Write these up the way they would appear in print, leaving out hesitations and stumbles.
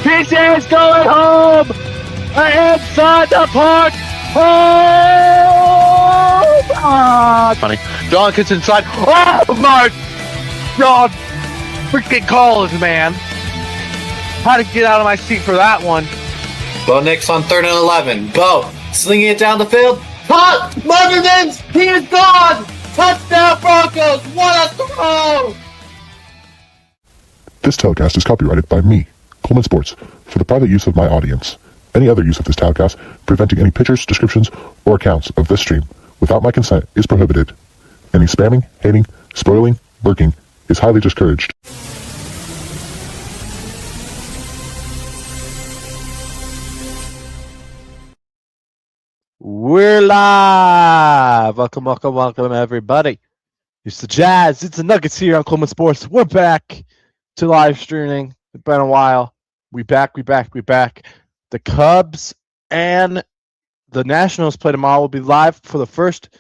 PJ is going home! Inside the park! Home! Ah, funny. John gets inside. Oh my God! Freaking calls, man. How to get out of my seat for that one. Bo Nix on 3rd and 11. Bo slinging it down the field. Caught! Motherman's! He is gone! Touchdown Broncos! What a throw! This telecast is copyrighted by me, Coleman Sports, for the private use of my audience. Any other use of this telecast, preventing any pictures, descriptions, or accounts of this stream without my consent is prohibited. Any spamming, hating, spoiling, lurking is highly discouraged. We're live! Welcome, everybody. It's the Jazz, it's the Nuggets here on Coleman Sports. We're back to live streaming. It's been a while. We back. The Cubs and the Nationals play tomorrow. We'll be live for the first.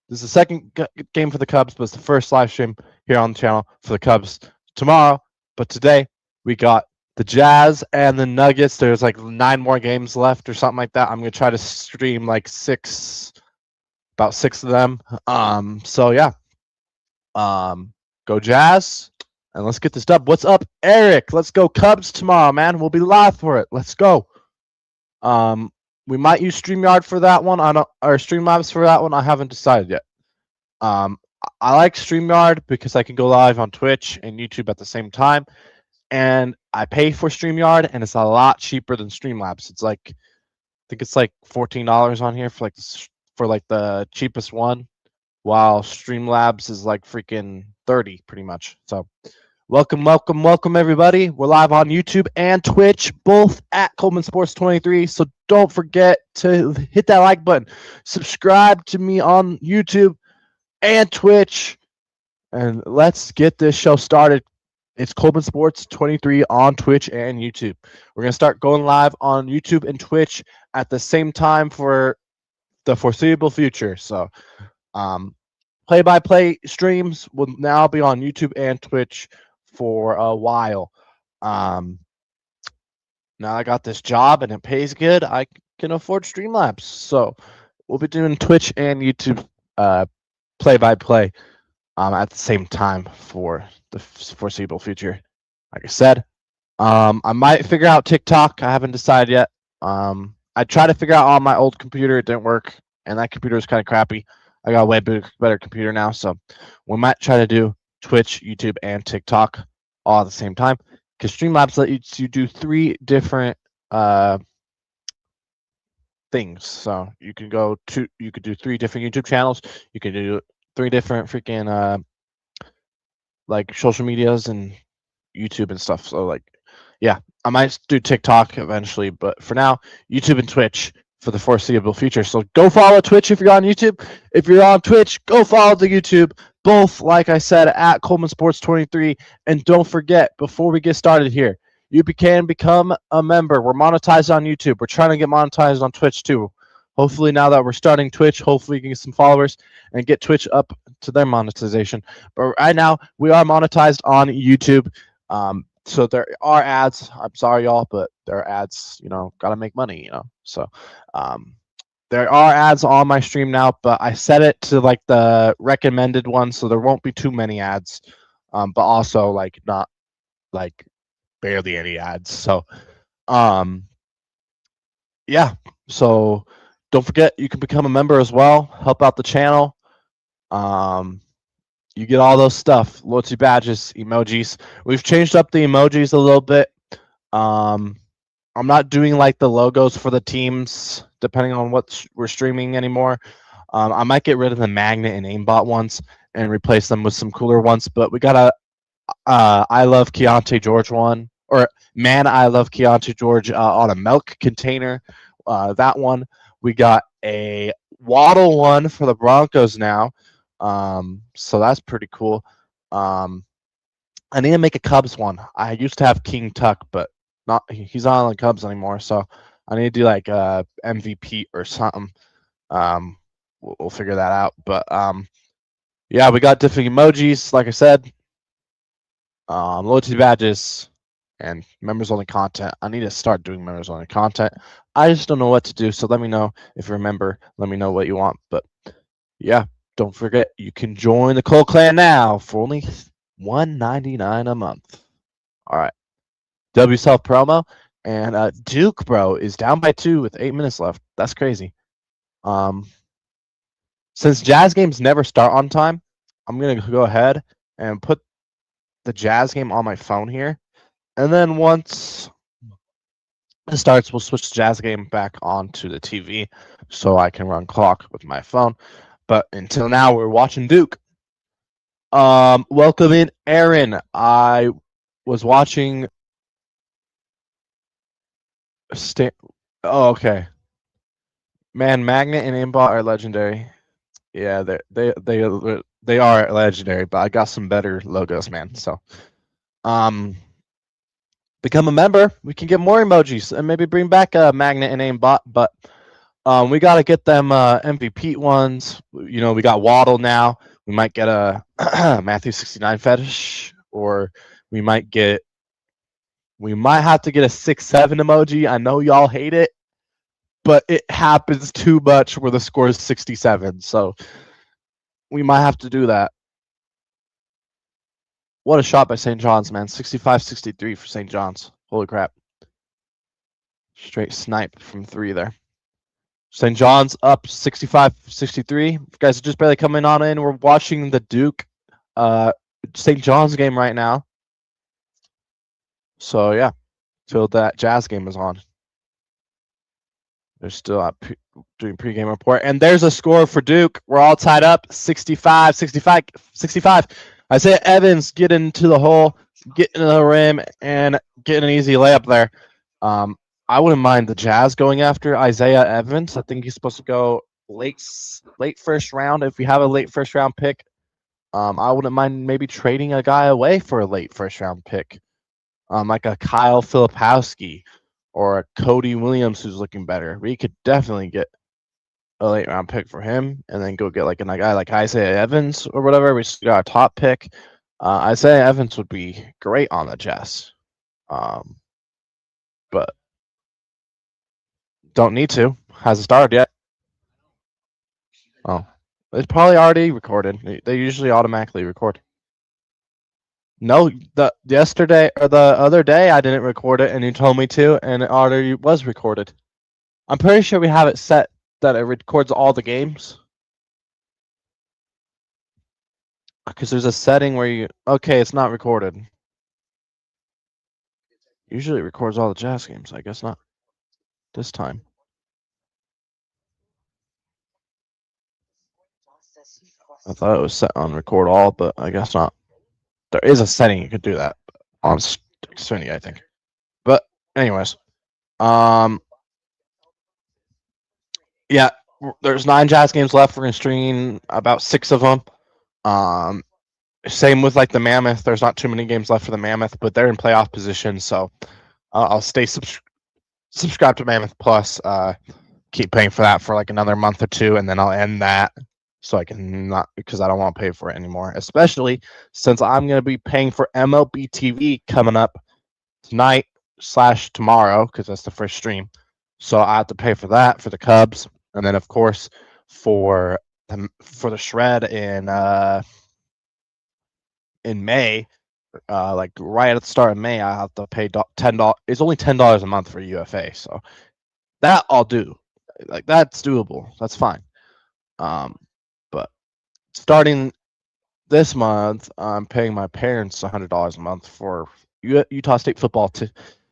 This is the second game for the Cubs, but it's the first live stream here on the channel for the Cubs tomorrow. But today, we got the Jazz and the Nuggets. There's like 9 more games left or something like that. I'm going to try to stream like about 6 of them. So yeah. Go Jazz. And let's get this dub. What's up, Eric? Let's go Cubs tomorrow, man. We'll be live for it. Let's go. We might use StreamYard for that one. Or Streamlabs for that one. I haven't decided yet. I like StreamYard because I can go live on Twitch and YouTube at the same time. And I pay for StreamYard, and it's a lot cheaper than Streamlabs. It's like, I think it's like $14 on here for the cheapest one, while Streamlabs is like freaking 30 pretty much. So welcome everybody. We're live on YouTube and Twitch, both at Coleman Sports 23. So don't forget to hit that like button, subscribe to me on YouTube and Twitch, and let's get this show started. It's Coleman Sports 23 on Twitch and YouTube. We're going to start going live on YouTube and Twitch at the same time for the foreseeable future. So play-by-play streams will now be on YouTube and Twitch for a while. Now I got this job and it pays good. I can afford Streamlabs. So we'll be doing Twitch and YouTube play-by-play at the same time for the foreseeable future. Like I said, I might figure out TikTok. I haven't decided yet. I tried to figure out on my old computer. It didn't work, and that computer is kind of crappy. I got a way better computer now, so we might try to do Twitch, YouTube, and TikTok all at the same time. Because Streamlabs lets you do 3 different things. So you could do 3 different YouTube channels. You could do 3 different freaking like social medias and YouTube and stuff. So like, yeah, I might do TikTok eventually, but for now, YouTube and Twitch for the foreseeable future. So go follow Twitch if you're on YouTube. If you're on Twitch, go follow the YouTube. Both, like I said, at Coleman Sports 23. And don't forget, before we get started here, you can become a member. We're monetized on YouTube. We're trying to get monetized on Twitch too. Hopefully, now that we're starting Twitch, hopefully we can get some followers and get Twitch up to their monetization. But right now, we are monetized on YouTube. So there are ads. I'm sorry, y'all, but there are ads. Gotta make money. So there are ads on my stream now, but I set it to like the recommended one, so there won't be too many ads. But also like not like barely any ads. So yeah. So don't forget, you can become a member as well. Help out the channel. You get all those stuff, loyalty badges, emojis. We've changed up the emojis a little bit. I'm not doing like the logos for the teams, depending on what we're streaming anymore. I might get rid of the magnet and aimbot ones and replace them with some cooler ones. But we got a I love Keontae George one, or man, I love Keontae George on a milk container. That one. We got a Waddle one for the Broncos now. So that's pretty cool. I need to make a Cubs one. I used to have King Tuck, but he's not on the Cubs anymore. So I need to do like MVP or something. We'll figure that out. But yeah, we got different emojis, like I said. Loyalty badges, and members only content. I need to start doing members only content. I just don't know what to do. So let me know if you remember. Let me know what you want. But yeah, don't forget you can join the Cole Clan now for only $1.99 a month. All right, W self promo and Duke bro is down by 2 with 8 minutes left. That's crazy. Since Jazz games never start on time, I'm gonna go ahead and put the Jazz game on my phone here, and then once it starts, we'll switch the Jazz game back onto the TV so I can run clock with my phone. But until now, we're watching Duke. Welcome in, Aaron. I was watching. Oh, okay. Man, Magnet and Aimbot are legendary. Yeah, they are legendary, but I got some better logos, man. So, become a member. We can get more emojis and maybe bring back a Magnet and Aimbot, but we got to get them MVP ones. You know, we got Waddle now. We might get a Matthew 69 fetish, or we might have to get a 6-7 emoji. I know y'all hate it, but it happens too much where the score is 67. So we might have to do that. What a shot by St. John's, man. 65-63 for St. John's. Holy crap. Straight snipe from 3 there. St. John's up 65-63. You guys are just barely coming on in. We're watching the Duke St. John's game right now. So yeah, till that Jazz game is on. They're still doing pregame report. And there's a score for Duke. We're all tied up 65-65. Isaiah Evans getting to the hole, getting to the rim, and getting an easy layup there. I wouldn't mind the Jazz going after Isaiah Evans. I think he's supposed to go late first round. If we have a late first round pick, I wouldn't mind maybe trading a guy away for a late first round pick, like a Kyle Filipowski or a Cody Williams who's looking better. We could definitely get a late round pick for him, and then go get like a guy like Isaiah Evans or whatever. We just got a top pick. Isaiah Evans would be great on the Jazz, but don't need to. Hasn't started yet. Oh, it's probably already recorded. They usually automatically record. No, the yesterday or the other day I didn't record it, and you told me to, and it already was recorded. I'm pretty sure we have it set that it records all the games. Because there's a setting where you it's not recorded. Usually it records all the Jazz games. I guess not this time. I thought it was set on record all, but I guess not. There is a setting you could do that on Xfinity, I think. But anyways, yeah, there's 9 Jazz games left. We're gonna stream about 6 of them. Same with like the Mammoth. There's not too many games left for the Mammoth, but they're in playoff position, so I'll stay subscribed to Mammoth Plus. Keep paying for that for like another month or 2, and then I'll end that so I can not, because I don't want to pay for it anymore. Especially since I'm gonna be paying for MLB TV coming up tonight / tomorrow, because that's the first stream. So I have to pay for that for the Cubs, and then of course for the shred in May, like right at the start of May, I have to pay $10. It's only $10 a month for UFA, so that I'll do. Like that's doable. That's fine. But starting this month, I'm paying my parents $100 a month for Utah State football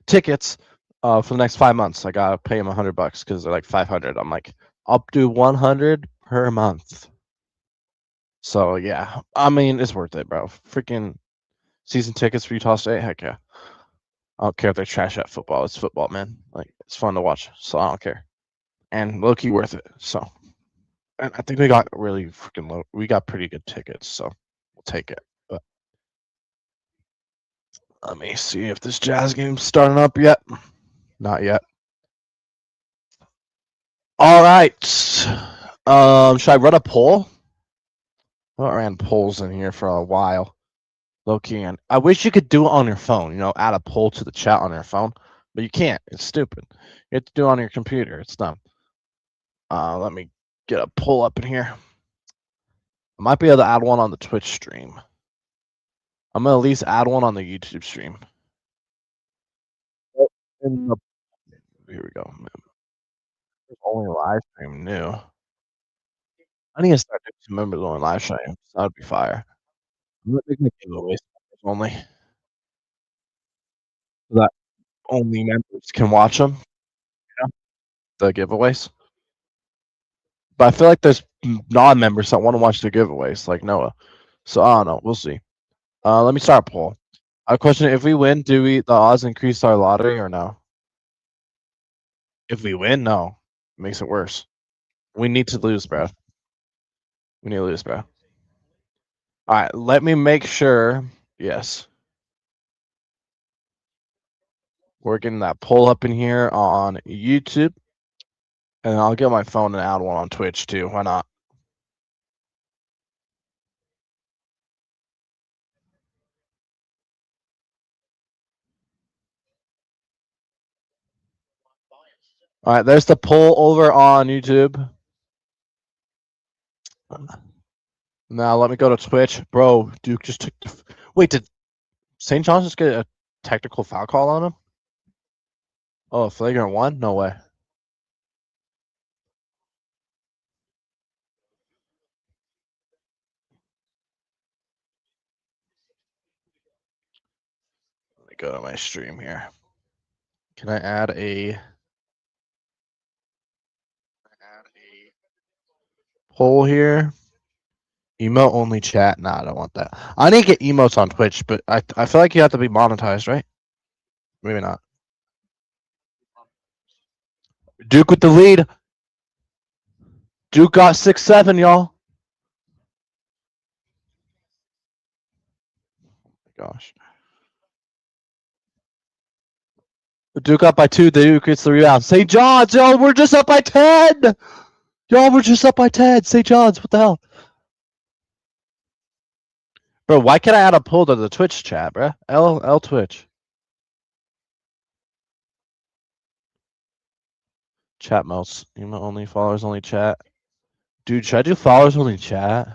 tickets for the next 5 months. I gotta pay them $100 because they're like 500. I'm like, I'll do 100 per month. So yeah, I mean it's worth it, bro. Freaking season tickets for Utah State, heck yeah. I don't care if they're trash at football. It's football, man. Like it's fun to watch, so I don't care. And low key worth it. So, and I think we got really freaking low. We got pretty good tickets, so we'll take it. But let me see if this Jazz game's starting up yet. Not yet. All right. Should I run a poll? I ran polls in here for a while. Low key, and I wish you could do it on your phone. Add a poll to the chat on your phone, but you can't. It's stupid. You have to do it on your computer. It's dumb. Let me get a poll up in here. I might be able to add one on the Twitch stream. I'm gonna at least add one on the YouTube stream. Here we go. There's only live stream new. I need to start doing some members only live streams. That would be fire. I'm not making giveaways only, so that only members can watch them. The giveaways. But I feel like there's non-members that want to watch the giveaways, like Noah. So I don't know. We'll see. Let me start a poll. A question: if we win, do the odds increase our lottery or no? If we win, no. It makes it worse. We need to lose, bro. We need to lose, bro. All right, let me make sure. Yes. We're getting that poll up in here on YouTube. And I'll get my phone and add one on Twitch too. Why not? All right, there's the poll over on YouTube. Now let me go to Twitch. Bro, Duke just took the... Wait, did St. John's just get a technical foul call on him? Oh, flagrant one? No way. Let me go to my stream here. Can I add a poll here? Emote only chat? Nah, I don't want that. I need to get emotes on Twitch, but I feel like you have to be monetized, right? Maybe not. Duke with the lead. Duke got 6-7, y'all. Oh my gosh. Duke up by 2. Duke gets the rebound. St. John's, yo, we're just up by 10. Y'all, we're just up by 10. St. John's, what the hell? Bro, why can't I add a poll to the Twitch chat, bro? L Twitch. Chat mouse. Email only, followers only chat. Dude, should I do followers only chat?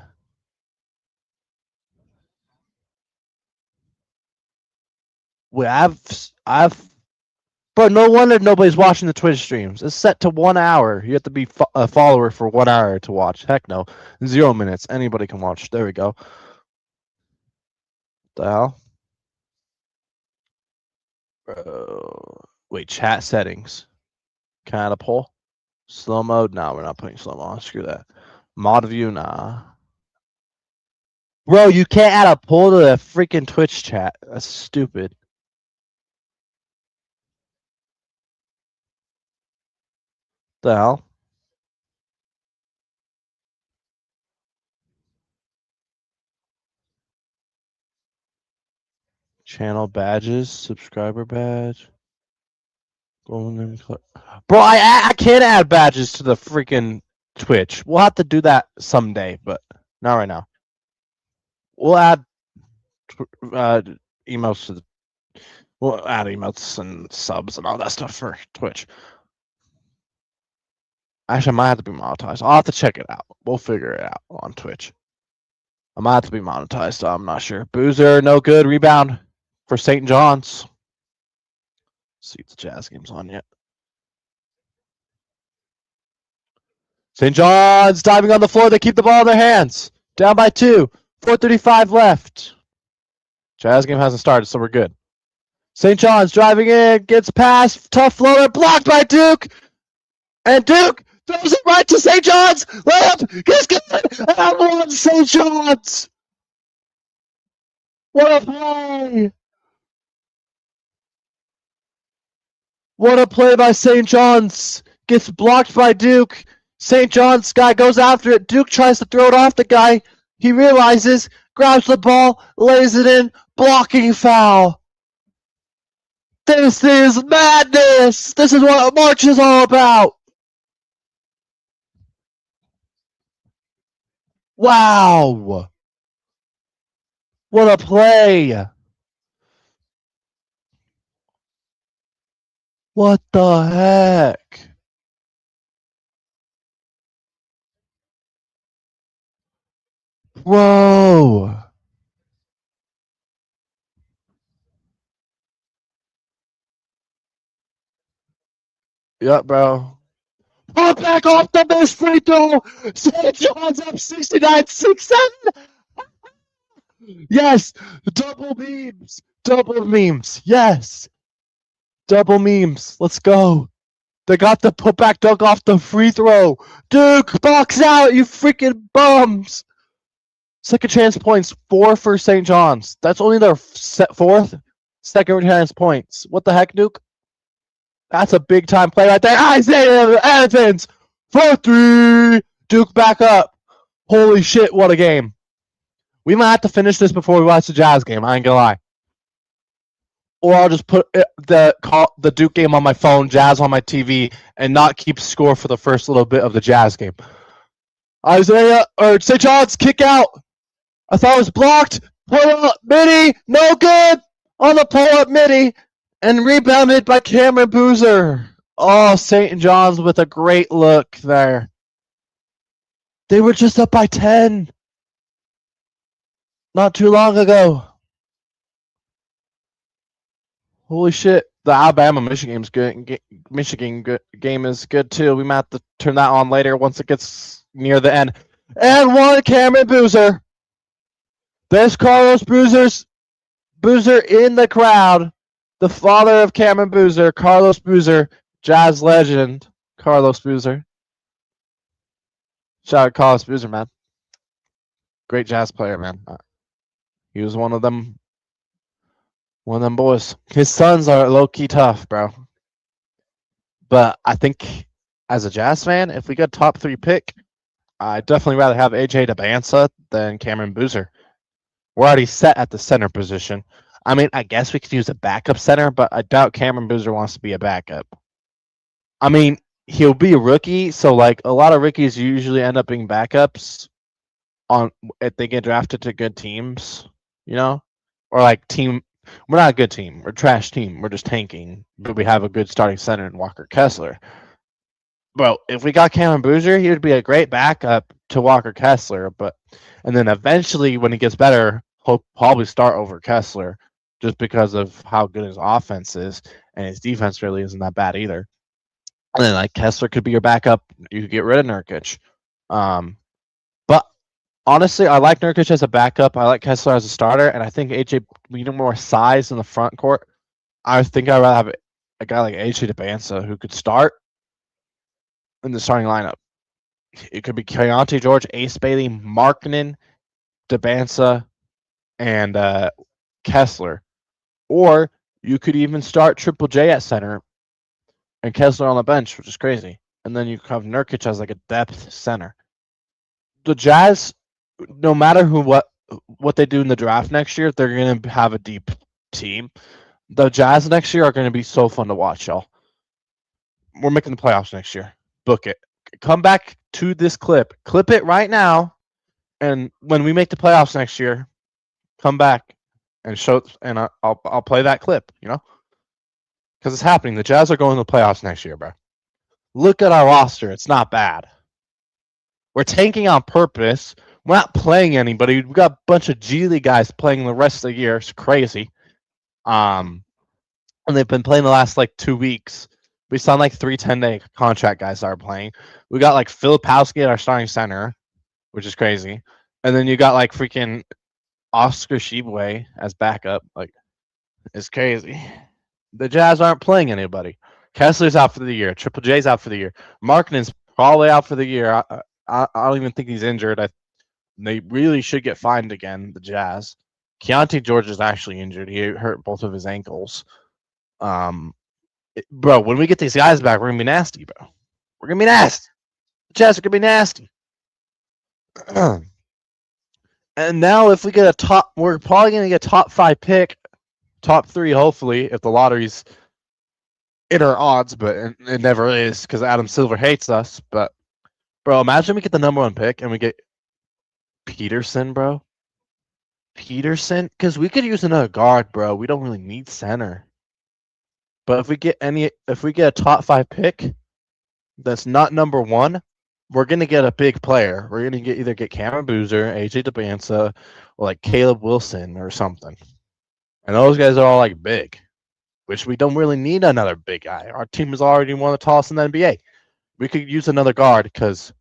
Wait, Bro, no wonder nobody's watching the Twitch streams. It's set to 1 hour. You have to be a follower for 1 hour to watch. Heck no. 0 minutes. Anybody can watch. There we go. What the hell? Bro. Wait, chat settings. Can I add a poll? Slow mode? Nah, we're not putting slow mo on. Screw that. Mod view? Nah. Bro, you can't add a poll to the freaking Twitch chat. That's stupid. The hell? Channel badges, subscriber badge. Golden Bro, I can't add badges to the freaking Twitch. We'll have to do that someday, but not right now. We'll add emails to the. We'll add emotes and subs and all that stuff for Twitch. Actually, I might have to be monetized. I'll have to check it out. We'll figure it out on Twitch. I might have to be monetized, so I'm not sure. Boozer, no good. Rebound for St. John's. See if the Jazz game's on yet. St. John's diving on the floor. They keep the ball in their hands. Down by 2. 4:35 left. Jazz game hasn't started, so we're good. St. John's driving in, gets past, tough floater, blocked by Duke. And Duke throws it right to St. John's. Layup, gets good. And one St. John's. What a play. What a play by St. John's. Gets blocked by Duke. St. John's guy goes after it. Duke tries to throw it off the guy. He realizes, grabs the ball, lays it in, blocking foul. This is madness. This is what March is all about. Wow. What a play! What the heck? Whoa! Yep, bro. Put back off the missed free throw! St. John's up 69-67! Yes! Double memes! Double memes! Yes! Double memes! Let's go! They got the putback dunk off the free throw! Duke, box out, you freaking bums! Second chance points, 4 for St. John's. That's only their fourth second chance points. What the heck, Duke? That's a big time play right there. Isaiah Evans for 3. Duke back up. Holy shit, what a game. We might have to finish this before we watch the Jazz game. I ain't gonna lie. Or I'll just put the Duke game on my phone, Jazz on my TV, and not keep score for the first little bit of the Jazz game. Isaiah or St. John's kick out. I thought it was blocked. Pull up midi, no good on the pull up midi, and rebounded by Cameron Boozer. Oh, St. John's with a great look there. They were just up by 10 not too long ago. Holy shit. The Alabama-Michigan game is good too. We might have to turn that on later once it gets near the end. And one Cameron Boozer. There's Carlos Boozer in the crowd. The father of Cameron Boozer, Carlos Boozer, Jazz legend, Carlos Boozer. Shout out Carlos Boozer, man. Great Jazz player, man. He was one of them boys. His sons are low-key tough, bro. But I think as a Jazz fan, if we get a top 3 pick, I'd definitely rather have AJ DeBansa than Cameron Boozer. We're already set at the center position. I mean, I guess we could use a backup center, but I doubt Cameron Boozer wants to be a backup. I mean, he'll be a rookie, so like a lot of rookies usually end up being backups on if they get drafted to good teams, you know? Or like we're not a good team. We're a trash team. We're just tanking, but we have a good starting center in Walker Kessler. Well, if we got Cameron Boozer, he would be a great backup to Walker Kessler, and then eventually when he gets better, he'll probably start over Kessler just because of how good his offense is, and his defense really isn't that bad either. And then like Kessler could be your backup. You could get rid of Nurkic. But honestly, I like Nurkic as a backup. I like Kessler as a starter, and I think AJ we need more size in the front court. I think I'd rather have a guy like AJ DeBansa who could start in the starting lineup. It could be Keontae George, Ace Bailey, Markkanen, DeBansa, and Kessler. Or you could even start Triple J at center and Kessler on the bench, which is crazy. And then you have Nurkic as like a depth center. The Jazz, no matter what they do in the draft next year, they're going to have a deep team. The Jazz next year are going to be so fun to watch, y'all. We're making the playoffs next year. Book it. Come back to this clip. Clip it right now. And when we make the playoffs next year, come back and show, and I'll play that clip, you know? Because it's happening. The Jazz are going to the playoffs next year, bro. Look at our roster. It's not bad. We're tanking on purpose. We're not playing anybody. We've got a bunch of G League guys playing the rest of the year. It's crazy. And they've been playing the last like 2 weeks. We signed like 3 10-day contract guys that are playing. We got like Filipowski at our starting center, which is crazy. And then you got like freaking Oscar Shibwe as backup. Like, it's crazy. The Jazz aren't playing anybody. Kessler's out for the year. Triple J's out for the year. Markkanen's probably out for the year. I don't even think he's injured. They really should get fined again, the Jazz. Keontae George is actually injured. He hurt both of his ankles. Bro, when we get these guys back, we're going to be nasty, bro. We're going to be nasty. The Jazz are going to be nasty. And now if we get we're probably going to get a top 5 pick, top 3 hopefully, if the lottery's in our odds, but it never is because Adam Silver hates us. But, bro, imagine we get the number 1 pick and we get Peterson, bro. Peterson, because we could use another guard, bro. We don't really need center. But if we get a top 5 pick that's not number 1, we're gonna get a big player. We're gonna either get Cameron Boozer, AJ DeBansa, or like Caleb Wilson or something. And those guys are all like big, which we don't really need another big guy. Our team is already one of the tallest in the NBA. We could use another guard because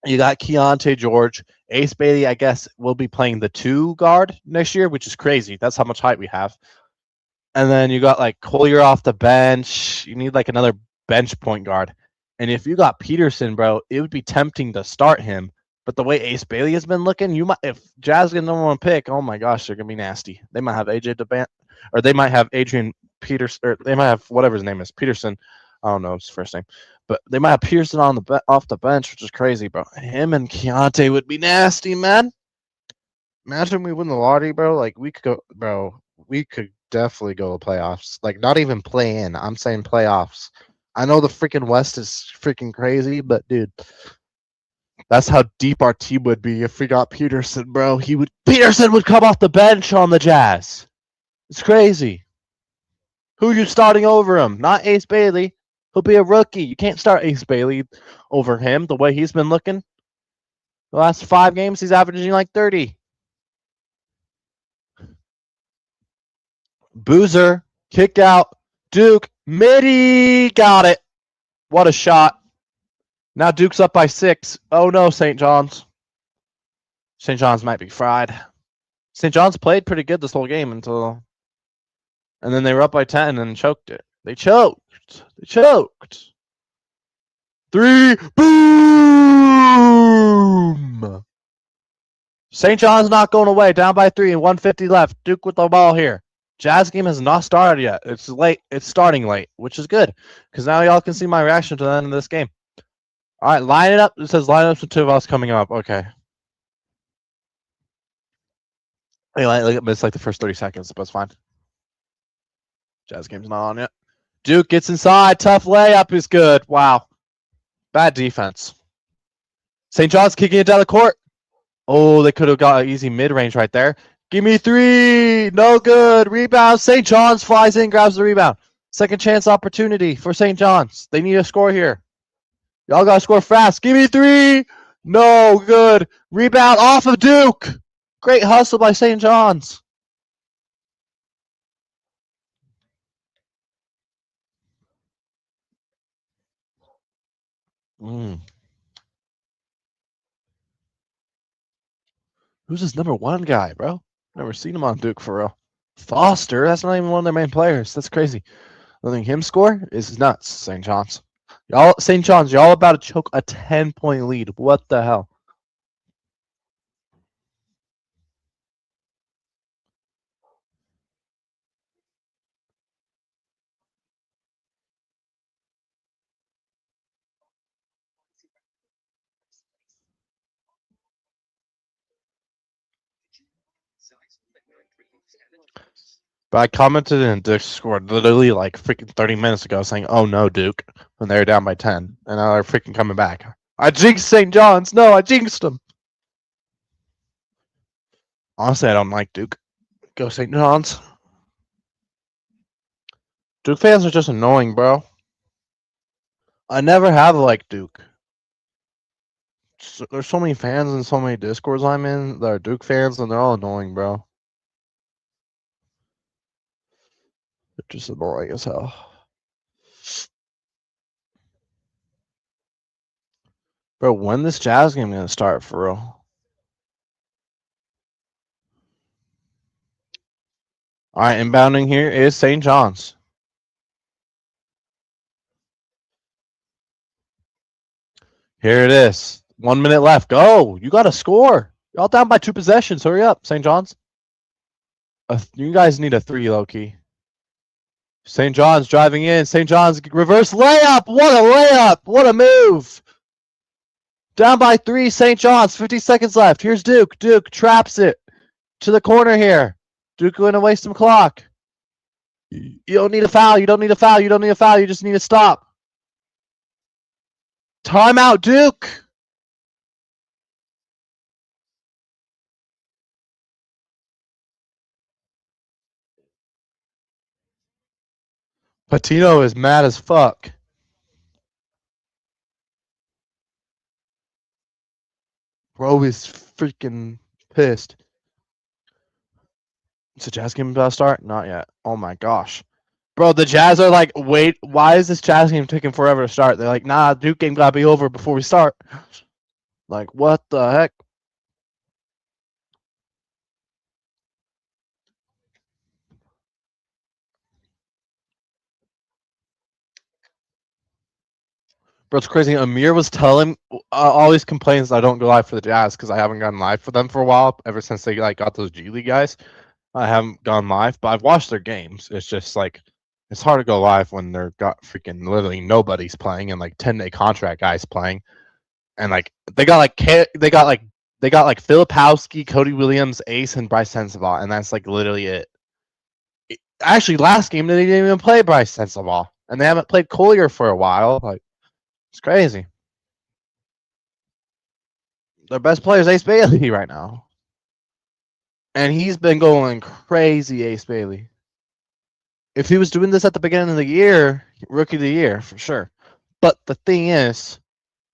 you got Keontae George. Ace Bailey, I guess, will be playing the 2 guard next year, which is crazy. That's how much height we have. And then you got like Collier off the bench. You need like another bench point guard. And if you got Peterson, bro, it would be tempting to start him. But the way Ace Bailey has been looking, you might if Jazz get number 1 pick, oh my gosh, they're gonna be nasty. They might have AJ DeBant, or they might have Adrian Peterson, or they might have whatever his name is, Peterson. I don't know his first name, but they might have Peterson on the off the bench, which is crazy, bro. Him and Keontae would be nasty, man. Imagine we win the lottery, bro. Like we could go, bro. We could definitely go to playoffs. Like not even play in. I'm saying playoffs. I know the freaking West is freaking crazy, but dude, that's how deep our team would be if we got Peterson, bro. Peterson would come off the bench on the Jazz. It's crazy. Who are you starting over him? Not Ace Bailey. He'll be a rookie. You can't start Ace Bailey over him the way he's been looking. The last 5 games, he's averaging like 30. Boozer, kick out. Duke, midi, got it. What a shot. Now Duke's up by 6. Oh no, St. John's. St. John's might be fried. St. John's played pretty good this whole game until... And then they were up by 10 and choked it. They choked. 3, boom! St. John's not going away. Down by 3 and 150 left. Duke with the ball here. Jazz game has not started yet. It's late. It's starting late, which is good because now y'all can see my reaction to the end of this game. All right, line it up. It says line up to 2 of us coming up. Okay. It's like the first 30 seconds, but it's fine. Jazz game's not on yet. Duke gets inside. Tough layup is good. Wow. Bad defense. St. John's kicking it down the court. Oh, they could have got an easy mid-range right there. Give me 3. No good. Rebound. St. John's flies in, grabs the rebound. Second chance opportunity for St. John's. They need a score here. Y'all got to score fast. Give me 3. No good. Rebound off of Duke. Great hustle by St. John's. Who's this number 1 guy, bro? Never seen him on Duke for real. Foster? That's not even one of their main players. That's crazy. Letting him score is nuts, St. John's. St. John's, y'all about to choke a 10-point lead. What the hell? But I commented in Discord literally like freaking 30 minutes ago saying, oh no, Duke, when they were down by 10. And now they're freaking coming back. I jinxed St. John's. No, I jinxed them. Honestly, I don't like Duke. Go St. John's. Duke fans are just annoying, bro. I never have liked Duke. There's so many fans and so many Discords I'm in that are Duke fans, and they're all annoying, bro. They're just annoying as hell. Bro, when this Jazz game gonna start for real? All right, inbounding here is St. John's. Here it is. 1 minute left. Go. You got to score. Y'all down by 2 possessions. Hurry up, St. John's. You guys need a 3, low-key. St. John's driving in. St. John's reverse layup. What a layup. What a move. Down by 3, St. John's. 50 seconds left. Here's Duke. Duke traps it to the corner here. Duke going to waste some clock. You don't need a foul. You don't need a foul. You don't need a foul. You just need to stop. Timeout, Duke. Patino is mad as fuck. Bro is freaking pissed. Is the Jazz game about to start? Not yet. Oh my gosh. Bro, the Jazz are like, wait, why is this Jazz game taking forever to start? They're like, nah, Duke game gotta be over before we start. Like, what the heck? Bro, it's crazy. Amir was telling, always complains I don't go live for the Jazz because I haven't gone live for them for a while. Ever since they like got those G League guys, I haven't gone live. But I've watched their games. It's just like it's hard to go live when they're got freaking literally nobody's playing and like 10-day contract guys playing, and like they got like Filipowski, Cody Williams, Ace, and Bryce Sensabaugh, and that's like literally it. Actually, last game they didn't even play Bryce Sensabaugh, and they haven't played Collier for a while. Like it's crazy. Their best player is Ace Bailey right now. And he's been going crazy, Ace Bailey. If he was doing this at the beginning of the year, rookie of the year, for sure. But the thing is,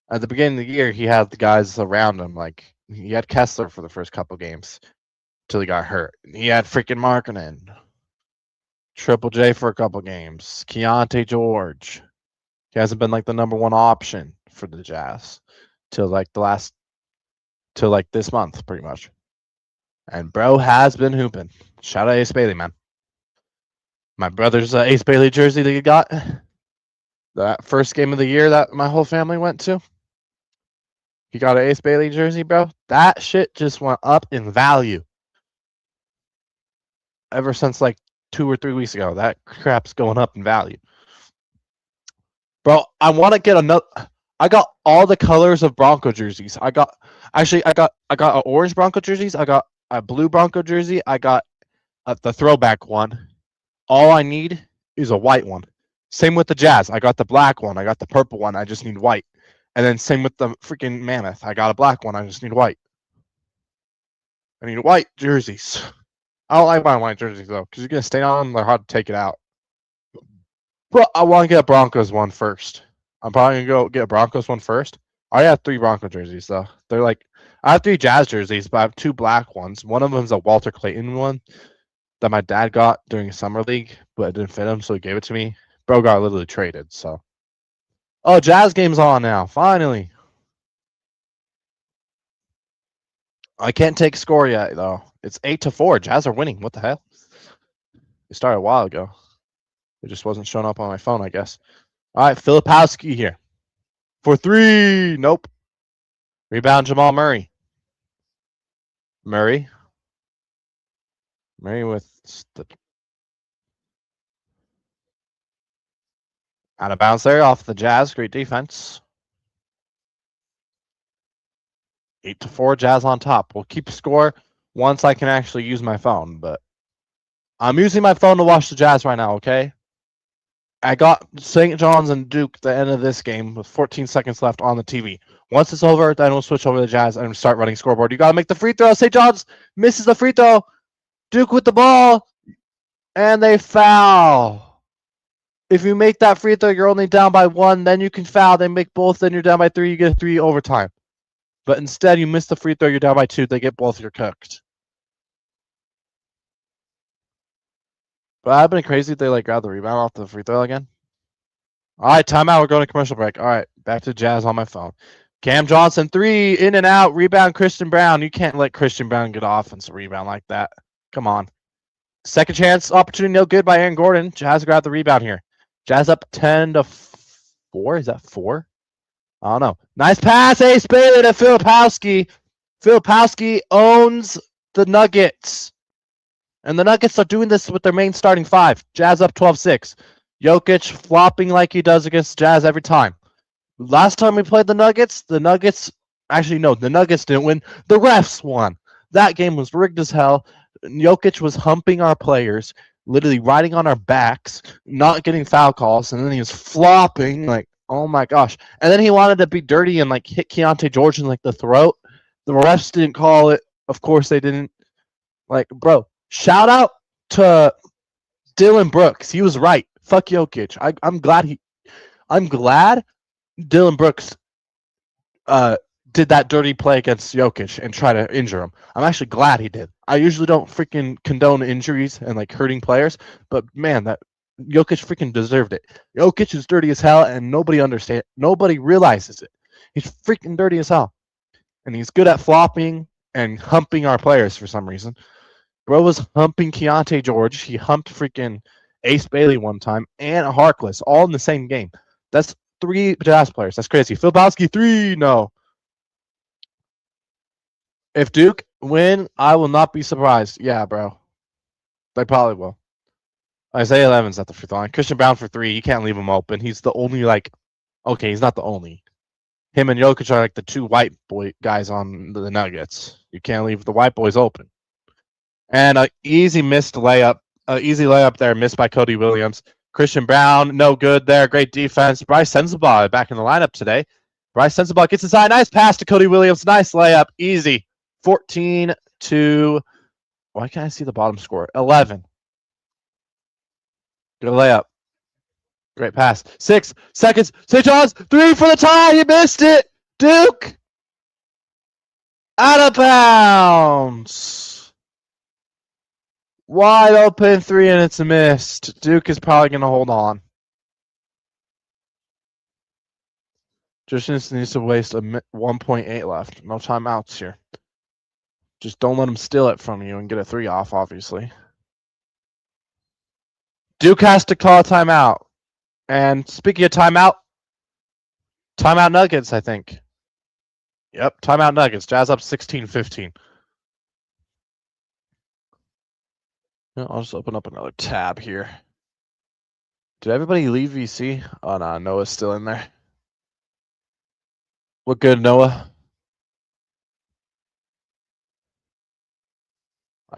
at the beginning of the year, he had the guys around him. Like, he had Kessler for the first couple games until he got hurt. He had freaking Markkanen. Triple J for a couple games. Keontae George. He hasn't been like the number one option for the Jazz till like this month, pretty much. And bro has been hooping. Shout out Ace Bailey, man. My brother's Ace Bailey jersey that he got. That first game of the year that my whole family went to. He got an Ace Bailey jersey, bro. That shit just went up in value. Ever since like 2 or 3 weeks ago. That crap's going up in value. Bro, I want to get another. I got all the colors of Bronco jerseys. I got an orange Bronco jerseys. I got a blue Bronco jersey. I got the throwback one. All I need is a white one. Same with the Jazz. I got the black one. I got the purple one. I just need white. And then same with the freaking Mammoth. I got a black one. I just need white. I need white jerseys. I don't like buying white jerseys though, because you're gonna stay on them. They're hard to take it out. But I want to get a Broncos one first. I'm probably gonna go get a Broncos one first. I have 3 Bronco jerseys though. They're like I have 3 Jazz jerseys, but I have 2 black ones. One of them's a Walter Clayton one that my dad got during summer league, but it didn't fit him, so he gave it to me. Bro got literally traded. So, oh, Jazz game's on now. Finally, I can't take score yet though. It's 8-4. Jazz are winning. What the hell? It started a while ago. It just wasn't showing up on my phone, I guess. All right, Filipowski here. For 3. Nope. Rebound Jamal Murray. Murray with the out of bounds there off the Jazz. Great defense. 8-4. Jazz on top. We'll keep score once I can actually use my phone, but I'm using my phone to watch the Jazz right now, okay? I got St. John's and Duke at the end of this game with 14 seconds left on the TV. Once it's over, then we'll switch over to the Jazz and start running scoreboard. You got to make the free throw. St. John's misses the free throw. Duke with the ball, and they foul. If you make that free throw, you're only down by 1. Then you can foul. They make both. Then you're down by 3. You get a 3 overtime. But instead, you miss the free throw. You're down by 2. They get both. You're cooked. But I've been crazy if they like grab the rebound off the free throw again. All right, timeout. We're going to commercial break. All right, back to Jazz on my phone. Cam Johnson, 3, in and out. Rebound, Christian Brown. You can't let Christian Brown get offensive rebound like that. Come on. Second chance opportunity, no good by Aaron Gordon. Jazz grabbed the rebound here. Jazz up 10-4. Is that 4? I don't know. Nice pass, Ace Bailey to Filipowski. Filipowski owns the Nuggets. And the Nuggets are doing this with their main starting 5. Jazz up 12-6. Jokic flopping like he does against Jazz every time. Last time we played the Nuggets actually, no, the Nuggets didn't win. The refs won. That game was rigged as hell. Jokic was humping our players, literally riding on our backs, not getting foul calls, and then he was flopping like, oh my gosh. And then he wanted to be dirty and like hit Keontae George in like the throat. The refs didn't call it. Of course they didn't. Like, bro, shout out to Dylan Brooks. He was right. Fuck Jokic. I'm glad Dylan Brooks did that dirty play against Jokic and try to injure him. I'm actually glad he did. I usually don't freaking condone injuries and like hurting players, but man, that Jokic freaking deserved it. Jokic is dirty as hell, and nobody realizes it. He's freaking dirty as hell, and he's good at flopping and humping our players for some reason. Bro was humping Keontae George. He humped freaking Ace Bailey one time and Harkless all in the same game. That's 3 Jazz players. That's crazy. Phil Bowski 3. No. If Duke win, I will not be surprised. Yeah, bro. They probably will. Isaiah 11's at the free throw line. Christian Brown for 3. You can't leave him open. He's the only okay, he's not the only. Him and Jokic are like the 2 white boy guys on the Nuggets. You can't leave the white boys open. And an easy layup there, missed by Cody Williams. Christian Brown, no good there. Great defense. Bryce Sensabaugh back in the lineup today. Bryce Sensabaugh gets inside. Nice pass to Cody Williams. Nice layup. Easy. 14 to, why can't I see the bottom score? 11. Good layup. Great pass. 6 seconds. St. John's 3 for the tie. He missed it. Duke out of bounds. Wide open 3 and it's missed. Duke is probably going to hold on. Just needs to waste 1.8 left. No timeouts here. Just don't let them steal it from you and get a 3 off, obviously. Duke has to call a timeout. And speaking of timeout Nuggets, I think. Yep, timeout Nuggets. Jazz up 16-15. I'll just open up another tab here. Did everybody leave VC? Oh, no, Noah's still in there. What good, Noah? I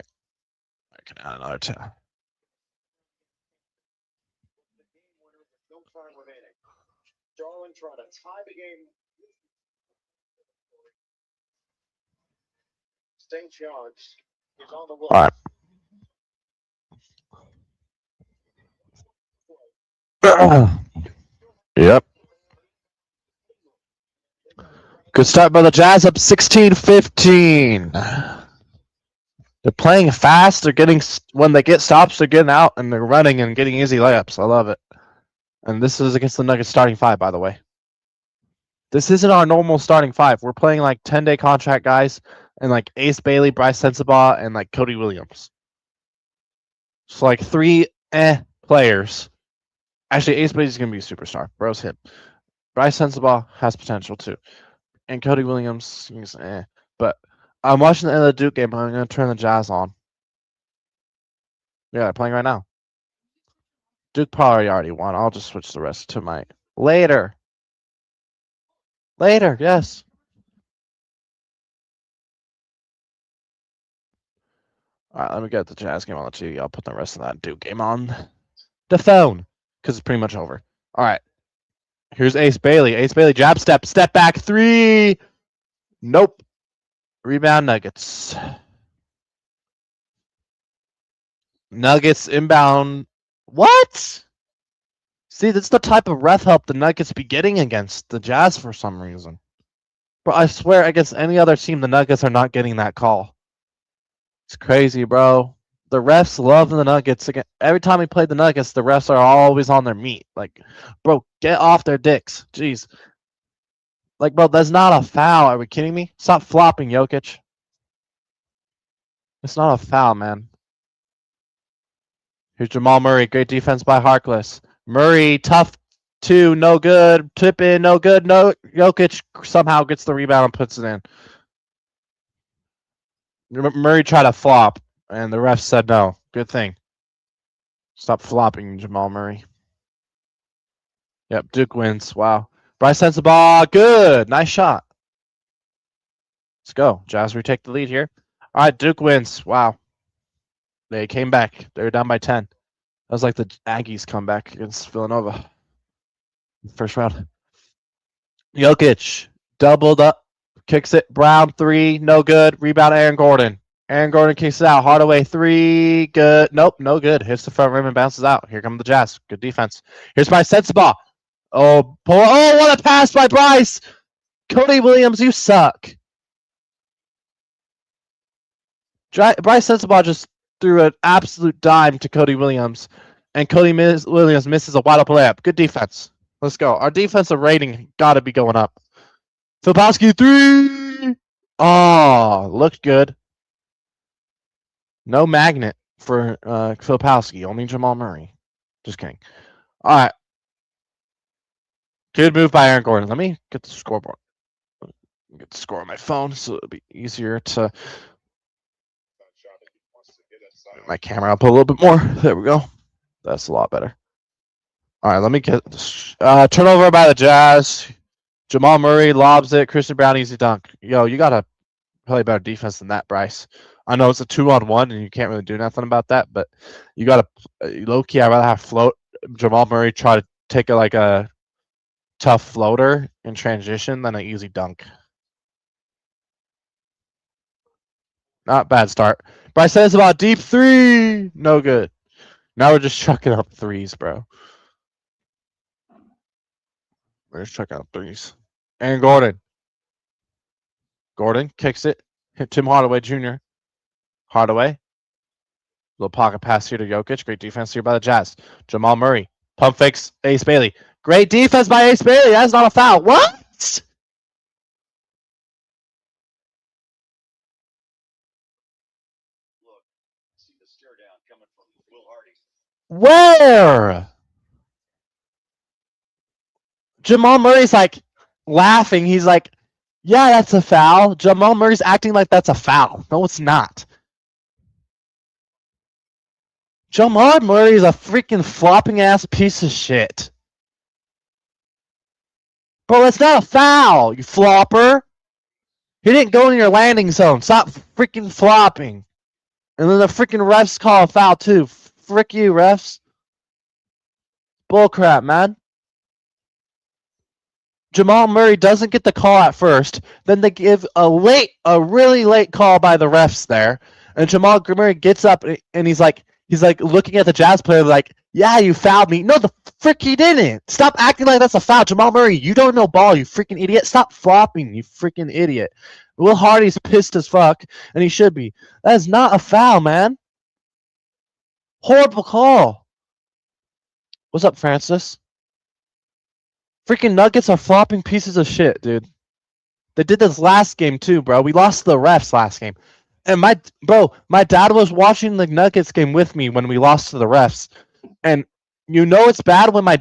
can add another tab. Darwin trying to tie the game. St. John's is on the look. All right. Yep. Good start by the Jazz, up 16-15. They're playing fast. They're getting, when they get stops, they're getting out and they're running and getting easy layups. I love it. And this is against the Nuggets starting 5, by the way. This isn't our normal starting 5. We're playing like 10-day contract guys and like Ace Bailey, Bryce Sensabaugh, and like Cody Williams. So like 3 players. Actually, Ace Bailey's going to be a superstar. Bro's hit. Bryce Sensabaugh has potential too. And Cody Williams, he's But I'm watching the end of the Duke game. I'm going to turn the Jazz on. Yeah, they're playing right now. Duke probably already won. I'll just switch the rest to my later. Later, yes. All right, let me get the Jazz game on the TV. I'll put the rest of that Duke game on the phone because it's pretty much over. All right. Here's Ace Bailey. Ace Bailey, jab step, step back 3. Nope. Rebound Nuggets. Nuggets inbound. What? See, that's the type of ref help the Nuggets be getting against the Jazz for some reason. But I swear, against any other team, the Nuggets are not getting that call. It's crazy, bro. The refs love the Nuggets. Every time we play the Nuggets, the refs are always on their meat. Like, bro, get off their dicks. Jeez. Like, bro, that's not a foul. Are we kidding me? Stop flopping, Jokic. It's not a foul, man. Here's Jamal Murray. Great defense by Harkless. Murray, tough 2, no good. Tip in, no good. No, Jokic somehow gets the rebound and puts it in. Murray tried to flop, and the ref said no. Good thing. Stop flopping, Jamal Murray. Yep, Duke wins. Wow. Bryce Sensabaugh, good. Nice shot. Let's go. Jazz retake the lead here. All right, Duke wins. Wow. They came back. They were down by 10. That was like the Aggies comeback against Villanova. First round. Jokic doubled up. Kicks it. Brown 3. No good. Rebound Aaron Gordon. Aaron Gordon kicks it out. Hardaway 3. Good. Nope, no good. Hits the front rim and bounces out. Here come the Jazz. Good defense. Here's Bryce. Sets the ball. Oh, what a pass by Bryce. Cody Williams, you suck. Bryce Sensabaugh just threw an absolute dime to Cody Williams, and Cody Williams misses a wide open layup. Good defense. Let's go. Our defensive rating got to be going up. Filipowski 3. Oh, looked good. No magnet for Filipowski. Only Jamal Murray. Just kidding. All right. Good move by Aaron Gordon. Let me get the scoreboard. Get the score on my phone so it'll be easier to move my camera up a little bit more. There we go. That's a lot better. All right, let me get turnover by the Jazz. Jamal Murray lobs it. Christian Brown easy dunk. Yo, you gotta play better defense than that, Bryce. I know it's a 2-on-1 and you can't really do nothing about that, but you gotta low key. I'd rather have float Jamal Murray try to take a tough floater in transition than an easy dunk. Not bad start. Bryce says about deep 3. No good. Now we're just chucking up 3s, bro. We're just chucking up 3s. And Gordon. Gordon kicks it. Hit Tim Hardaway Jr. Hardaway. Little pocket pass here to Jokic. Great defense here by the Jazz. Jamal Murray. Pump fakes Ace Bailey. Great defense by Ace Bailey. That's not a foul. What? Look, see the stare down coming from Will Hardy. Where? Jamal Murray's like laughing. He's like, yeah, that's a foul. Jamal Murray's acting like that's a foul. No, it's not. Jamal Murray is a freaking flopping ass piece of shit. Bro, that's not a foul, you flopper. He didn't go in your landing zone. Stop freaking flopping. And then the freaking refs call a foul too. Frick you, refs. Bullcrap, man. Jamal Murray doesn't get the call at first. Then they give a really late call by the refs there. And Jamal Murray gets up and he's like looking at the Jazz player like, yeah, you fouled me. No, the frick he didn't. Stop acting like that's a foul. Jamal Murray, you don't know ball, you freaking idiot. Stop flopping, you freaking idiot. Will Hardy's pissed as fuck, and he should be. That is not a foul, man. Horrible call. What's up, Francis? Freaking Nuggets are flopping pieces of shit, dude. They did this last game too, bro. We lost to the refs last game. And my dad was watching the Nuggets game with me when we lost to the refs. And you know it's bad when my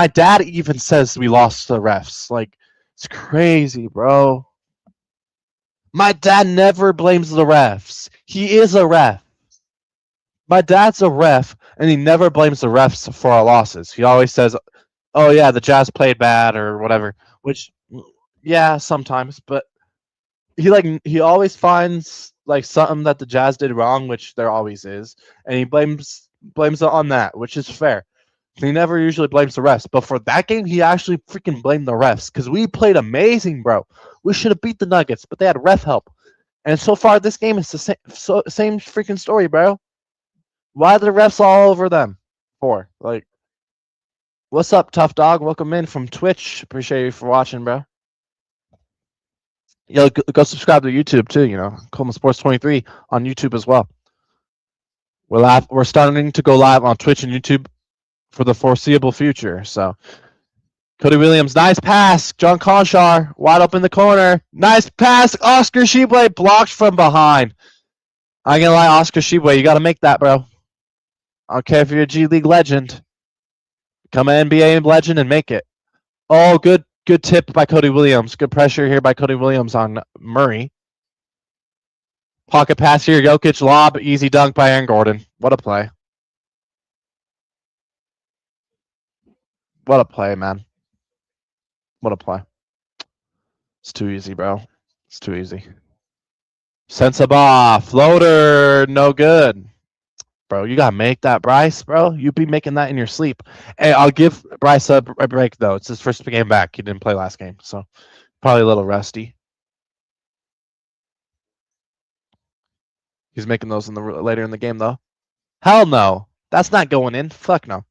dad even says we lost to the refs. Like, it's crazy, bro. My dad never blames the refs. He is a ref. My dad's a ref, and he never blames the refs for our losses. He always says, oh yeah, the Jazz played bad or whatever. Which, yeah, sometimes. But he always finds like something that the Jazz did wrong, which there always is, and he blames it on that, which is fair. He never usually blames the refs, but for that game, he actually freaking blamed the refs because we played amazing, bro. We should have beat the Nuggets, but they had ref help. And so far, this game is the same freaking story, bro. Why are the refs all over them? For like, what's up, tough dog? Welcome in from Twitch. Appreciate you for watching, bro. Yo, go subscribe to YouTube too. You know, Coleman Sports 23 on YouTube as well. We're starting to go live on Twitch and YouTube for the foreseeable future. So, Cody Williams, nice pass. John Conchar, wide open in the corner. Nice pass. Oscar Tshiebwe blocked from behind. I ain't gonna lie, Oscar Tshiebwe, you gotta make that, bro. I don't care if you're a G League legend. Become an NBA legend and make it. Oh, good tip by Cody Williams. Good pressure here by Cody Williams on Murray. Pocket pass here. Jokic lob. Easy dunk by Aaron Gordon. What a play. What a play, man. What a play. It's too easy, bro. It's too easy. Sensabaugh. Floater. No good. Bro, you got to make that, Bryce, bro. You be making that in your sleep. Hey, I'll give Bryce a break, though. It's his first game back. He didn't play last game, so probably a little rusty. He's making those later in the game though. Hell no. That's not going in. Fuck no.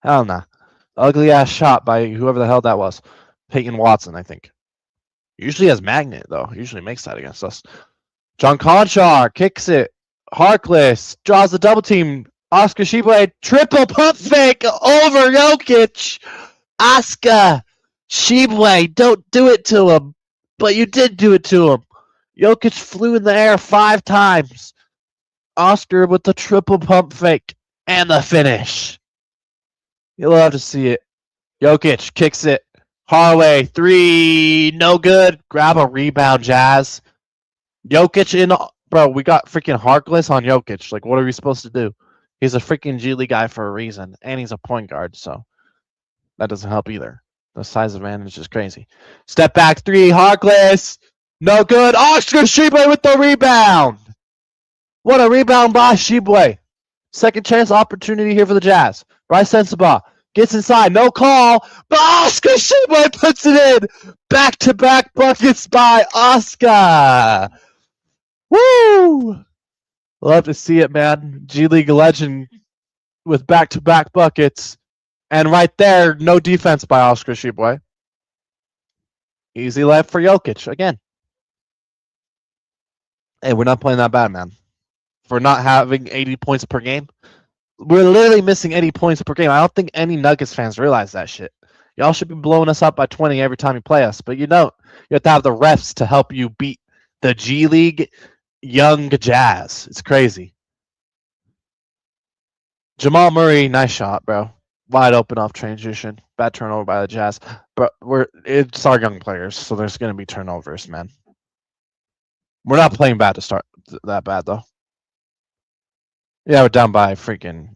Hell no. Ugly ass shot by whoever the hell that was. Peyton Watson, I think. Usually has magnet though. Usually makes that against us. John Conchar kicks it. Harkless draws the double team. Oscar Sheboy triple pump fake over Jokic. Oscar Sheboy, don't do it to him. But you did do it to him. Jokic flew in the air 5 times. Oscar with the triple pump fake and the finish. You'll love to see it. Jokic kicks it. Hardaway, 3, no good. Grab a rebound, Jazz. Jokic in, bro, we got freaking Harkless on Jokic. Like, what are we supposed to do? He's a freaking G League guy for a reason, and he's a point guard, so that doesn't help either. The size advantage is crazy. Step back 3, Harkless. No good. Oscar Sheboy with the rebound. What a rebound by Sheboy. Second chance opportunity here for the Jazz. Bryce Sensabaugh gets inside. No call. But Oscar Sheboy puts it in. Back-to-back buckets by Oscar. Woo! Love to see it, man. G League legend with back-to-back buckets. And right there, no defense by Oscar Sheboy. Easy life for Jokic again. Hey, we're not playing that bad, man. For not having 80 points per game. We're literally missing 80 points per game. I don't think any Nuggets fans realize that shit. Y'all should be blowing us up by 20 every time you play us, but you don't. You have to have the refs to help you beat the G League young Jazz. It's crazy. Jamal Murray, nice shot, bro. Wide open off transition. Bad turnover by the Jazz. But it's our young players, so there's going to be turnovers, man. We're not playing bad to start that bad, though. Yeah, we're down by freaking,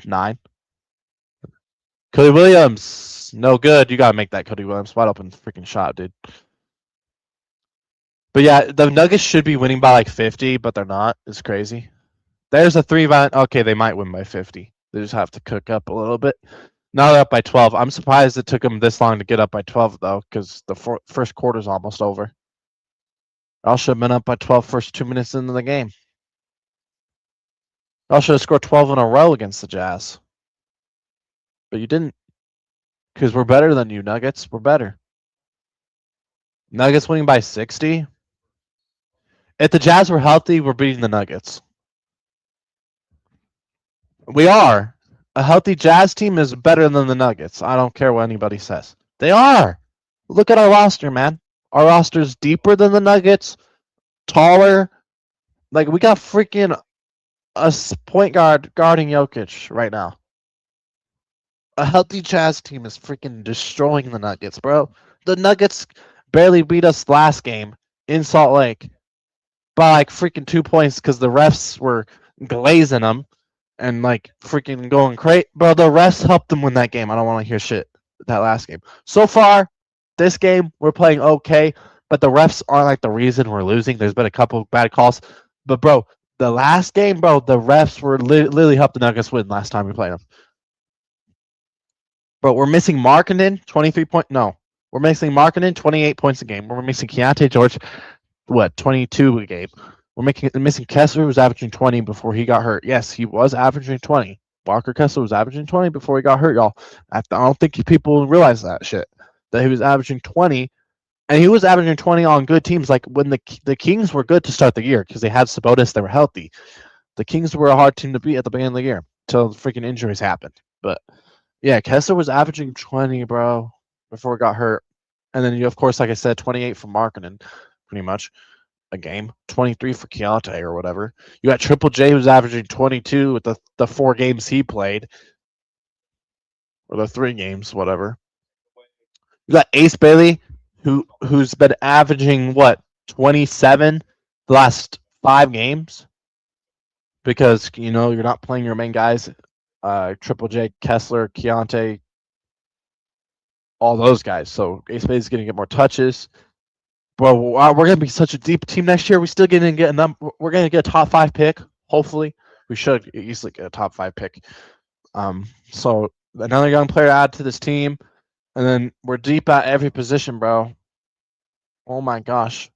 9? Cody Williams, no good. You got to make that Cody Williams wide open freaking shot, dude. But yeah, the Nuggets should be winning by like 50, but they're not. It's crazy. There's a 3 round. Okay, they might win by 50. They just have to cook up a little bit. Now they're up by 12. I'm surprised it took them this long to get up by 12, though, because the first quarter's almost over. I should have been up by 12 first 2 minutes into the game. I should have scored 12 in a row against the Jazz. But you didn't. Because we're better than you, Nuggets. We're better. Nuggets winning by 60. If the Jazz were healthy, we're beating the Nuggets. We are. A healthy Jazz team is better than the Nuggets. I don't care what anybody says. They are. Look at our roster, man. Our roster's deeper than the Nuggets. Taller. Like, we got freaking a point guard guarding Jokic right now. A healthy Jazz team is freaking destroying the Nuggets, bro. The Nuggets barely beat us last game in Salt Lake by like freaking 2 points because the refs were glazing them and like freaking going crazy. Bro, the refs helped them win that game. I don't want to hear shit that last game. So far, this game, we're playing okay, but the refs aren't like the reason we're losing. There's been a couple bad calls. But, bro, the last game, bro, the refs were literally helped the Nuggets win last time we played them. Bro, we're missing Markkanen, 23 points. No, we're missing Markkanen, 28 points a game. We're missing Keontae George, 22 a game. We're missing Kessler, who was averaging 20 before he got hurt. Yes, he was averaging 20. Walker Kessler was averaging 20 before he got hurt, y'all. I don't think people realize that shit, that he was averaging 20. And he was averaging 20 on good teams, like when the Kings were good to start the year because they had Sabonis, they were healthy. The Kings were a hard team to beat at the beginning of the year until freaking injuries happened. But yeah, Kessler was averaging 20, bro, before he got hurt. And then you, of course, like I said, 28 for Markkanen, pretty much a game. 23 for Keontae or whatever. You got Triple J, who's averaging 22 with the 4 games he played, or the 3 games, whatever. You got Ace Bailey, who's been averaging 27 the last 5 games, because you're not playing your main guys. Triple J, Kessler, Keontae, all those guys. So Ace Bailey's going to get more touches. Bro, we're going to be such a deep team next year. We're still going to get we're going to get a top 5 pick. Hopefully, we should easily get a top 5 pick. So another young player add to this team, and then we're deep at every position, bro. Oh my gosh!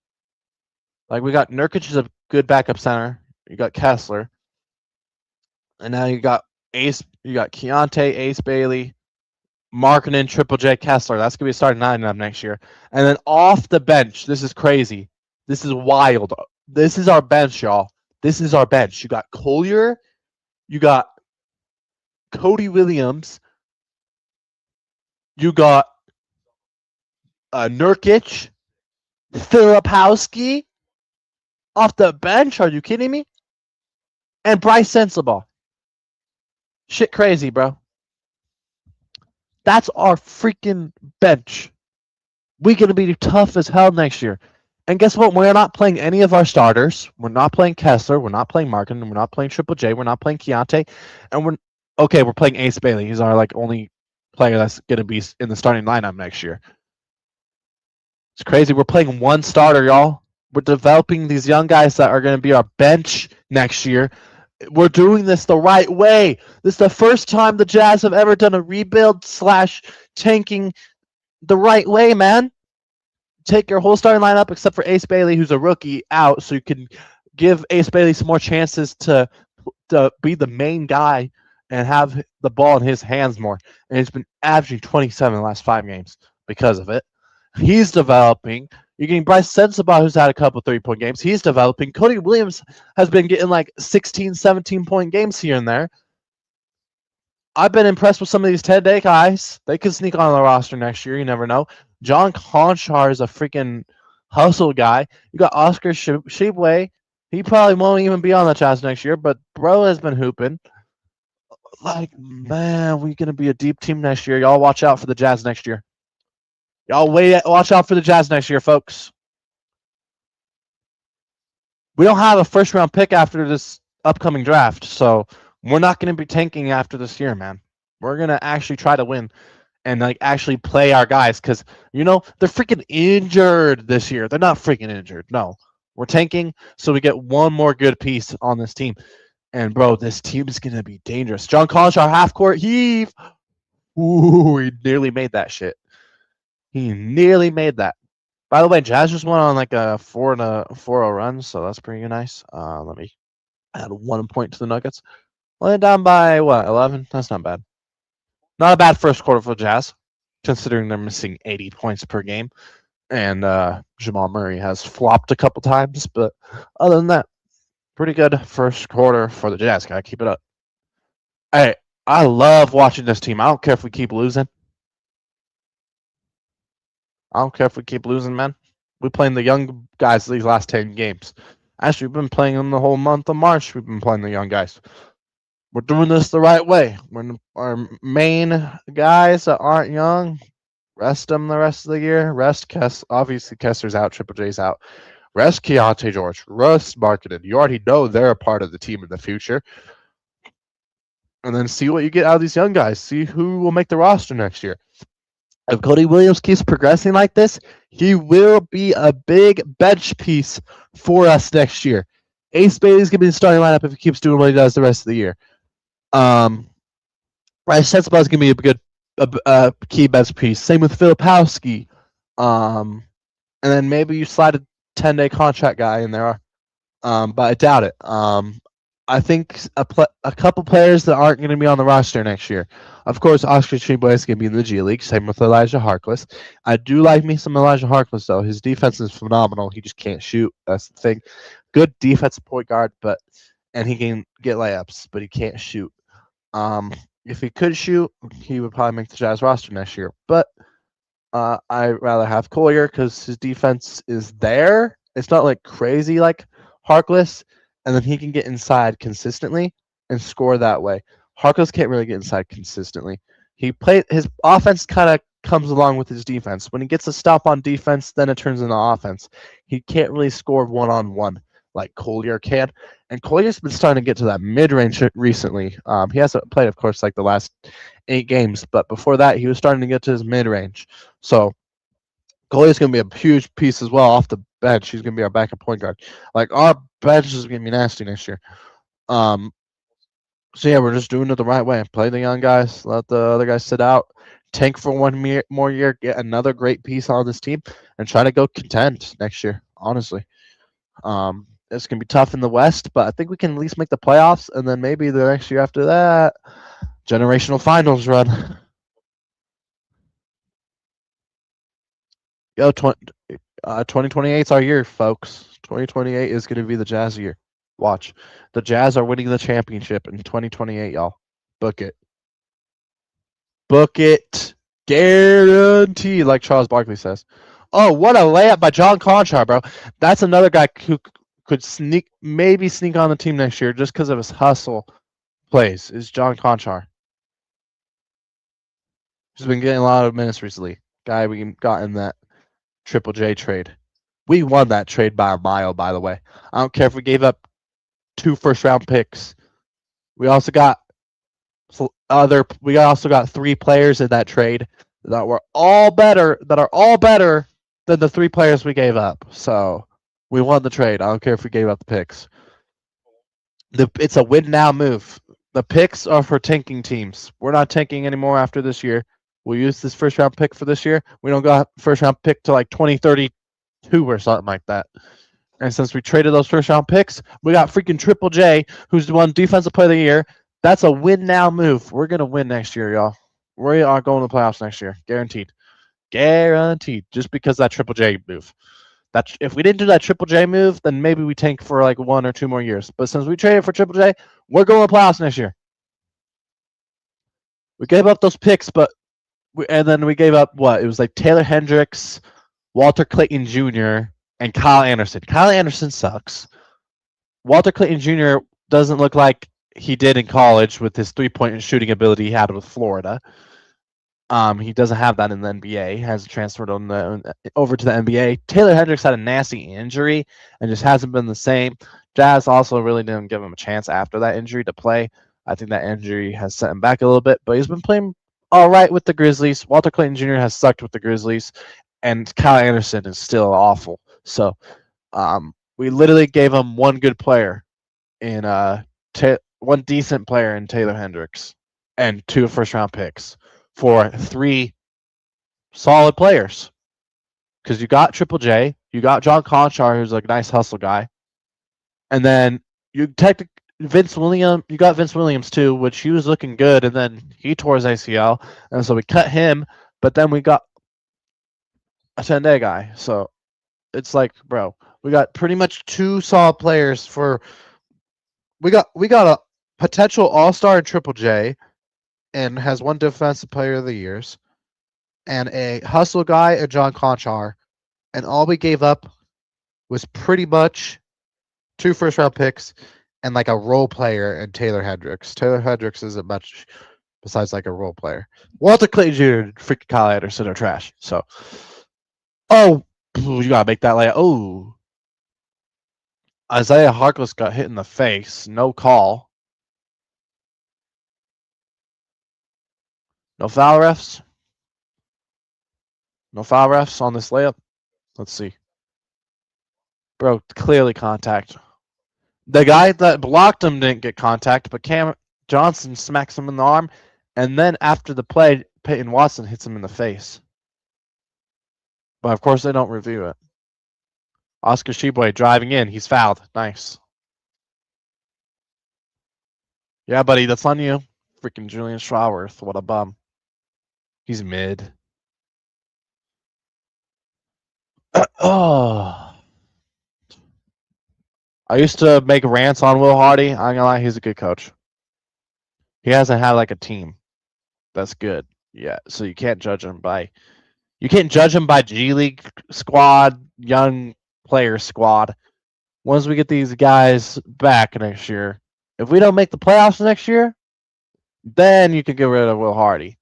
Like, we got Nurkic is a good backup center. you got Kessler, and now you got Keontae, Ace Bailey, Markkinen, Triple J, Kessler. That's gonna be a starting lineup next year. And then off the bench, this is crazy. This is wild. This is our bench, y'all. This is our bench. You got Collier, you got Cody Williams, you got Nurkic, Filipowski off the bench. Are you kidding me? And Bryce Sensabaugh. Shit crazy, bro. That's our freaking bench. We're going to be tough as hell next year. And guess what? We're not playing any of our starters. We're not playing Kessler. We're not playing Markin. We're not playing Triple J. We're not playing Keontae. And we're playing Ace Bailey. He's our only player that's going to be in the starting lineup next year. It's crazy. We're playing one starter, y'all. We're developing these young guys that are going to be our bench next year. We're doing this the right way. This is the first time the Jazz have ever done a rebuild / tanking the right way, man. Take your whole starting lineup except for Ace Bailey, who's a rookie, out, so you can give Ace Bailey some more chances to be the main guy and have the ball in his hands more. And he's been averaging 27 in the last 5 games because of it. He's developing. You're getting Bryce Sensabaugh, who's had a couple 3-point games. He's developing. Cody Williams has been getting 16, 17-point games here and there. I've been impressed with some of these 10-day guys. They could sneak on the roster next year. You never know. John Conchar is a freaking hustle guy. You got Oscar Shibwe. He probably won't even be on the Jazz next year, but bro has been hooping. Man, we're going to be a deep team next year. Y'all watch out for the Jazz next year. Watch out for the Jazz next year, folks. We don't have a first-round pick after this upcoming draft, so we're not going to be tanking after this year, man. We're going to actually try to win and actually play our guys because, they're freaking injured this year. They're not freaking injured. No. We're tanking so we get one more good piece on this team. And, bro, this team is going to be dangerous. John Conchar, half-court heave. Ooh, he nearly made that shit. He nearly made that. By the way, Jazz just went on a 4-0 run, so that's pretty nice. Let me add 1 point to the Nuggets. Only down by 11? That's not bad. Not a bad first quarter for Jazz, considering they're missing 80 points per game. And Jamal Murray has flopped a couple times, but other than that, pretty good first quarter for the Jazz. Gotta keep it up. Hey, I love watching this team. I don't care if we keep losing. I don't care if we keep losing, man. We're playing the young guys these last 10 games. Actually, we've been playing them the whole month of March. We've been playing the young guys. We're doing this the right way. When our main guys that aren't young, rest them the rest of the year. Rest obviously Kessler's out, Triple J's out. Rest Keontae George. Rest Markkinen. You already know they're a part of the team in the future. And then see what you get out of these young guys. See who will make the roster next year. If Cody Williams keeps progressing like this, he will be a big bench piece for us next year. Ace Bailey's going to be the starting lineup if he keeps doing what he does the rest of the year. Bryce Sensabaugh is going to be a good key bench piece. Same with Filipowski. And then maybe you slide a 10-day contract guy in there. But I doubt it. I think a couple players that aren't going to be on the roster next year. Of course, Oscar Shibwe is going to be in the G League. Same with Elijah Harkless. I do like me some Elijah Harkless, though. His defense is phenomenal. He just can't shoot. That's the thing. Good defensive point guard, and he can get layups, but he can't shoot. If he could shoot, he would probably make the Jazz roster next year. But I'd rather have Collier because his defense is there. It's not crazy like Harkless. And then he can get inside consistently and score that way. Harkless can't really get inside consistently. His offense kind of comes along with his defense. When he gets a stop on defense, then it turns into offense. He can't really score one-on-one like Collier can. And Collier's been starting to get to that mid-range recently. He hasn't played, of course, the last 8 games, but before that, he was starting to get to his mid-range. So Collier's going to be a huge piece as well off the bench. He's going to be our backup point guard. Our bench is going to be nasty next year. So yeah, we're just doing it the right way. Play the young guys, let the other guys sit out, tank for one more year, get another great piece on this team, and try to go contend next year. Honestly, It's gonna be tough in the West, but I think we can at least make the playoffs, and then maybe the next year after that, generational finals run. Yo, 2028 is our year, folks. 2028 is going to be the Jazz year. Watch. The Jazz are winning the championship in 2028, y'all. Book it. Book it. Guaranteed, like Charles Barkley says. Oh, what a layup by John Conchar, bro. That's another guy who could maybe sneak on the team next year just because of his hustle plays, is John Conchar. He's been getting a lot of minutes recently. Guy we got in that Triple J trade. We won that trade by a mile, by the way. I don't care if we gave up 2 first-round picks. We also got also got 3 players in that trade that are all better than the 3 players we gave up. So we won the trade. I don't care if we gave up the picks. It's a win now move. The picks are for tanking teams. We're not tanking anymore after this year. We'll use this first round pick for this year. We don't got first round pick to like 2032 or something like that. And since we traded those first round picks, we got freaking Triple J, who's won Defensive Player of the Year. That's a win now move. We're gonna win next year, y'all. We are going to the playoffs next year, guaranteed. Guaranteed. Just because that Triple J move. That if we didn't do that Triple J move, then maybe we tank for like 1 or 2 more years. But since we traded for Triple J, we're going to the playoffs next year. We gave up those picks, and then we gave up what? It was like Taylor Hendricks, Walter Clayton Jr., and Kyle Anderson. Kyle Anderson sucks. Walter Clayton Jr. doesn't look like he did in college with his 3-point shooting ability he had with Florida. He doesn't have that in the NBA. He hasn't transferred over to the NBA. Taylor Hendricks had a nasty injury and just hasn't been the same. Jazz also really didn't give him a chance after that injury to play. I think that injury has set him back a little bit, but he's been playing all right with the Grizzlies. Walter Clayton Jr. has sucked with the Grizzlies, and Kyle Anderson is still awful. So we literally gave him one good player in one decent player in Taylor Hendricks and 2 first-round picks for 3 solid players. Because you got Triple J, you got John Conchar, who's like a nice hustle guy, and then you got Vince Williams too, which he was looking good, and then he tore his ACL, and so we cut him, but then we got a 10-day guy. So it's like, bro, we got pretty much 2 solid players for. We got a potential all-star in Triple J, and has 1 defensive player of the years, and a hustle guy and John Conchar, and all we gave up was pretty much 2 first-round picks and like a role player in Taylor Hendricks. Taylor Hendricks isn't much besides like a role player. Walter Clayton Jr. and freaking Kyle Anderson are trash. So, you gotta make that layup. Oh, Isaiah Harkless got hit in the face. No call. No foul refs. No foul refs on this layup. Let's see. Bro, clearly contact. The guy that blocked him didn't get contact, but Cam Johnson smacks him in the arm, and then after the play, Peyton Watson hits him in the face. But of course, they don't review it. Oscar Tshiebwe driving in. He's fouled. Nice. Yeah, buddy, that's on you. Freaking Julian Strawworth. What a bum. He's mid. Oh. I used to make rants on Will Hardy. I'm gonna lie, he's a good coach. He hasn't had like a team that's good yet, so you can't judge him by G League squad, young player squad. Once we get these guys back next year, if we don't make the playoffs next year, then you can get rid of Will Hardy,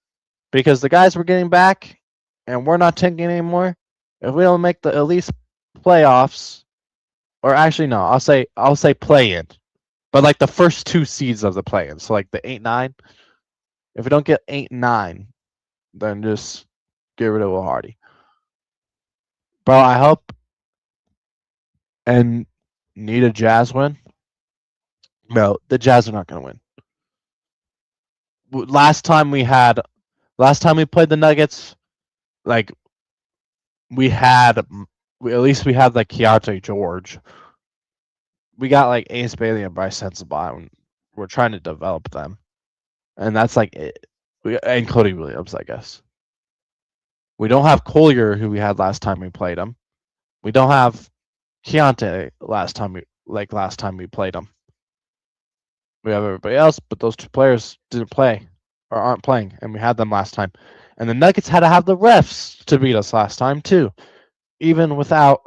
because the guys we're getting back, and we're not tanking anymore. If we don't make the at least playoffs, or actually no, I'll say play in, but like the first 2 seeds of the play in, so like the 8-9. If we don't get 8-9, then just get rid of Will Hardy. Bro, I hope and need a Jazz win. No, the Jazz are not going to win. Last time we played the Nuggets, like at least we had like Keontae George. we got like Ace Bailey and Bryce Sensabaugh, and we're trying to develop them, and that's like it. And Cody Williams, I guess. We don't have Collier, who we had last time we played him. We don't have Keontae last time we played him. We have everybody else, but those two players didn't play or aren't playing, and we had them last time. And the Nuggets had to have the refs to beat us last time too, even without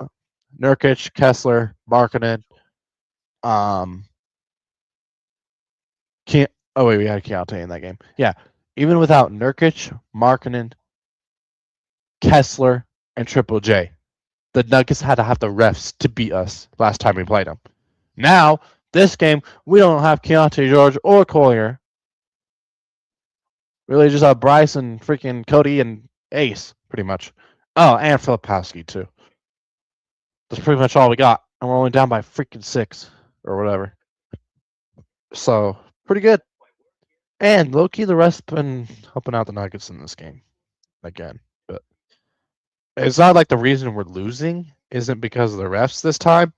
Nurkic, Kessler, Markkanen. We had Keontae in that game. Yeah, even without Nurkic, Markkanen, Kessler, and Triple J, the Nuggets had to have the refs to beat us last time we played them. Now, this game, we don't have Keontae George or Collier. Really just have Bryce and freaking Cody and Ace, pretty much. Oh, and Filipowski, too. That's pretty much all we got. And we're only down by freaking 6 or whatever. So, pretty good. And low-key, the rest been helping out the Nuggets in this game. Again. But it's not like the reason we're losing isn't because of the refs this time.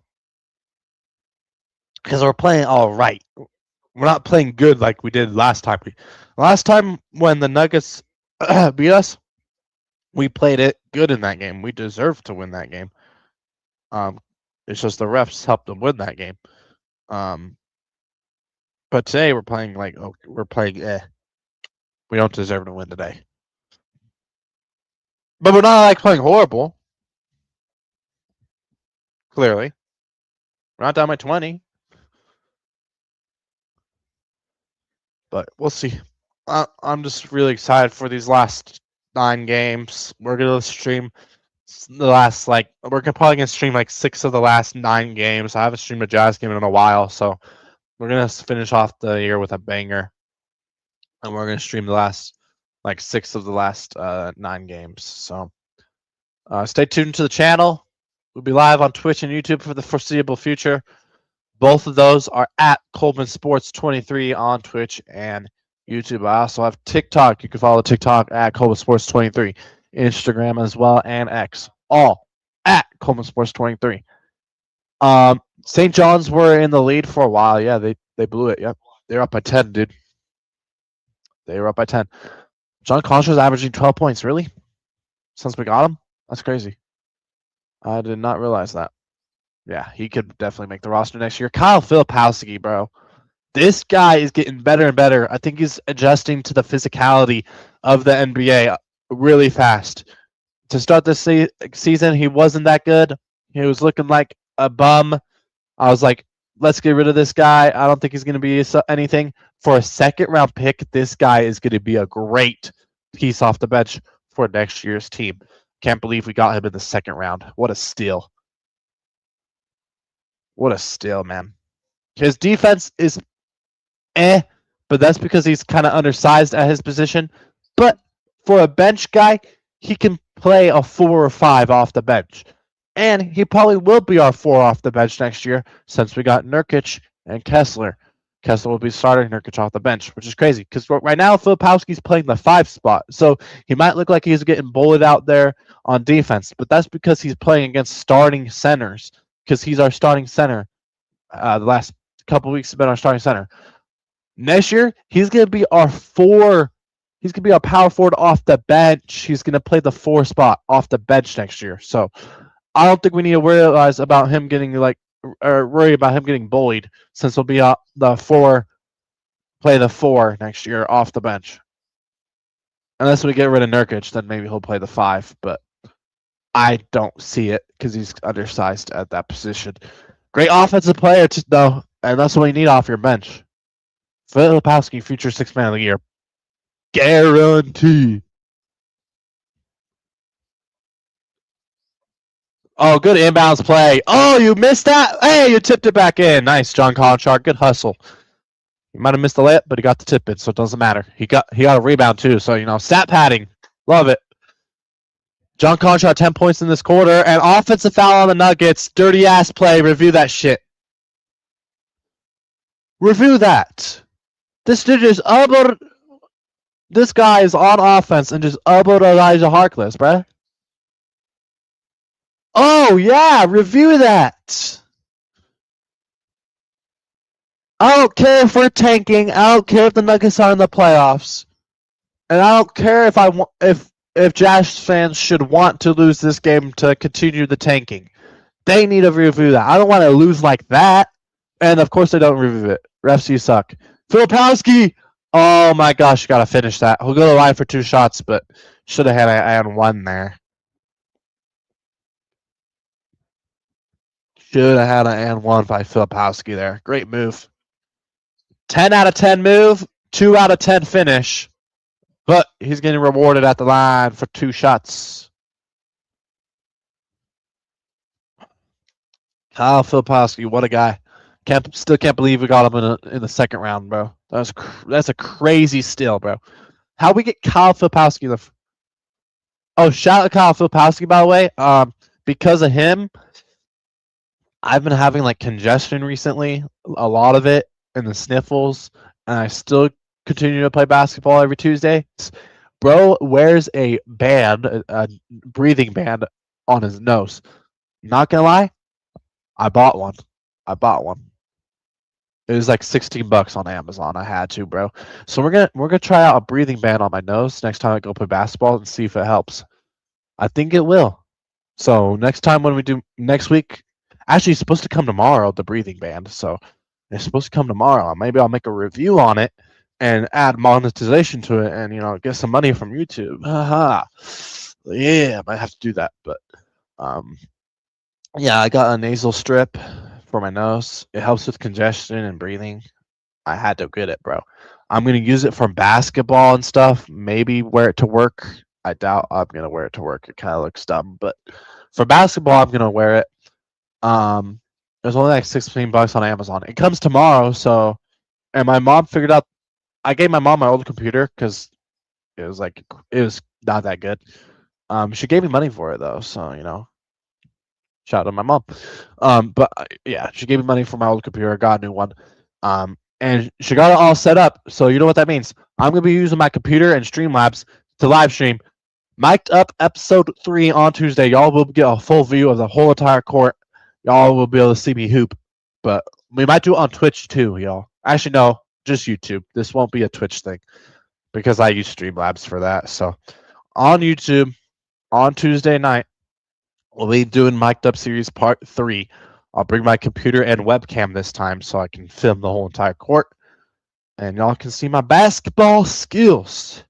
Because we're playing all right. We're not playing good like we did last time. Last time when the Nuggets beat us, we played it good in that game. We deserved to win that game. It's just the refs helped them win that game. But today we're playing we don't deserve to win today. But we're not like playing horrible. Clearly. We're not down by 20. But we'll see. I'm just really excited for these last 9 games. We're gonna stream the last we're probably gonna stream 6 of the last 9 games. I haven't streamed a Jazz game in a while, so we're gonna finish off the year with a banger, and we're gonna stream the last 6 of the last 9 games. So stay tuned to the channel. We'll be live on Twitch and YouTube for the foreseeable future. Both of those are at Coleman Sports 23 on Twitch and YouTube. I also have TikTok. You can follow TikTok at Coleman Sports 23, Instagram as well, and X, all at Coleman Sports 23. St. John's were in the lead for a while. Yeah, they blew it. Yep, they're up by 10, dude. They were up by 10. John Concha's averaging 12 points. Really? Since we got him? That's crazy. I did not realize that. Yeah, he could definitely make the roster next year. Kyle Filipowski, bro. This guy is getting better and better. I think he's adjusting to the physicality of the NBA really fast. To start this season, he wasn't that good. He was looking like a bum. I was like, let's get rid of this guy. I don't think he's going to be anything. For a second-round pick, this guy is going to be a great piece off the bench for next year's team. Can't believe we got him in the second round. What a steal. What a steal, man. His defense is but that's because he's kind of undersized at his position. But for a bench guy, he can play a 4 or 5 off the bench. And he probably will be our 4 off the bench next year since we got Nurkic and Kessler. Kessler will be starting Nurkic off the bench, which is crazy because right now Filipowski's playing the 5 spot. So he might look like he's getting bullied out there on defense, but that's because he's playing against starting centers because he's our starting center. The last couple weeks have been our starting center. Next year, he's going to be our 4. He's going to be our power forward off the bench. He's going to play the 4 spot off the bench next year. So I don't think we need to worry about him getting worry about him getting bullied since he'll be play the 4 next year off the bench. Unless we get rid of Nurkic, then maybe he'll play the 5. But I don't see it because he's undersized at that position. Great offensive player, though, and that's what we need off your bench. Filipowski, future 6th man of the year. Guarantee. Oh, good inbounds play. Oh, you missed that? Hey, you tipped it back in. Nice, John Conchar. Good hustle. He might have missed the layup, but he got the tip in, so it doesn't matter. He got a rebound, too, so, stat padding. Love it. John Conchar, 10 points in this quarter, and offensive foul on the Nuggets. Dirty-ass play. Review that shit. Review that. This dude just this guy is on offense and just elbowed Elijah Harkless, bruh. Oh, yeah, review that. I don't care if we're tanking. I don't care if the Nuggets are in the playoffs, and I don't care if if Jazz fans should want to lose this game to continue the tanking. They need to review that. I don't want to lose like that. And of course, they don't review it. Refs, you suck. Filipowski! Oh my gosh, you gotta finish that. He'll go to the line for 2 shots, but should have had an 1 there. Should have had an and 1 by Filipowski there. Great move. 10 out of 10 move, 2 out of 10 finish. But he's getting rewarded at the line for 2 shots. Kyle Filipowski, what a guy. Still can't believe we got him in the second round, bro. That's a crazy steal, bro. How we get Kyle Filipowski shout out Kyle Filipowski, by the way. Because of him, I've been having like congestion recently, a lot of it, and the sniffles, and I still continue to play basketball every Tuesday. Bro wears a band, a breathing band on his nose. Not gonna lie, I bought one. It was like $16 on Amazon. I had to, bro. So we're gonna try out a breathing band on my nose next time I go play basketball and see if it helps. I think it will. So next time when we do next week, actually it's supposed to come tomorrow, the breathing band. So it's supposed to come tomorrow. Maybe I'll make a review on it and add monetization to it and get some money from YouTube. Haha. Yeah, I might have to do that. But yeah, I got a nasal strip for my nose. It helps with congestion and breathing. I had to get it, bro. I'm gonna use it for basketball and stuff. Maybe wear it to work. I doubt I'm gonna wear it to work. It kind of looks dumb, but for basketball, I'm gonna wear it. There's only like $16 on Amazon. It comes tomorrow, and my mom figured out. I gave my mom my old computer because it was not that good. She gave me money for it though, so shout out to my mom. But yeah, she gave me money for my old computer. I got a new one. And she got it all set up. So you know what that means? I'm gonna be using my computer and Streamlabs to live stream. Mic'd up episode 3 on Tuesday. Y'all will get a full view of the whole entire court. Y'all will be able to see me hoop. But we might do it on Twitch too, y'all. Actually, no, just YouTube. This won't be a Twitch thing because I use Streamlabs for that. So on YouTube on Tuesday night, we'll be doing Mic'd Up Series Part 3. I'll bring my computer and webcam this time so I can film the whole entire court. And y'all can see my basketball skills.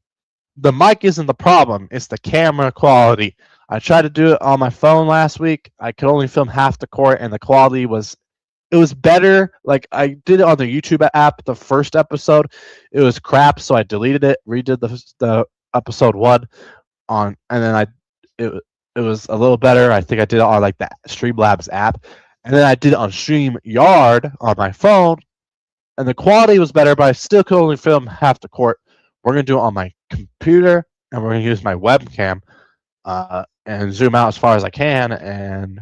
The mic isn't the problem, it's the camera quality. I tried to do it on my phone last week. I could only film half the court and the quality was better. Like I did it on the YouTube app, the first episode. It was crap, so I deleted it, redid the episode 1 and then it was a little better. I think I did it on like the Streamlabs app. And then I did it on StreamYard on my phone, and the quality was better, but I still could only film half the court. We're going to do it on my computer, and we're going to use my webcam and zoom out as far as I can, and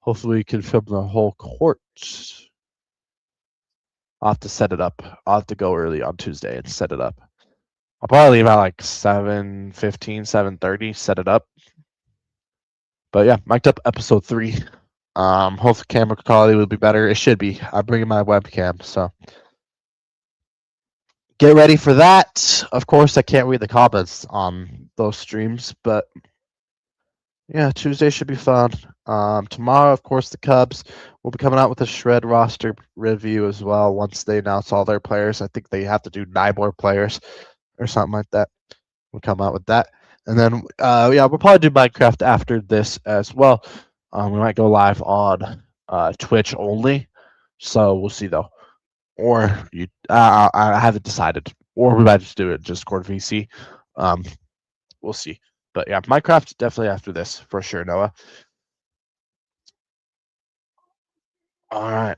hopefully we can film the whole court. I'll have to set it up. I'll have to go early on Tuesday and set it up. I'll probably leave at like 7:15, 7:30, set it up. But yeah, mic'd up episode 3. Hopefully camera quality will be better. It should be. I'm bringing my webcam, so get ready for that. Of course, I can't read the comments on those streams, but yeah, Tuesday should be fun. Tomorrow, of course, the Cubs will be coming out with a shred roster review as well. Once they announce all their players, I think they have to do 9 more players or something like that. We'll come out with that, and then yeah, we'll probably do Minecraft after this as well. We might go live on Twitch only, so we'll see though. Or I haven't decided. Or we might just do it Discord VC. We'll see. But yeah, Minecraft definitely after this for sure, Noah. All right.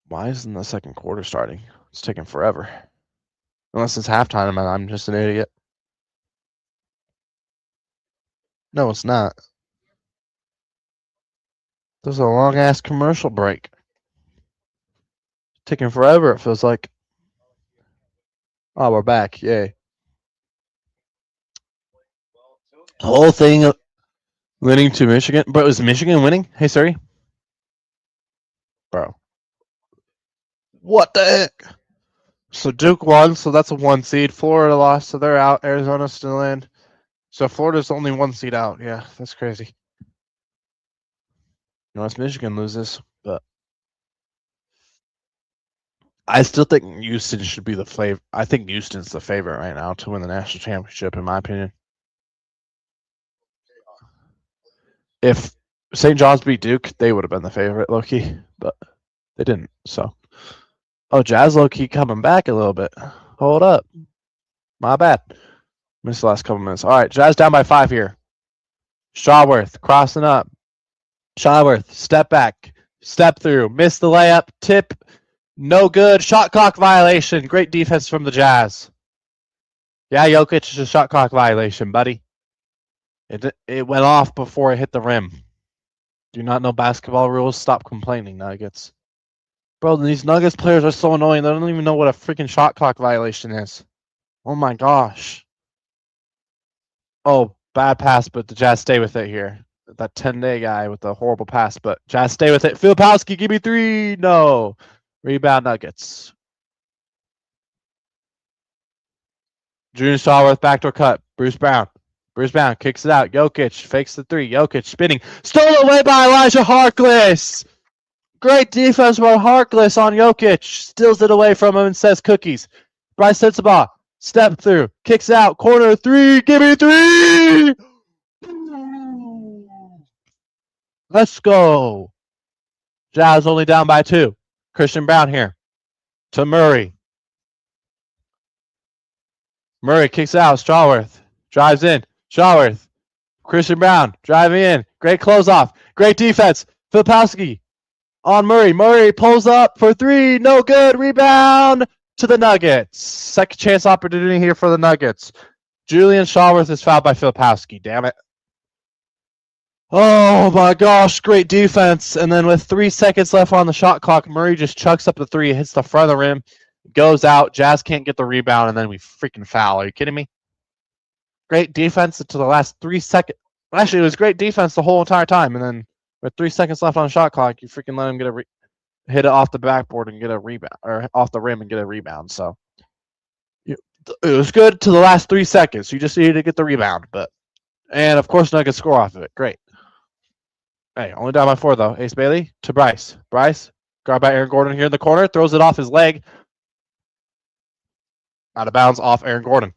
Why isn't the second quarter starting? It's taking forever. Unless it's halftime and I'm just an idiot. No, it's not. There's a long ass commercial break. Taking forever, it feels like. Oh, we're back. Yay. The whole thing winning to Michigan. Bro, is Michigan winning? Hey, sorry. Bro. What the heck? So Duke won, so that's a 1 seed. Florida lost, so they're out. Arizona's still in. So Florida's only 1 seed out. Yeah, that's crazy. Unless Michigan loses, but I still think Houston should be the favorite. I think Houston's the favorite right now to win the national championship, in my opinion. If St. John's beat Duke, they would have been the favorite, low-key, but they didn't. So, Jazz low-key coming back a little bit. Hold up, my bad. Missed the last couple minutes. All right, Jazz down by 5 here. Strawworth crossing up. Strawworth step back, step through, missed the layup, tip. No good. Shot clock violation. Great defense from the Jazz. Yeah, Jokic is a shot clock violation, buddy. It went off before it hit the rim. Do you not know basketball rules? Stop complaining, Nuggets. Bro, these Nuggets players are so annoying. They don't even know what a freaking shot clock violation is. Oh my gosh. Oh, bad pass, but the Jazz stay with it here. That 10-day guy with the horrible pass, but Jazz stay with it. Filipowski, give me 3. No. Rebound Nuggets. Junior Stallworth backdoor cut. Bruce Brown. Bruce Brown kicks it out. Jokic fakes the 3. Jokic spinning. Stolen away by Elijah Harkless. Great defense by Harkless on Jokic. Steals it away from him and says cookies. Bryce Sensabaugh. Step through. Kicks out. Corner 3. Give me 3. Let's go. Jazz only down by 2. Christian Brown here to Murray. Murray kicks out. Strawworth drives in. Strawworth. Christian Brown driving in. Great close off. Great defense. Filipowski on Murray. Murray pulls up for 3. No good. Rebound to the Nuggets. Second chance opportunity here for the Nuggets. Julian Strawworth is fouled by Filipowski. Damn it. Oh my gosh, great defense. And then with 3 seconds left on the shot clock, Murray just chucks up the 3, hits the front of the rim, goes out. Jazz can't get the rebound, and then we freaking foul. Are you kidding me? Great defense until the last 3 seconds. Actually, it was great defense the whole entire time. And then with 3 seconds left on the shot clock, you freaking let him get hit it off the backboard and get a rebound, or off the rim and get a rebound. So it was good to the last 3 seconds. You just needed to get the rebound. And of course, Nuggets score off of it. Great. Hey, only down by 4, though. Ace Bailey to Bryce. Bryce, guard by Aaron Gordon here in the corner. Throws it off his leg. Out of bounds off Aaron Gordon.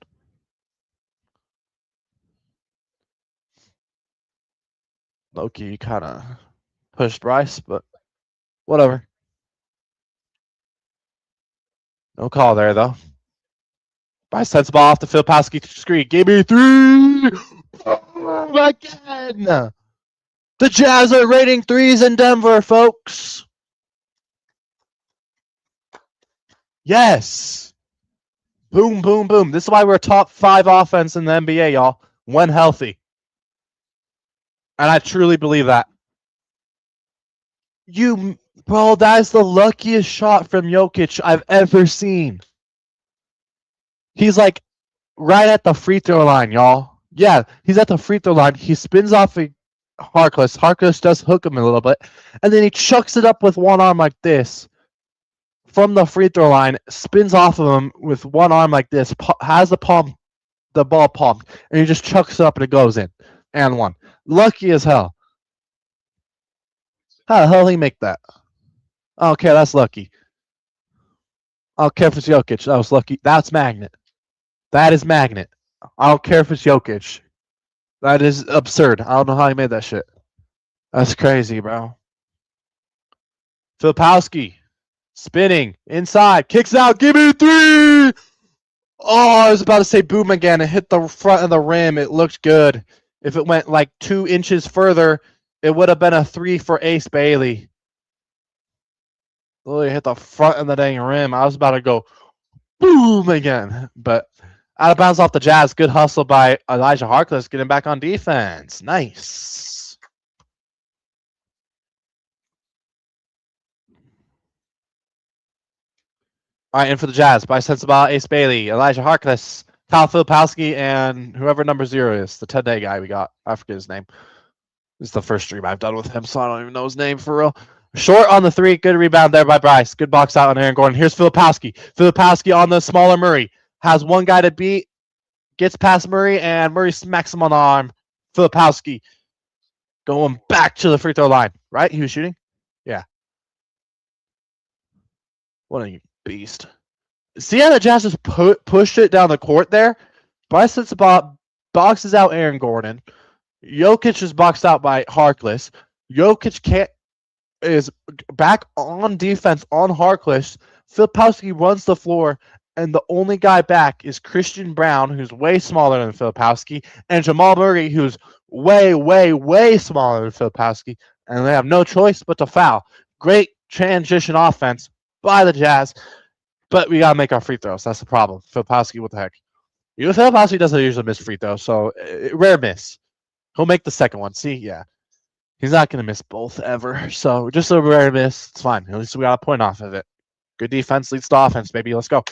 Loki kind of pushed Bryce, but whatever. No call there, though. Bryce sends the ball off the Filipowski screen. Give me 3. Oh, again. The Jazz are rating 3s in Denver, folks. Yes. Boom, boom, boom. This is why we're top 5 offense in the NBA, y'all. When healthy. And I truly believe that. Bro, that is the luckiest shot from Jokic I've ever seen. He's like right at the free throw line, y'all. Yeah, he's at the free throw line. He spins off Harkless. Harkless does hook him a little bit. And then he chucks it up with one arm like this. From the free throw line, spins off of him with one arm like this, has the ball palmed, and he just chucks it up and it goes in. And 1. Lucky as hell. How the hell did he make that? I don't care, that's lucky. I don't care if it's Jokic. That was lucky. That's Magnet. That is Magnet. I don't care if it's Jokic. That is absurd. I don't know how he made that shit. That's crazy, bro. Filipowski. Spinning. Inside. Kicks out. Give me 3! Oh, I was about to say boom again. It hit the front of the rim. It looked good. If it went like 2 inches further, it would have been a 3 for Ace Bailey. Literally hit the front of the dang rim. I was about to go boom again. But out of bounds off the Jazz. Good hustle by Elijah Harkless getting back on defense. Nice. All right, in for the Jazz. By Sensabaugh, Ace Bailey, Elijah Harkless, Kyle Filipowski, and whoever number 0 is. The 10-day guy we got. I forget his name. This is the first stream I've done with him, so I don't even know his name for real. Short on the three. Good rebound there by Bryce. Good box out on Aaron Gordon. Here's Filipowski. Filipowski on the smaller Murray. Has one guy to beat. Gets past Murray, and Murray smacks him on the arm. Filipowski going back to the free throw line. Right? He was shooting? Yeah. What a beast. See how the Jazz just pushed it down the court there? Bryce hits the ball, boxes out Aaron Gordon. Jokic is boxed out by Harkless. Jokic is back on defense on Harkless. Filipowski runs the floor, and the only guy back is Christian Brown, who's way smaller than Filipowski, and Jamal Murray, who's way, way, way smaller than Filipowski, and they have no choice but to foul. Great transition offense by the Jazz, but we gotta make our free throws. That's the problem. Filipowski, what the heck? Filipowski doesn't usually miss free throws, so rare miss. He'll make the second one. See, yeah. He's not going to miss both ever. So just a rare miss. It's fine. At least we got a point off of it. Good defense leads to offense, baby. Let's go.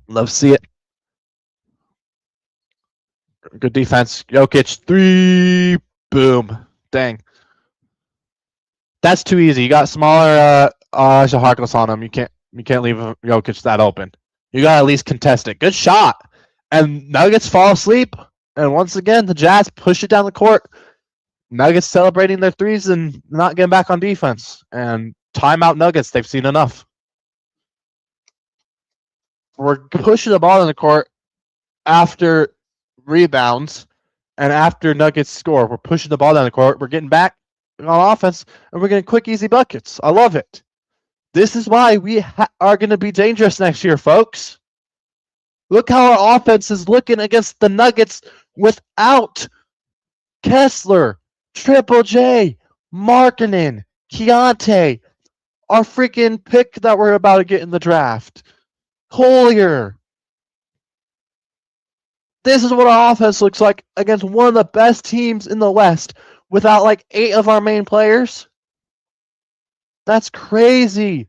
Love to see it. Good defense. Jokic, 3. Boom. Dang. That's too easy. You got smaller Harkless on him. You can't leave Jokic that open. You got to at least contest it. Good shot. And Nuggets fall asleep. And once again, the Jazz push it down the court. Nuggets celebrating their threes and not getting back on defense. And timeout Nuggets. They've seen enough. We're pushing the ball in the court after rebounds and after Nuggets score. We're pushing the ball down the court. We're getting back on offense, and we're getting quick, easy buckets. I love it. This is why we are going to be dangerous next year, folks. Look how our offense is looking against the Nuggets without Kessler, Triple J, Markkanen, Keontae, our freaking pick that we're about to get in the draft, Collier. This is what our offense looks like against one of the best teams in the West without like 8 of our main players. That's crazy.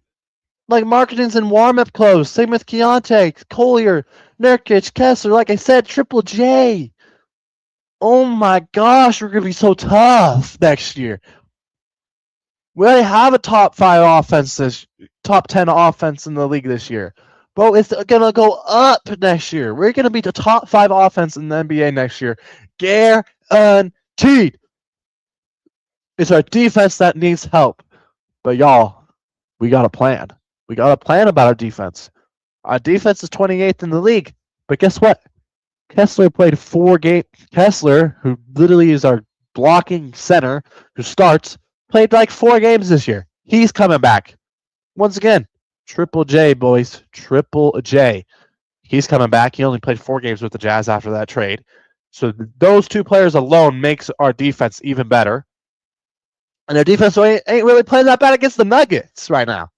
Like Markkanen's in warm-up clothes. Same with Keontae, Collier, Nurkic, Kessler. Like I said, Triple J. Oh my gosh, we're going to be so tough next year. We already have a top 5 offense, top 10 offense in the league this year. Bro, it's going to go up next year. We're going to be the top 5 offense in the NBA next year. Guaranteed. It's our defense that needs help. But y'all, we got a plan. We got a plan about our defense. Our defense is 28th in the league. But guess what? Kessler played 4 games. Kessler, who literally is our blocking center, who starts, played like 4 games this year. He's coming back. Once again, Triple J, boys. Triple J. He's coming back. He only played 4 games with the Jazz after that trade. So those 2 players alone makes our defense even better. And their defense ain't really playing that bad against the Nuggets right now.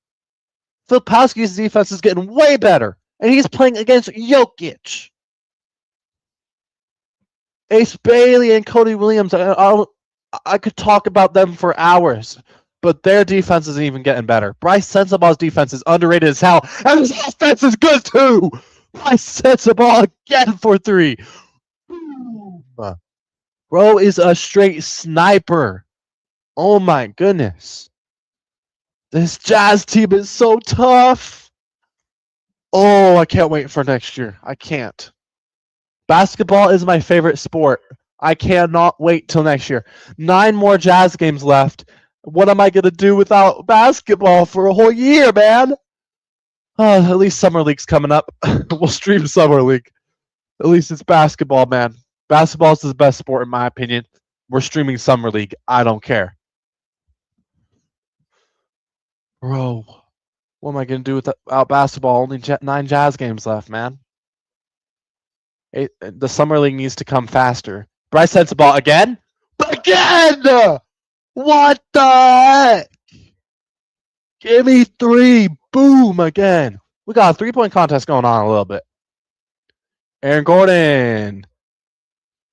Filipowski's defense is getting way better. And he's playing against Jokic. Ace Bailey and Cody Williams, I could talk about them for hours. But their defense isn't even getting better. Bryce Sensabaugh's defense is underrated as hell. And his offense is good too. Bryce Sensabaugh again for 3. Bro is a straight sniper. Oh my goodness. This Jazz team is so tough. Oh, I can't wait for next year. I can't. Basketball is my favorite sport. I cannot wait till next year. 9 more Jazz games left. What am I going to do without basketball for a whole year, man? At least Summer League's coming up. We'll stream Summer League. At least it's basketball, man. Basketball is the best sport in my opinion. We're streaming Summer League. I don't care. Bro, what am I going to do without basketball? Only 9 Jazz games left, man. The Summer League needs to come faster. Bryce Sensabaugh again? Again! What the heck? Give me 3. Boom, again. We got a 3-point contest going on a little bit. Aaron Gordon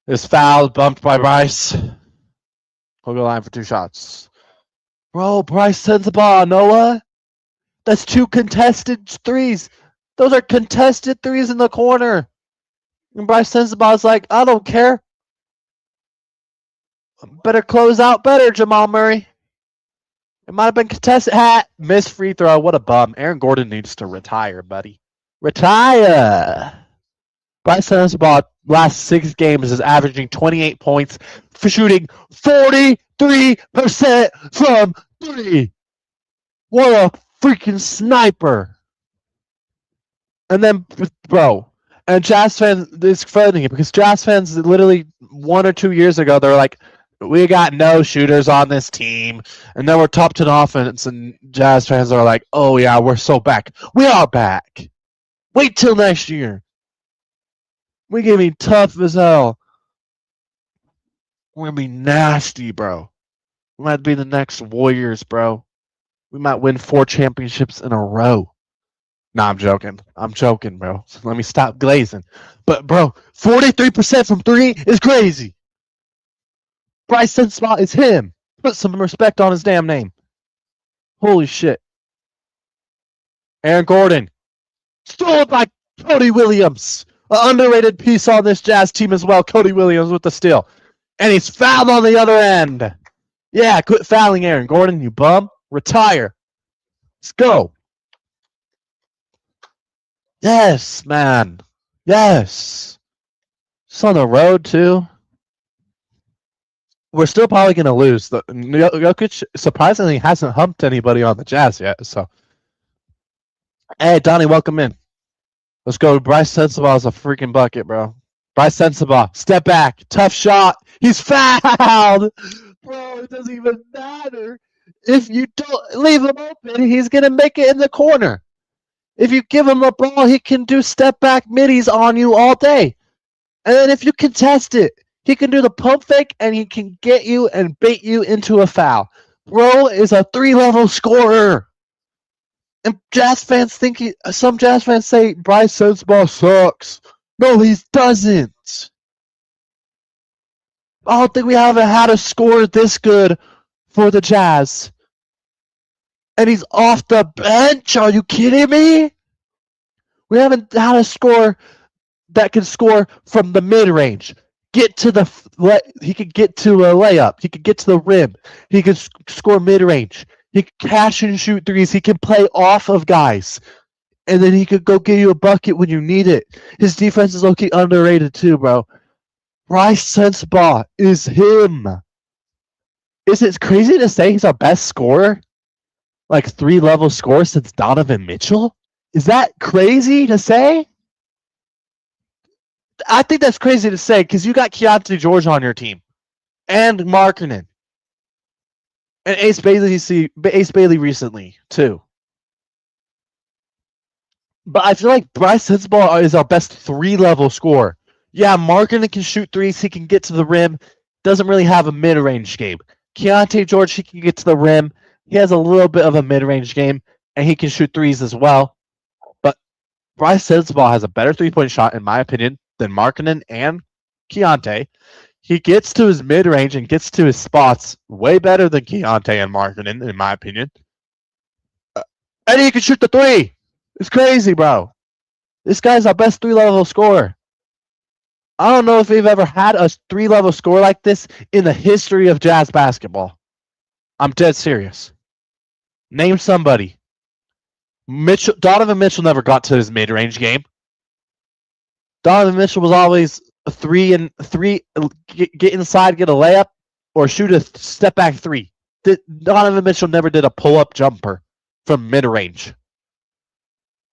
is fouled, bumped by Bryce. He'll go line for 2 shots. Bro, Bryce Sensabaugh, Noah. That's 2 contested threes. Those are contested threes in the corner. And Bryce Sensabaugh's like, I don't care. Better close out better, Jamal Murray. It might have been contested. Hat. Missed free throw. What a bum. Aaron Gordon needs to retire, buddy. Retire. Bryce Sensabaugh last 6 games is averaging 28 points, for shooting 43% from 3. What a freaking sniper. And then, bro, and Jazz fans, it's funny because Jazz fans literally 1 or 2 years ago, they were like, we got no shooters on this team. And then we're top 10 offense, and Jazz fans are like, oh yeah, we're so back. We are back. Wait till next year. We're going to be tough as hell. We're going to be nasty, bro. We might be the next Warriors, bro. We might win 4 championships in a row. Nah, I'm joking. I'm joking, bro. So let me stop glazing. But, bro, 43% from 3 is crazy. Bryce Sensabaugh is him. Put some respect on his damn name. Holy shit. Aaron Gordon. Stolen by Cody Williams. An underrated piece on this Jazz team as well. Cody Williams with the steal. And he's fouled on the other end. Yeah, quit fouling Aaron Gordon, you bum. Retire. Let's go. Yes, man. Yes. It's on the road, too. We're still probably going to lose. Jokic surprisingly hasn't humped anybody on the Jazz yet. So, hey, Donnie, welcome in. Let's go. Bryce Sensabaugh is a freaking bucket, bro. Bryce Sensabaugh, step back, tough shot. He's fouled. Bro, it doesn't even matter. If you don't leave him open, he's going to make it in the corner. If you give him the ball, he can do step back middies on you all day. And then if you contest it, he can do the pump fake and he can get you and bait you into a foul. Bro is a 3-level scorer. And Jazz fans think some Jazz fans say Bryce Sensabaugh sucks. No, he doesn't. I don't think we haven't had a score this good for the Jazz. And he's off the bench. Are you kidding me? We haven't had a score that can score from the mid-range. He could get to a layup. He could get to the rim. He could score mid-range. He can catch and shoot threes. He can play off of guys. And then he could go get you a bucket when you need it. His defense is low-key underrated too, bro. Bryce Sensabaugh is him. Is it crazy to say he's our best scorer? Like 3-level scorer since Donovan Mitchell? Is that crazy to say? I think that's crazy to say because you got Keontae George on your team. And Markkanen. And Ace Bailey recently, too. But I feel like Bryce Sensabaugh is our best 3-level scorer. Yeah, Markkanen can shoot threes. He can get to the rim. Doesn't really have a mid-range game. Keontae George, he can get to the rim. He has a little bit of a mid-range game. And he can shoot threes as well. But Bryce Sensabaugh has a better 3-point shot, in my opinion, than Markkanen and Keontae. He gets to his mid-range and gets to his spots way better than Keontae and Markkanen, in my opinion. And he can shoot the 3. It's crazy, bro. This guy's our best 3-level scorer. I don't know if we've ever had a 3-level scorer like this in the history of Jazz basketball. I'm dead serious. Name somebody. Donovan Mitchell never got to his mid-range game. Donovan Mitchell was always a 3 and 3, get inside, get a layup, or shoot a step back 3. Donovan Mitchell never did a pull-up jumper from mid-range.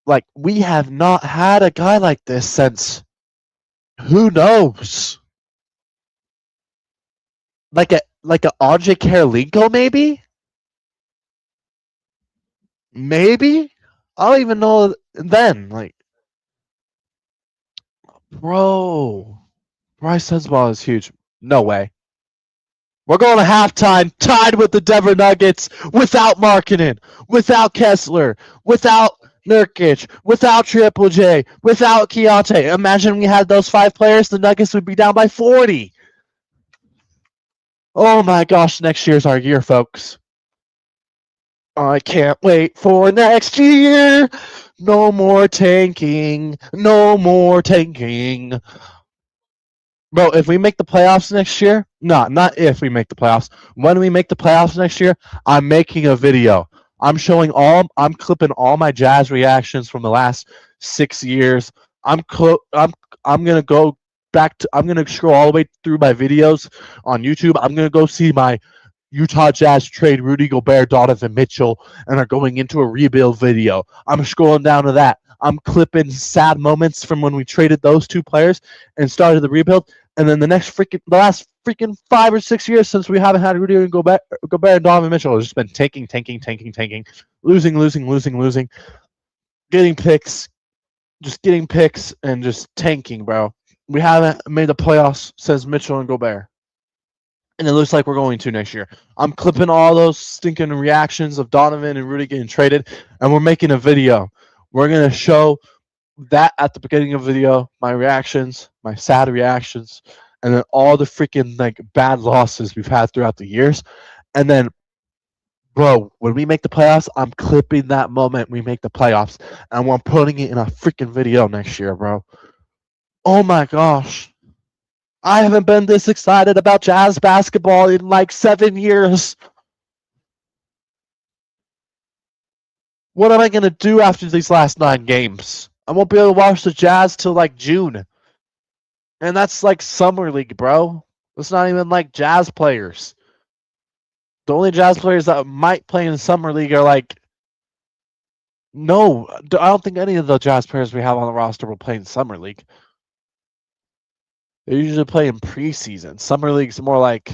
Like, we have not had a guy like this since who knows? Like a Andre Karolinko, maybe? Maybe? I don't even know then. Like, bro, Bryce Sensabaugh is huge. No way. We're going to halftime tied with the Denver Nuggets without Markkanen, without Kessler, without Nurkic, without Triple J, without Keontae. Imagine we had those 5 players, the Nuggets would be down by 40. Oh my gosh, next year's our year, folks. I can't wait for next year. No more tanking. No more tanking. Bro, if we make the playoffs next year, Not if we make the playoffs. When we make the playoffs next year, I'm making a video. I'm clipping all my Jazz reactions from the last 6 years. I'm gonna go back to. I'm gonna scroll all the way through my videos on YouTube. I'm gonna go see my Utah Jazz trade Rudy Gobert, Donovan Mitchell, and are going into a rebuild video. I'm scrolling down to that. I'm clipping sad moments from when we traded those two players and started the rebuild. And then the last freaking 5 or 6 years since we haven't had Rudy and Gobert and Donovan Mitchell has just been tanking, losing, getting picks, and just tanking, bro. We haven't made the playoffs since Mitchell and Gobert. And it looks like we're going to next year. I'm clipping all those stinking reactions of Donovan and Rudy getting traded, and we're making a video. We're going to show that at the beginning of the video, my reactions, my sad reactions, and then all the freaking like bad losses we've had throughout the years. And then, bro, when we make the playoffs, I'm clipping that moment we make the playoffs, and we're putting it in a freaking video next year, bro. Oh my gosh. I haven't been this excited about Jazz basketball in like 7 years. What am I going to do after these last 9 games? I won't be able to watch the Jazz till like June. And that's like Summer League, bro. It's not even like Jazz players. The only Jazz players that might play in Summer League are like. No, I don't think any of the Jazz players we have on the roster will play in Summer League. They usually play in preseason. Summer League's more like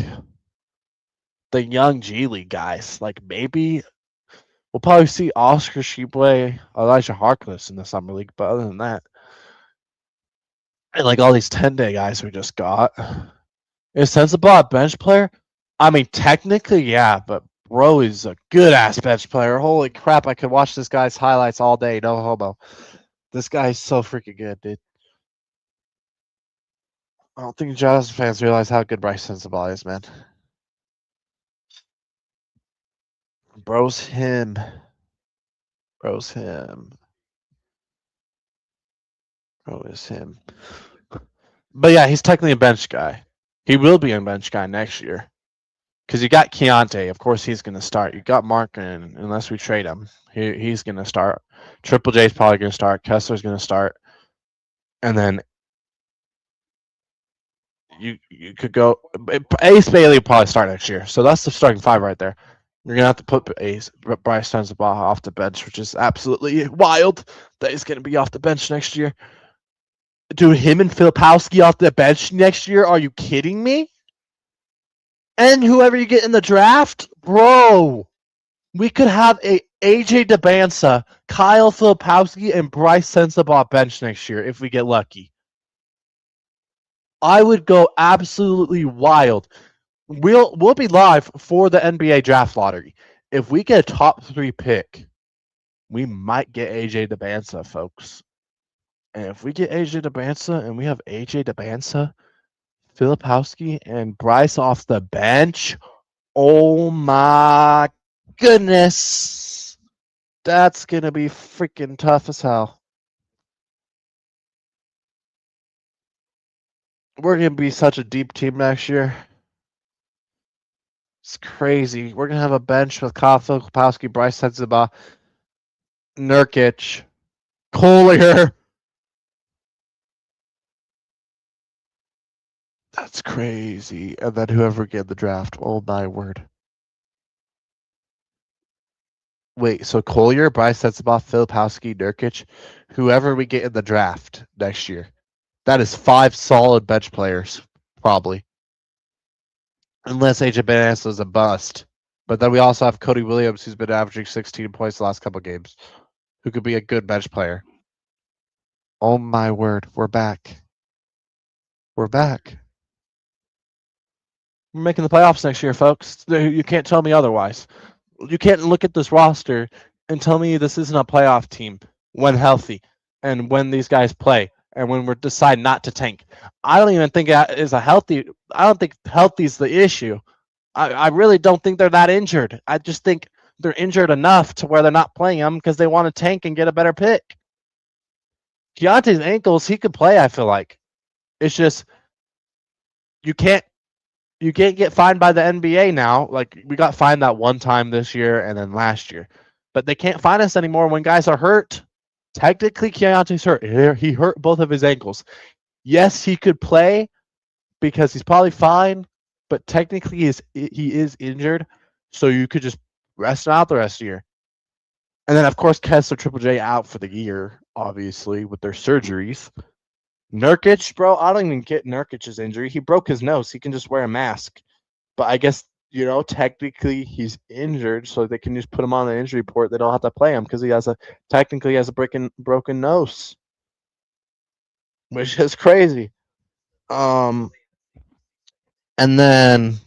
the young G League guys. Like maybe we'll probably see Oscar Sheboy, Elijah Harkless in the Summer League, but other than that, and like all these 10-day guys we just got. Is Sensabaugh a bench player? I mean, technically, yeah, but bro is a good ass bench player. Holy crap, I could watch this guy's highlights all day. No homo. This guy's so freaking good, dude. I don't think Jazz fans realize how good Bryce Sensabaugh is, man. Bro's him. Bro is him. But yeah, he's technically a bench guy. He will be a bench guy next year. Because you got Keontae. Of course, he's going to start. You got Markin, unless we trade him. He's going to start. Triple J's probably going to start. Kessler's going to start. And then you could go. Ace Bailey will probably start next year. So that's the starting 5 right there. You're going to have to put Bryce Sensabaugh off the bench, which is absolutely wild that he's going to be off the bench next year. Dude, him and Filipowski off the bench next year? Are you kidding me? And whoever you get in the draft, bro, we could have a AJ DeBansa, Kyle Filipowski, and Bryce Sensabaugh bench next year if we get lucky. I would go absolutely wild. We'll be live for the NBA draft lottery. If we get a top 3 pick, we might get AJ DeBansa, folks. And if we get AJ DeBansa and we have AJ DeBansa, Filipowski, and Bryce off the bench, oh my goodness. That's going to be freaking tough as hell. We're going to be such a deep team next year. It's crazy. We're going to have a bench with Kyle Filipowski, Bryce Sensabaugh, Nurkic, Collier. That's crazy. And then whoever get the draft. Oh my word. Wait, so Collier, Bryce Sensabaugh, Filipowski, Nurkic, whoever we get in the draft next year. That is 5 solid bench players, probably. Unless AJ DeBansa is a bust. But then we also have Cody Williams, who's been averaging 16 points the last couple of games, who could be a good bench player. Oh my word, we're back. We're back. We're making the playoffs next year, folks. You can't tell me otherwise. You can't look at this roster and tell me this isn't a playoff team when healthy and when these guys play and when we decide not to tank. I don't even think that is a healthy. I don't think healthy is the issue. I really don't think they're that injured. I just think they're injured enough to where they're not playing them because they want to tank and get a better pick. Keontae's ankles, he could play, I feel like. It's just you can't you can't get fined by the NBA now. Like we got fined that one time this year and then last year, but they can't fine us anymore when guys are hurt. Technically, Keontae's hurt. He hurt both of his ankles. Yes, he could play because he's probably fine, but technically he is injured, so you could just rest him out the rest of the year. And then of course Kessler Triple J out for the year, obviously with their surgeries. Nurkic, bro, I don't even get Nurkic's injury. He broke his nose. He can just wear a mask. But I guess, technically he's injured, so they can just put him on the injury report. They don't have to play him because he technically has a broken nose, which is crazy. And then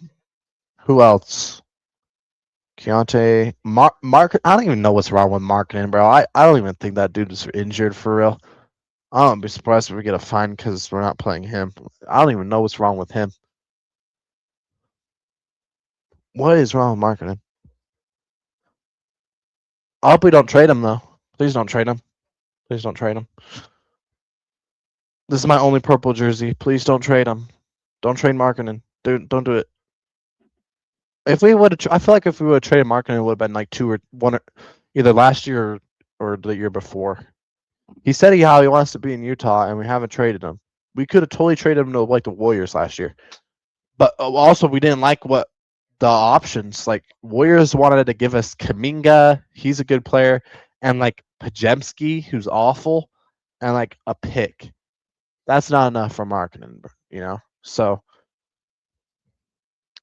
who else? Keontae, Mark. I don't even know what's wrong with Marketing, bro. I don't even think that dude is injured for real. I don't be surprised if we get a fine because we're not playing him. I don't even know what's wrong with him. What is wrong with Marketing? I hope we don't trade him though. Please don't trade him. Please don't trade him. This is my only purple jersey. Please don't trade him. Don't trade Marketing. Dude, don't do it. If we would, I feel like if we would have traded Marketing, it would have been like either last year or the year before. He said how he wants to be in Utah, and we haven't traded him. We could have totally traded him to like the Warriors last year, but also we didn't like what the options. Like Warriors wanted to give us Kaminga, he's a good player, and like Pajemski, who's awful, and like a pick. That's not enough for Marketing, So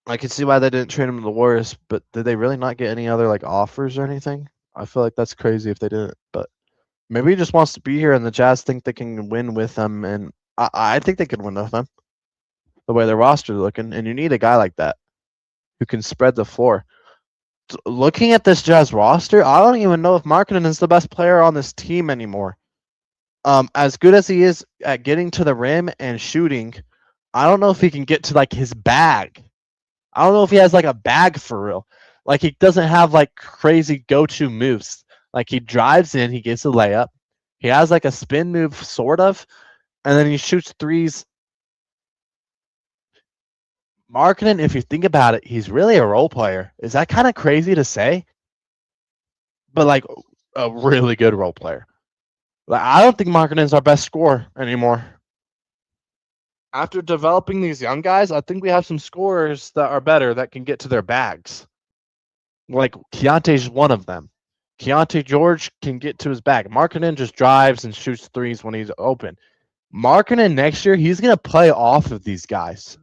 I can see why they didn't trade him to the Warriors, but did they really not get any other like offers or anything? I feel like that's crazy if they didn't, but maybe he just wants to be here, and the Jazz think they can win with him, and I think they can win with him. The way their roster's looking, and you need a guy like that who can spread the floor. Looking at this Jazz roster, I don't even know if Markkanen is the best player on this team anymore. As good as he is at getting to the rim and shooting, I don't know if he can get to like his bag. I don't know if he has like a bag for real. Like he doesn't have like crazy go-to moves. Like he drives in, he gets a layup. He has like a spin move sort of, and then he shoots threes. Markkanen, if you think about it, he's really a role player. Is that kind of crazy to say? But like a really good role player. Like I don't think Markkanen's our best scorer anymore. After developing these young guys, I think we have some scorers that are better that can get to their bags. Like Keontae's one of them. Keontae George can get to his bag. Markkanen just drives and shoots threes when he's open. Markkanen next year, he's going to play off of these guys.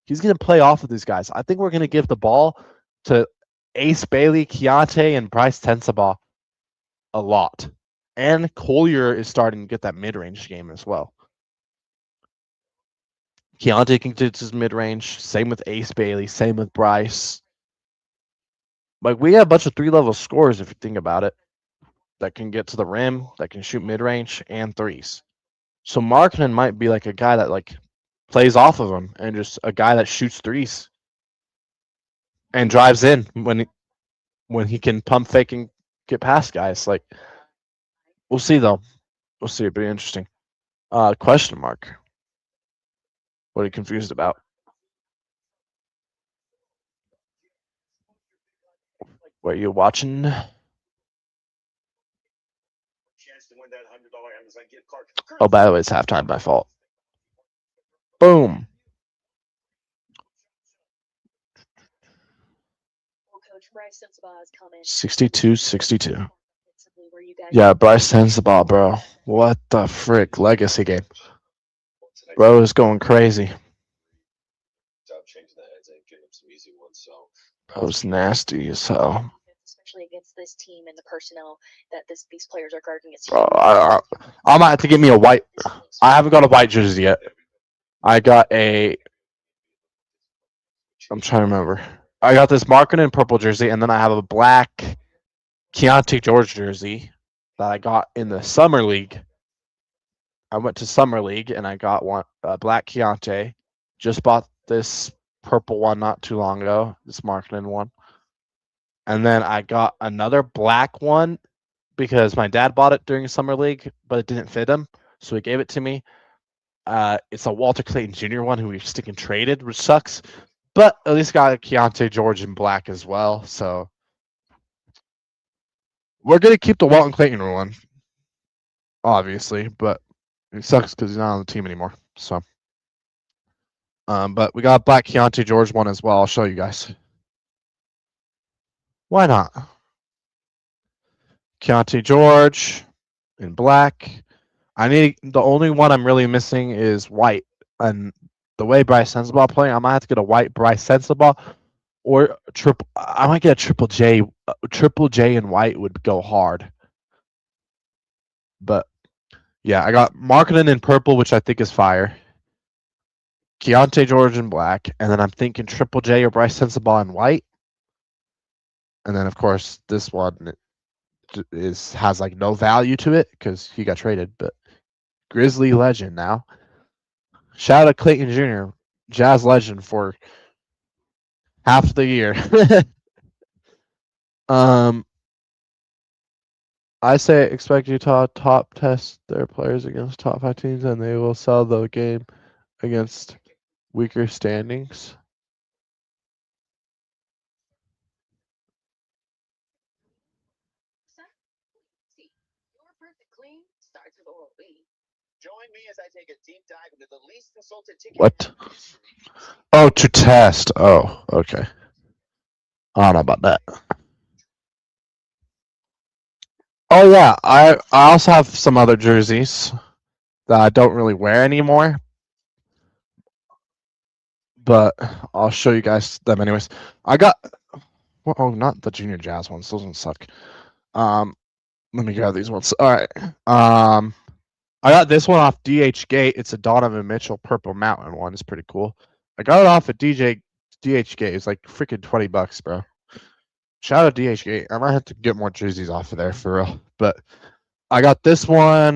I think we're going to give the ball to Ace Bailey, Keontae, and Bryce Tensabaugh a lot. And Collier is starting to get that mid-range game as well. Keontae can get his mid-range. Same with Ace Bailey. Same with Bryce. Like, we have a bunch of three-level scorers, if you think about it, that can get to the rim, that can shoot mid-range, and threes. So Markkanen might be like a guy that like plays off of him and just a guy that shoots threes and drives in when he can pump fake and get past guys. Like, we'll see though. We'll see. It'll be interesting. Question mark. What are you confused about? What are you watching? Oh, by the way, it's halftime. My fault. Boom. Coach Bryce Sensabaugh's comment. 62-62. Yeah, Bryce Tensabaugh, bro. What the frick? Legacy game. Bro is going crazy. Bro's nasty as hell. Especially against this team and the personnel that these players are guarding. Bro, I might have to get me a white. I haven't got a white jersey yet. I got a. I'm trying to remember. I got this Markkanen purple jersey, and then I have a black Keontae George jersey that I got in the summer league. I went to summer league and I got one black Keontae. Just bought this purple one not too long ago. This Markkanen one, and then I got another black one because my dad bought it during summer league, but it didn't fit him, so he gave it to me. It's a Walter Clayton Jr. one who we sticking traded, which sucks. But at least got Keontae George in black as well. So we're gonna keep the Walton Clayton one, obviously, but it sucks because he's not on the team anymore. So, but we got black Keontae George one as well. I'll show you guys. Why not? Keontae George in black. The only one I'm really missing is white, and the way Bryce Sensabaugh playing, I might have to get a white Bryce Sensabaugh or triple. I might get a triple J. Triple J in white would go hard. But yeah, I got Marketing in purple, which I think is fire. Keontae George in black, and then I'm thinking Triple J or Bryce Sensabaugh in white. And then of course this one has like no value to it because he got traded, but Grizzly legend now. Shout out Clayton Jr., Jazz legend for half the year. I say expect Utah top test their players against top 5 teams, and they will sell the game against weaker standings. Your perfect clean starts with Oral-B. Join me as I take a deep dive into the least consulted ticket. What? Oh, to test. Oh, okay. I don't know about that. Oh yeah, I also have some other jerseys that I don't really wear anymore, but I'll show you guys them anyways. I got not the Junior Jazz ones; those ones suck. Let me grab these ones. All right. I got this one off DH Gate. It's a Donovan Mitchell Purple Mountain one. It's pretty cool. I got it off at DH Gate. It's like freaking $20, bro. Shout out DH Gate. I might have to get more jerseys off of there for real. But I got this one,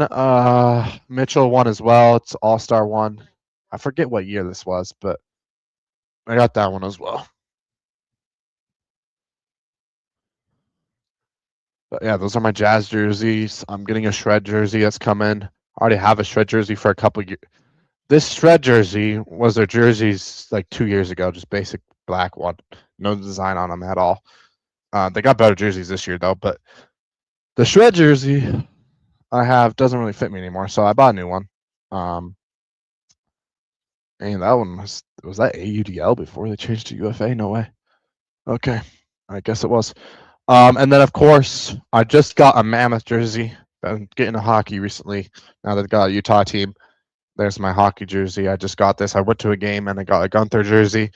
Mitchell one as well. It's All-Star one. I forget what year this was, but I got that one as well. But yeah, those are my Jazz jerseys. I'm getting a shred jersey that's coming. I already have a shred jersey for a couple years. This shred jersey was their jerseys like 2 years ago, just basic black one, no design on them at all. They got better jerseys this year though, but the shred jersey I have doesn't really fit me anymore, so I bought a new one. And that one was that AUDL before they changed to UFA? No way. Okay, I guess it was. And then of course I just got a Mammoth jersey. Been getting a hockey recently. Now that I got a Utah team, there's my hockey jersey. I just got this. I went to a game and I got a Gunther jersey.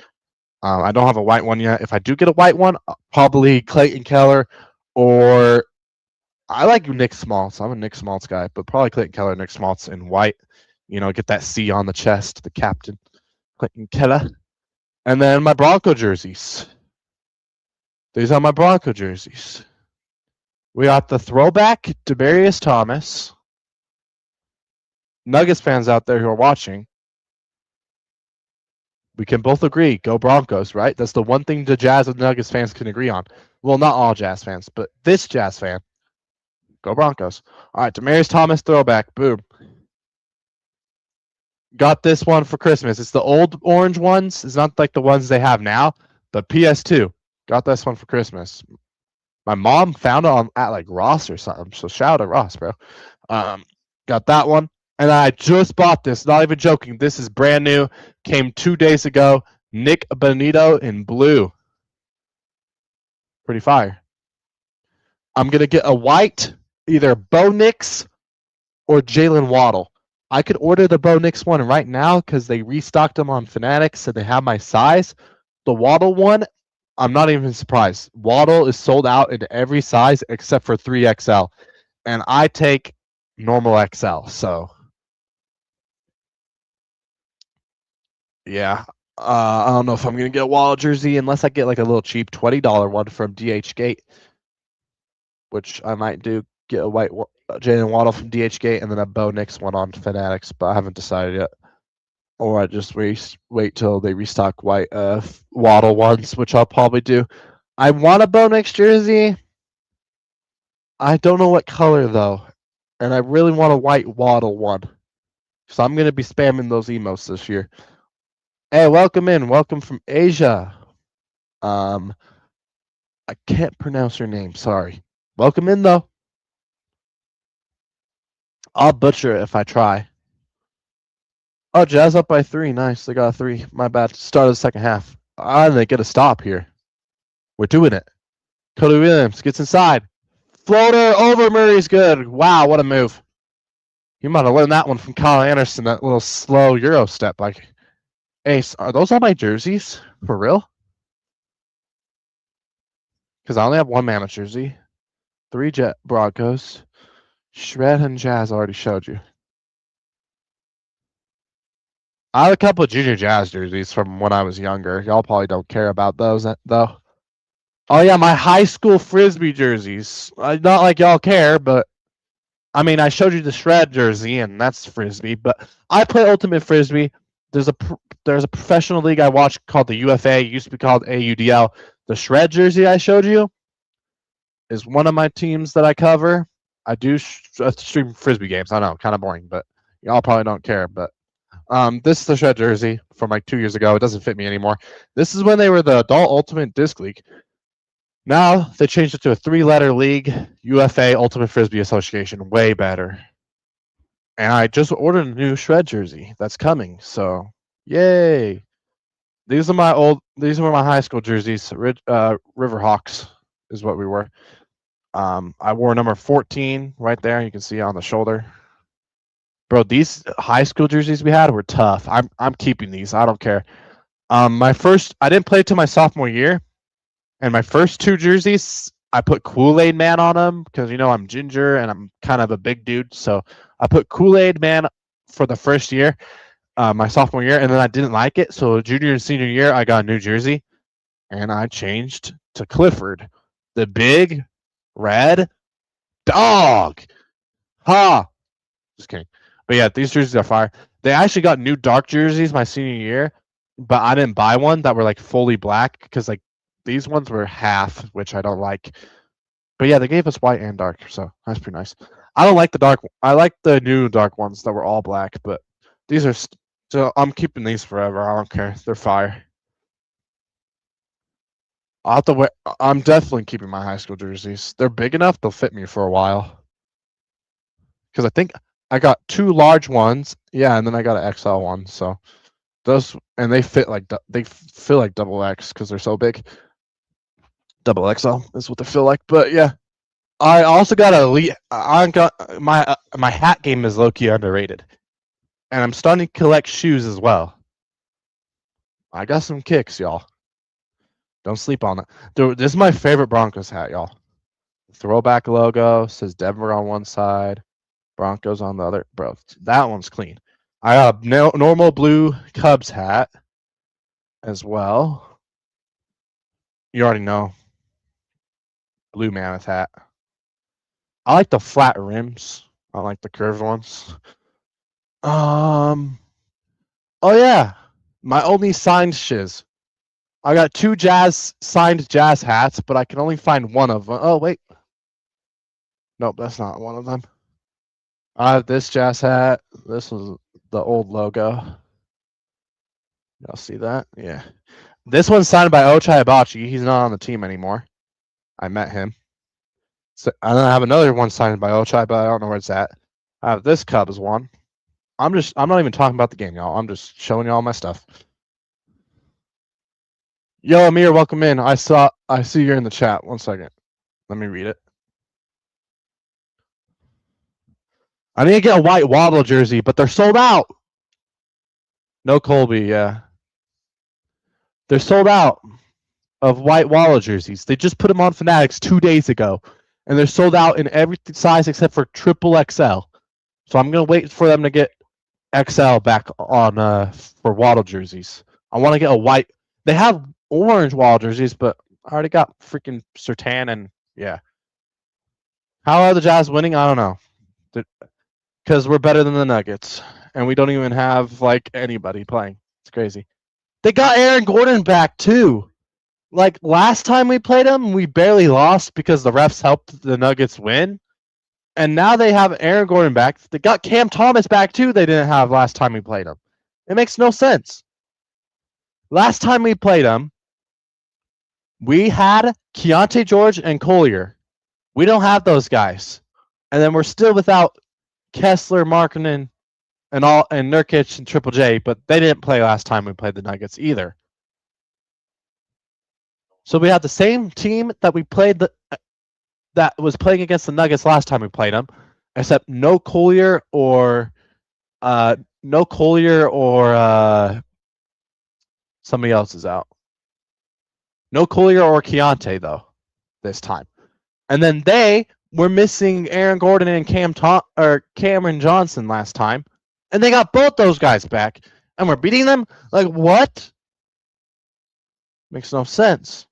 I don't have a white one yet. If I do get a white one, probably Clayton Keller, or I like Nick Smaltz. I'm a Nick Smaltz guy, but probably Clayton Keller, Nick Smaltz in white. You know, get that C on the chest, the captain, Clayton Keller. And then my Bronco jerseys. These are my Bronco jerseys. We got the throwback Demaryius Thomas. Nuggets fans out there who are watching, we can both agree, go Broncos, right? That's the one thing the Jazz and Nuggets fans can agree on. Well, not all Jazz fans, but this Jazz fan, go Broncos. All right, Demaryius Thomas throwback, boom. Got this one for Christmas. It's the old orange ones. It's not like the ones they have now, but PS2. Got this one for Christmas. My mom found it at like Ross or something, so shout out to Ross, bro. Got that one. And I just bought this, not even joking. This is brand new. Came 2 days ago. Nick Bonito in blue. Pretty fire. I'm going to get a white, either Bo Nix or Jalen Waddle. I could order the Bo Nix one right now because they restocked them on Fanatics and they have my size. The Waddle one, I'm not even surprised. Waddle is sold out in every size except for 3XL. And I take normal XL, so yeah. I don't know if I'm gonna get a Waddle jersey unless I get like a little cheap $20 one from DH Gate, which I might do. Get a white Jalen Waddle from DH Gate and then a Bo Nix one on Fanatics, but I haven't decided yet. Or I just wait till they restock white Waddle ones, which I'll probably do. I want a Bo Nix jersey. I don't know what color though, and I really want a white Waddle one. So I'm gonna be spamming those emotes this year. Hey, welcome in. Welcome from Asia. I can't pronounce her name. Sorry. Welcome in though. I'll butcher it if I try. Oh, Jazz up by 3. Nice. They got a 3. My bad. Start of the second half. They get a stop here. We're doing it. Cody Williams gets inside. Floater over Murray's good. Wow, what a move. You might have learned that one from Kyle Anderson, that little slow Euro step. Like, Ace, are those all my jerseys? For real? Because I only have one Mammoth jersey. 3 Jet Broncos. Shred and Jazz I already showed you. I have a couple of Junior Jazz jerseys from when I was younger. Y'all probably don't care about those, though. Oh, yeah, my high school Frisbee jerseys. Not like y'all care, but I mean, I showed you the Shred jersey, and that's Frisbee, but I play Ultimate Frisbee. There's a professional league I watch called the UFA. It used to be called AUDL. The Shred jersey I showed you is one of my teams that I cover. I do stream Frisbee games. I know, kind of boring, but y'all probably don't care. But this is the Shred jersey from like 2 years ago. It doesn't fit me anymore. This is when they were the Adult Ultimate Disc League. Now they changed it to a 3-letter league, UFA Ultimate Frisbee Association. Way better. And I just ordered a new Shred jersey that's coming. So, yay! These are my high school jerseys. Riverhawks is what we were. I wore number 14 right there. You can see on the shoulder. Bro, these high school jerseys we had were tough. I'm keeping these. I don't care. I didn't play till my sophomore year, and my first 2 jerseys I put Kool-Aid Man on them because I'm ginger and I'm kind of a big dude. So I put Kool-Aid Man for the first year, my sophomore year, and then I didn't like it. So junior and senior year, I got a new jersey, and I changed to Clifford, the big red dog. Ha! Just kidding. But yeah, these jerseys are fire. They actually got new dark jerseys my senior year, but I didn't buy one that were like fully black because like these ones were half, which I don't like. But yeah, they gave us white and dark, so that's pretty nice. I don't like the dark. I like the new dark ones that were all black, but these are. So I'm keeping these forever. I don't care. They're fire. I'll have to wear. I'm definitely keeping my high school jerseys. They're big enough; they'll fit me for a while. Because I think I got 2 large ones, yeah, and then I got an XL one. So those, and they feel like double X because they're so big. Double XL is what they feel like. But yeah, I also got I got my hat game is low key underrated, and I'm starting to collect shoes as well. I got some kicks, y'all. Don't sleep on it. Dude, this is my favorite Broncos hat, y'all. Throwback logo says Denver on one side, Broncos on the other. Bro, that one's clean. I got a normal blue Cubs hat as well. You already know. Blue Mammoth hat. I like the flat rims. I like the curved ones. Oh yeah, my only signed shiz. I got 2 signed Jazz hats, but I can only find one of them. Oh wait, nope, that's not one of them. I have this Jazz hat. This was the old logo. Y'all see that? Yeah. This one's signed by Ochai Abachi. He's not on the team anymore. I met him. So, and then I have another one signed by Ochai, but I don't know where it's at. I have this Cubs one. I'm not even talking about the game, y'all. I'm just showing y'all my stuff. Yo, Amir, welcome in. I see you're in the chat. 1 second. Let me read it. I need to get a white Waddle jersey, but they're sold out. No Colby, yeah. They're sold out of white Waddle jerseys. They just put them on Fanatics 2 days ago, and they're sold out in every size except for triple XL. So I'm gonna wait for them to get XL back on for Waddle jerseys. I want to get a white. They have orange Waddle jerseys, but I already got freaking Sertan and yeah. How are the Jazz winning? I don't know. Because we're better than the Nuggets, and we don't even have like anybody playing. It's crazy. They got Aaron Gordon back too. Like last time we played him, we barely lost because the refs helped the Nuggets win. And now they have Aaron Gordon back. They got Cam Thomas back too. They didn't have last time we played him. It makes no sense. last time we played them, we had Keontae George and Collier. We don't have those guys. And then we're still without Kessler, Markkanen, and Nurkic and Triple J, but they didn't play last time we played the Nuggets either. So we have the same team that we played that was playing against the Nuggets last time we played them, except no Collier or somebody else is out. No Collier or Keontae though this time. And then they were missing Aaron Gordon and Cameron Johnson last time, and they got both those guys back, and we're beating them? Like, what? Makes no sense.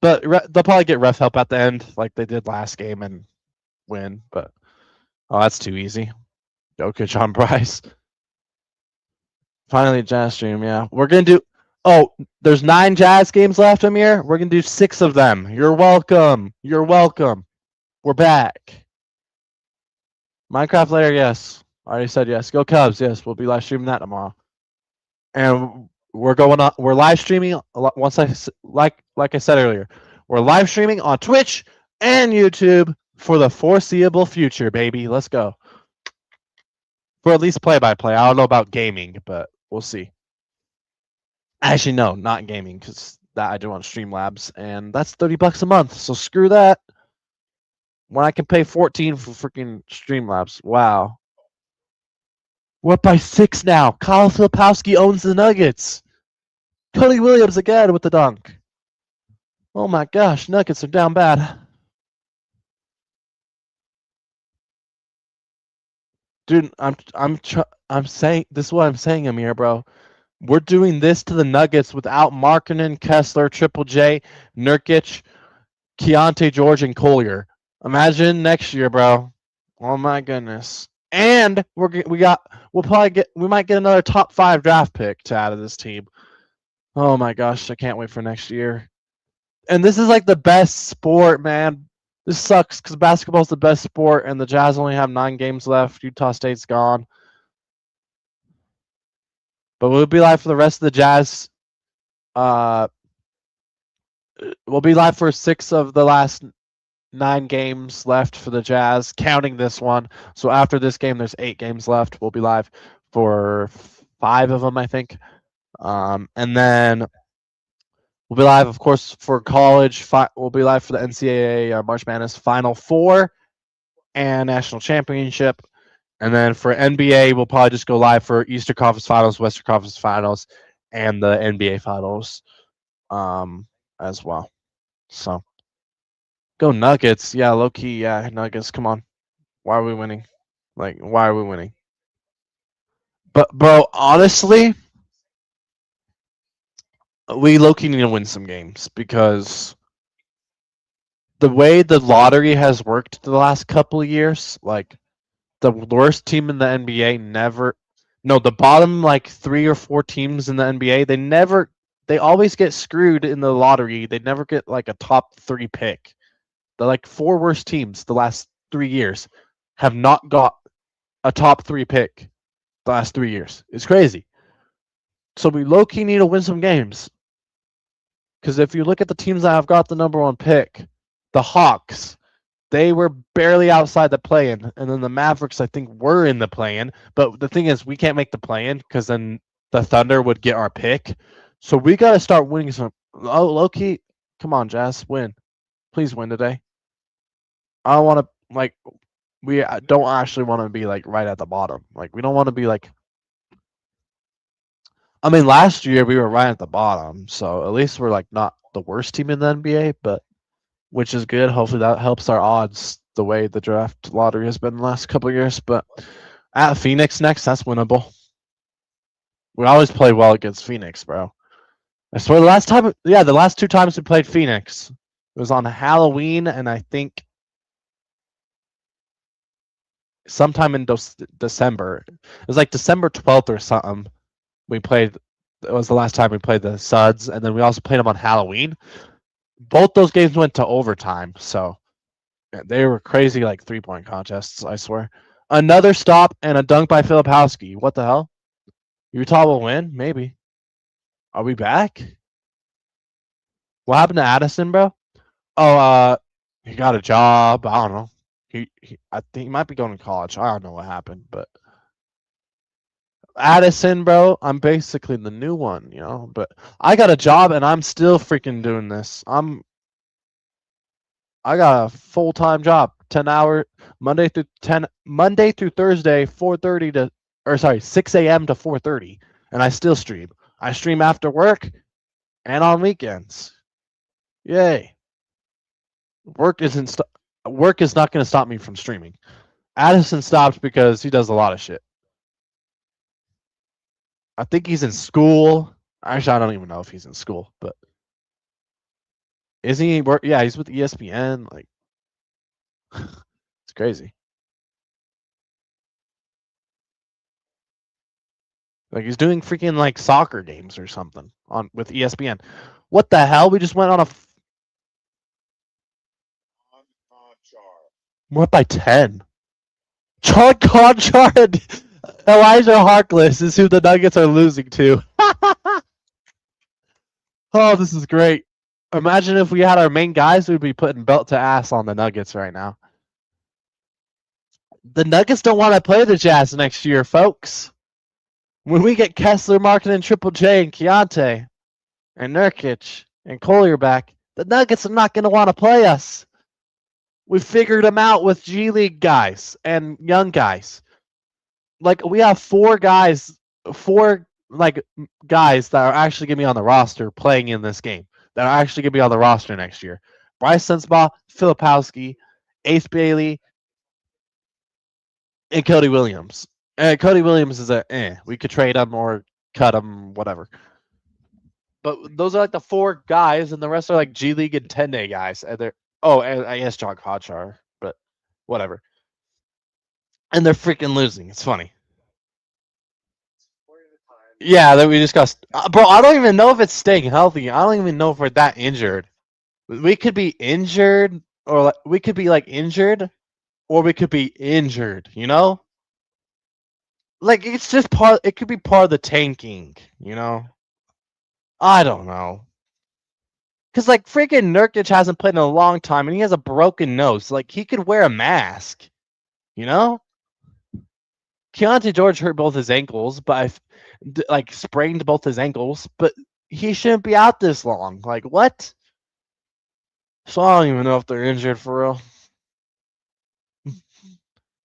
But they'll probably get ref help at the end, like they did last game, and win. But that's too easy. Jokic on Bryce. Finally, Jazz stream. Yeah, we're gonna do. Oh, there's 9 Jazz games left, Amir. We're gonna do 6 of them. You're welcome. You're welcome. We're back. Minecraft later, yes. I already said yes. Go Cubs, yes. We'll be live streaming that tomorrow. And we're going on. We're live streaming. Once like I said earlier, we're live streaming on Twitch and YouTube for the foreseeable future, baby. Let's go. For at least play-by-play. I don't know about gaming, but we'll see. Actually, no, not gaming, because that I do on Streamlabs, and that's $30 a month. So screw that. When I can pay $14 for freaking Streamlabs, wow. We're up by 6 now. Kyle Filipowski owns the Nuggets. Cody Williams again with the dunk. Oh my gosh, Nuggets are down bad. Dude, I'm saying this is what I'm saying, Amir, bro. We're doing this to the Nuggets without Markkanen, Kessler, Triple J, Nurkic, Keontae George, and Collier. Imagine next year, bro. Oh my goodness. And we might get another top 5 draft pick to add to this team. Oh my gosh, I can't wait for next year. And this is like the best sport, man. This sucks because basketball's the best sport, and the Jazz only have 9 games left. Utah State's gone. But we'll be live for the rest of the Jazz. We'll be live for 6 of the last 9 games left for the Jazz, counting this one. So after this game, there's 8 games left. We'll be live for 5 of them, I think. And then we'll be live, of course, for college. We'll be live for the NCAA March Madness Final Four and National Championship. And then for NBA, we'll probably just go live for Eastern Conference Finals, Western Conference Finals, and the NBA Finals as well. So, go Nuggets. Yeah, low-key, yeah, Nuggets, come on. Why are we winning? Like, why are we winning? But, bro, honestly, we low-key need to win some games because the way the lottery has worked the last couple of years, like, the worst team in the NBA the bottom like 3 or 4 teams in the NBA, they always get screwed in the lottery. They never get like a top 3 pick. The like 4 worst teams the last 3 years have not got a top 3 pick the last 3 years. It's crazy. So we low-key need to win some games. Because if you look at the teams that have got the number 1 pick, the Hawks, they were barely outside the play-in, and then the Mavericks, I think, were in the play-in. But the thing is, we can't make the play-in because then the Thunder would get our pick. So we got to start winning some. Oh, low-key, come on, Jazz, win. Please win today. I don't want to, we don't actually want to be, right at the bottom. We don't want to be, I mean, last year we were right at the bottom, so at least we're, not the worst team in the NBA, but which is good. Hopefully that helps our odds the way the draft lottery has been the last couple of years. But at Phoenix next, that's winnable. We always play well against Phoenix, bro. I swear the last 2 times we played Phoenix, it was on Halloween, and I think sometime in December. It was like December 12th or something. It was the last time we played the Suds, and then we also played them on Halloween. Both those games went to overtime, so they were crazy, 3-point contests, I swear. Another stop and a dunk by Filipowski. What the hell? Utah will win, maybe. Are we back? What happened to Addison, bro? Oh, he got a job. I don't know. I think he might be going to college. I don't know what happened, but Addison, bro, I'm basically the new one, you know. But I got a job and I'm still freaking doing this. I got a full-time job, 10-hour Monday through Thursday, 4:30 to, or sorry, 6 a.m. to 4:30, and I still stream. I stream after work and on weekends. Yay! Work is not going to stop me from streaming. Addison stops because he does a lot of shit. I think he's in school. Actually, I don't even know if he's in school, but is he? Yeah, he's with ESPN. Like, it's crazy. Like he's doing freaking like soccer games or something on with ESPN. What the hell? We just went on a. We're up by 10. John Conchar and Elijah Harkless is who the Nuggets are losing to. Oh, this is great. Imagine if we had our main guys, we'd be putting belt to ass on the Nuggets right now. The Nuggets don't want to play the Jazz next year, folks. When we get Kessler, Markin, and Triple J, and Keontae, and Nurkic, and Collier back, the Nuggets are not going to want to play us. We figured them out with G League guys and young guys. Like, we have four guys that are actually going to be on the roster playing in this game, that are actually going to be on the roster next year. Bryce Sensabaugh, Filipowski, Ace Bailey, and Cody Williams. Cody Williams is we could trade him or cut him, whatever. But those are like the four guys, and the rest are like G League and 10-day guys. And I guess John Conchar, but whatever. And they're freaking losing. It's funny. Yeah, that we discussed. Bro, I don't even know if it's staying healthy. I don't even know if we're that injured. We could be injured, or we could be like injured, or we could be injured, you know? Like, it's just it could be part of the tanking, you know? I don't know. Because, like, freaking Nurkic hasn't played in a long time, and he has a broken nose. Like, he could wear a mask, you know? Keontae George hurt both his ankles, but sprained both his ankles, but he shouldn't be out this long. Like, what? So I don't even know if they're injured for real.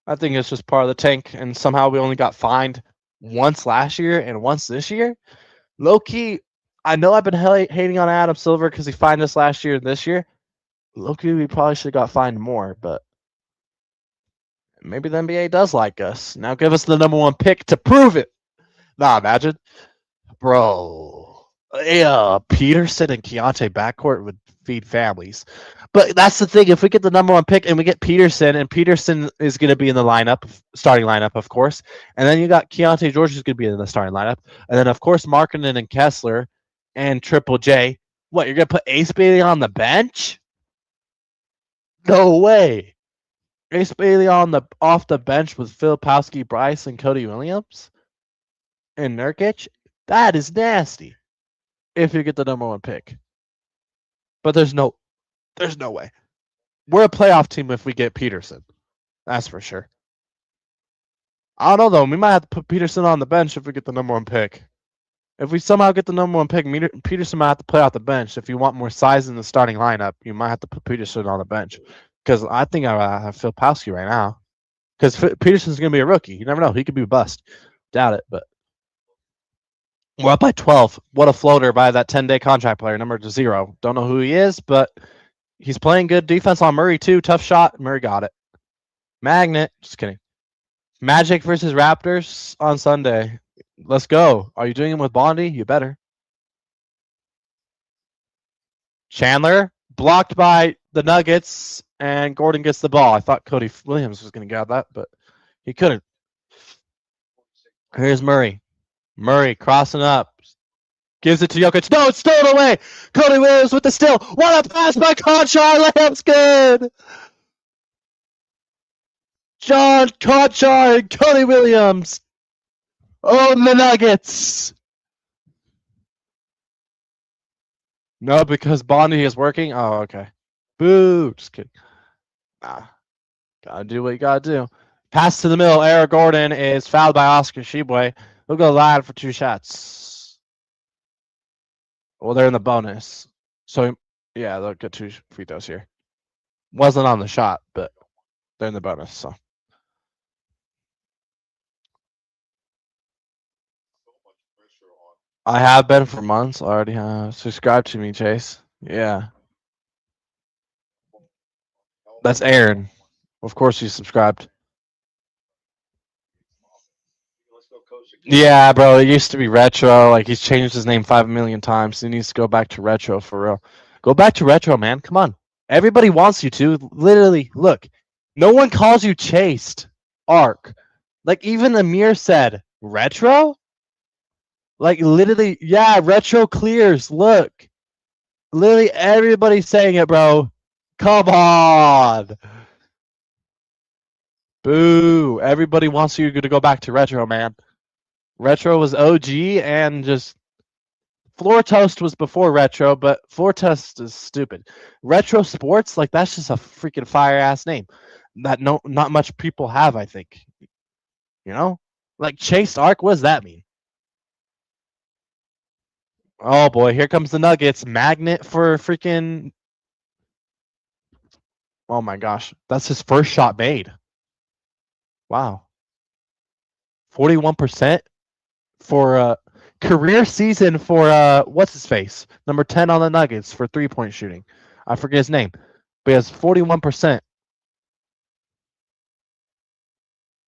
I think it's just part of the tank, and somehow we only got fined once last year and once this year. Low key, I know I've been hating on Adam Silver because he fined us last year and this year. Low key, we probably should have got fined more, but maybe the NBA does like us. Now give us the number one pick to prove it. Nah, imagine. Bro. Yeah, Peterson and Keontae backcourt would feed families. But that's the thing. If we get the number one pick and we get Peterson, and Peterson is going to be in the starting lineup, of course. And then you got Keontae George who's going to be in the starting lineup. And then, of course, Markkanen and Kessler and Triple J. What, you're going to put Ace Bailey on the bench? No way. Ace Bailey off the bench with Filipowski, Bryce, and Cody Williams? And Nurkic? That is nasty. If you get the number one pick. But there's no way. We're a playoff team if we get Peterson. That's for sure. I don't know, though. We might have to put Peterson on the bench if we get the number one pick. If we somehow get the number one pick, Peterson might have to play off the bench. If you want more size in the starting lineup, you might have to put Peterson on the bench. Because I think I have Filipowski right now. Because Peterson's going to be a rookie. You never know. He could be a bust. Doubt it, but we're up by 12. What a floater by that 10-day contract player, number 0. Don't know who he is, but he's playing good defense on Murray, too. Tough shot. Murray got it. Magnet. Just kidding. Magic versus Raptors on Sunday. Let's go. Are you doing it with Bondi? You better. Chandler. Blocked by the Nuggets, and Gordon gets the ball. I thought Cody Williams was going to grab that, but he couldn't. Here's Murray. Murray crossing up. Gives it to Jokic. No, it's stolen away. Cody Williams with the steal. What a pass by Conchar. Layup's good. John Conchar and Cody Williams. Oh, the Nuggets. No, because Bondi is working. Oh, okay. Boo. Just kidding. Nah. Gotta do what you gotta do. Pass to the middle. Eric Gordon is fouled by Oscar Sheboy. He'll go live for 2 shots. Well, they're in the bonus. So, yeah, they'll get 2 free throws here. Wasn't on the shot, but they're in the bonus, so. I have been for months. I already have. Subscribe to me, Chase. Yeah. That's Aaron. Of course he's subscribed. Yeah, bro. It used to be Retro. Like, he's changed his name 5 million times. He needs to go back to Retro for real. Go back to Retro, man. Come on. Everybody wants you to. Literally, look. No one calls you Chased. Arc. Like, even Amir said, Retro? Like, literally, yeah, Retro clears. Look. Literally, everybody's saying it, bro. Come on. Boo. Everybody wants you to go back to Retro, man. Retro was OG and just Floor Toast was before Retro, but Floor Toast is stupid. Retro Sports, like that's just a freaking fire ass name that not much people have, I think. You know? Like Chase Arc, what does that mean? Oh boy, here comes the Nuggets. Magnet for freaking oh my gosh. That's his first shot made. Wow. 41% for career season for what's his face? Number 10 on the Nuggets for 3-point shooting. I forget his name. But he has 41%.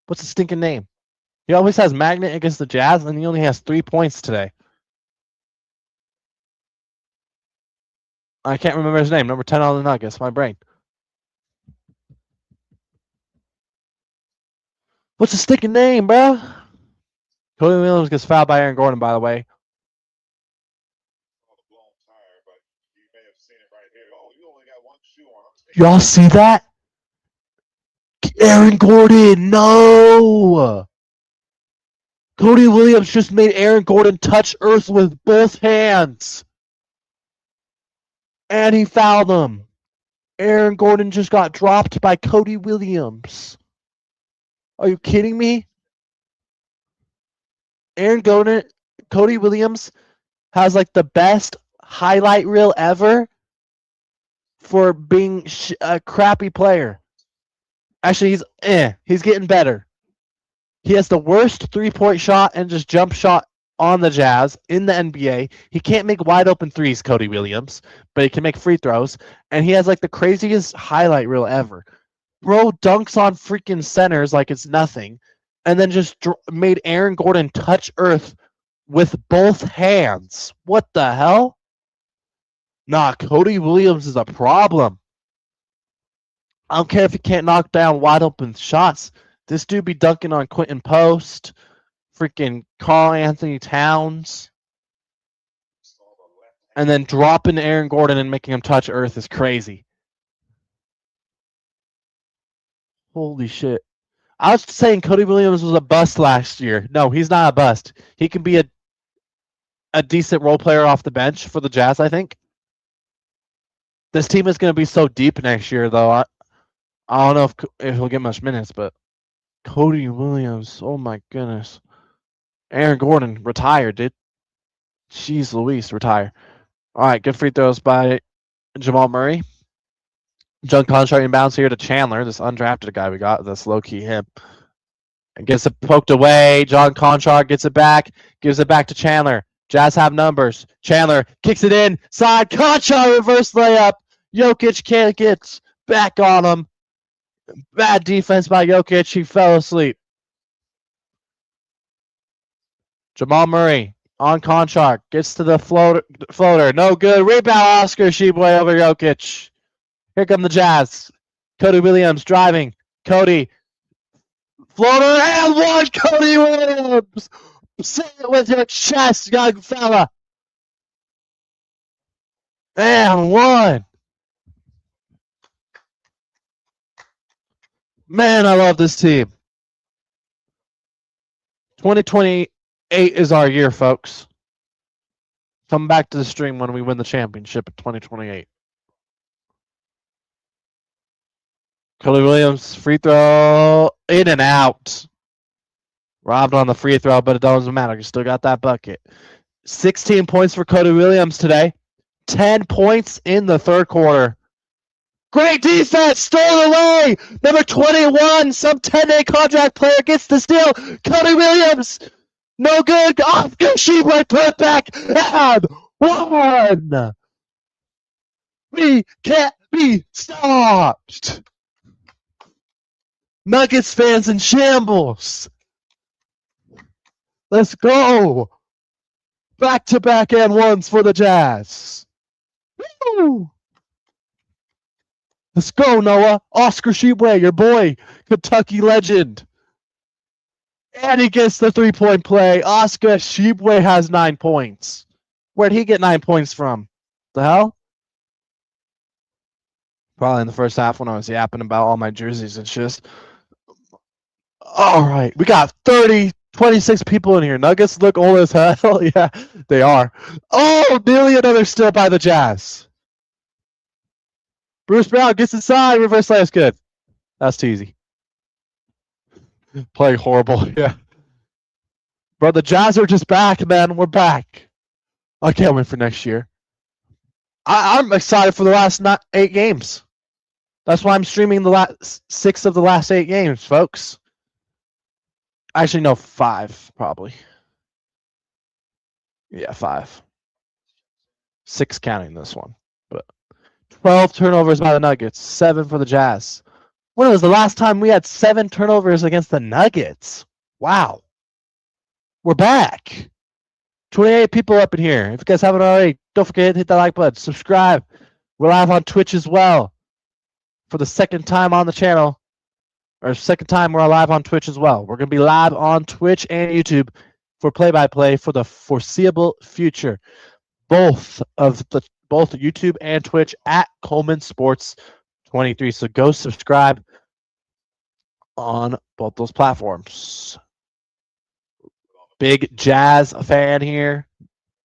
What's his stinking name? He always has Magnet against the Jazz, and he only has 3 points today. I can't remember his name. Number 10 on the Nuggets. My brain. What's his stinking name, bro? Cody Williams gets fouled by Aaron Gordon, by the way. Y'all see that? Aaron Gordon, no! Cody Williams just made Aaron Gordon touch earth with both hands. And he fouled him. Aaron Gordon just got dropped by Cody Williams. Are you kidding me? Aaron Gordon, Cody Williams has like the best highlight reel ever for being a crappy player. Actually, he's getting better. He has the worst 3-point shot and just jump shot on the Jazz in the NBA. He can't make wide open threes, Cody Williams, but he can make free throws. And he has like the craziest highlight reel ever. Bro dunks on freaking centers like it's nothing, and then just made Aaron Gordon touch earth with both hands. What the hell? Nah, Cody Williams is a problem. I don't care if he can't knock down wide open shots. This dude be dunking on Quentin Post, freaking Karl Anthony Towns, and then dropping Aaron Gordon and making him touch earth is crazy. Holy shit. I was saying Cody Williams was a bust last year. No, he's not a bust. He can be a decent role player off the bench for the Jazz, I think. This team is going to be so deep next year, though. I don't know if he'll get much minutes, but Cody Williams, oh my goodness. Aaron Gordon, retired, dude. Jeez Louise, retire. All right, good free throws by Jamal Murray. John Contract inbounds here to Chandler, this undrafted guy we got. That's low-key him. And gets it poked away. John Contract gets it back. Gives it back to Chandler. Jazz have numbers. Chandler kicks it in. Side. Contract reverse layup. Jokic can't get back on him. Bad defense by Jokic. He fell asleep. Jamal Murray on Contract. Gets to the floater. No good. Rebound Oscar Sheboy over Jokic. Here come the Jazz. Cody Williams driving. Cody. Floater and one. Cody Williams. Say it with your chest, young fella. And one. Man, I love this team. 2020 2028 is our year, folks. Come back to the stream when we win the championship in 2028. Cody Williams, free throw, in and out. Robbed on the free throw, but it doesn't matter. You still got that bucket. 16 points for Cody Williams today. 10 points in the third quarter. Great defense, stole away. Number 21, some 10-day contract player gets the steal. Cody Williams, no good. Off Shebray, put back, and one. We can't be stopped. Nuggets fans in shambles. Let's go. Back-to-back and ones for the Jazz. Woo! Let's go, Noah. Oscar Shebray, your boy, Kentucky legend. And he gets the three-point play. Oscar Shebray has 9 points. Where'd he get 9 points from? The hell? Probably in the first half when I was yapping about all my jerseys and shit. All right, we got 26 people in here. Nuggets look old as hell. Yeah, they are. Oh, nearly another steal by the Jazz. Bruce Brown gets inside. Reverse layup's good. That's too easy. Playing horrible. Yeah. Bro, the Jazz are just back, man. We're back. I can't wait for next year. I'm excited for the last 8 games. That's why I'm streaming the last 6 of the last 8 games, folks. Actually, no, 5, probably. Yeah, 5. 6 counting this one. But 12 turnovers by the Nuggets, 7 for the Jazz. When was the last time we had 7 turnovers against the Nuggets? Wow. We're back. 28 people up in here. If you guys haven't already, don't forget to hit that like button. Subscribe. We're live on Twitch as well. For the second time on the channel. Or second time we're live on Twitch as well. We're going to be live on Twitch and YouTube for play-by-play for the foreseeable future. Both YouTube and Twitch at Coleman Sports 23. So go subscribe on both those platforms. Big Jazz fan here.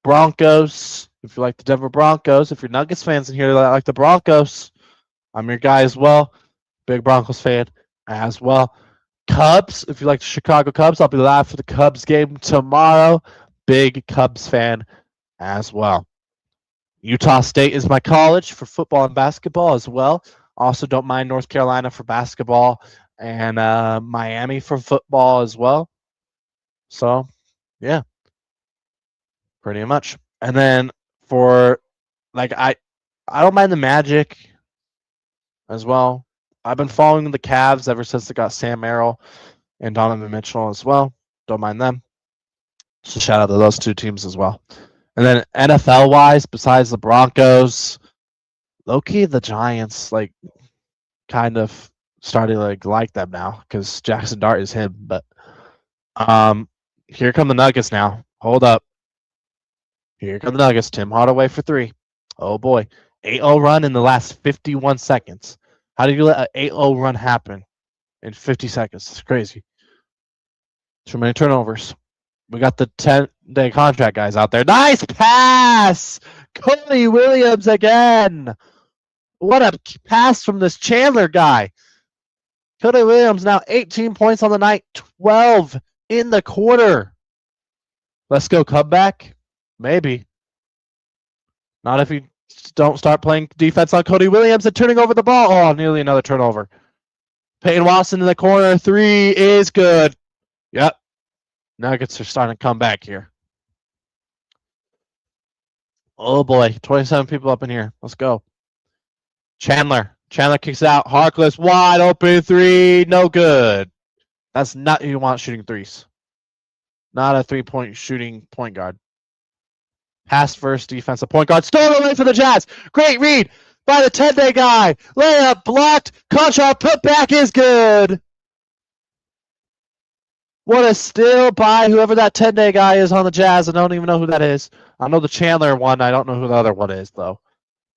Broncos. If you like the Denver Broncos, if you're Nuggets fans in here that like the Broncos, I'm your guy as well. Big Broncos fan as well. Cubs, if you like the Chicago Cubs, I'll be live for the Cubs game tomorrow. Big Cubs fan as well. Utah State is my college for football and basketball as well. Also don't mind North Carolina for basketball and Miami for football as well. So, yeah. Pretty much. And then for, like, I don't mind the Magic as well. I've been following the Cavs ever since they got Sam Merrill and Donovan Mitchell as well. Don't mind them. So shout out to those 2 teams as well. And then NFL-wise, besides the Broncos, low-key the Giants, like, kind of started like them now because Jackson Dart is him. But here come the Nuggets now. Hold up. Here come the Nuggets. Tim Hardaway for 3. Oh, boy. 8-0 run in the last 51 seconds. How did you let an 8-0 run happen in 50 seconds? It's crazy. Too many turnovers. We got the 10-day contract guys out there. Nice pass! Cody Williams again. What a pass from this Chandler guy. Cody Williams now 18 points on the night, 12 in the quarter. Let's go comeback? Maybe. Not if you don't start playing defense on Cody Williams and turning over the ball. Oh, nearly another turnover. Peyton Watson in the corner. 3 is good. Yep. Nuggets are starting to come back here. Oh, boy. 27 people up in here. Let's go. Chandler. Chandler kicks out. Harkless wide open 3. No good. That's not who you want shooting 3s. Not a 3-point shooting point guard. Pass first defensive point guard. Stolen away for the Jazz. Great read by the 10-day guy. Layup blocked. Contra put back is good. What a steal by whoever that 10-day guy is on the Jazz. I don't even know who that is. I know the Chandler one. I don't know who the other one is, though.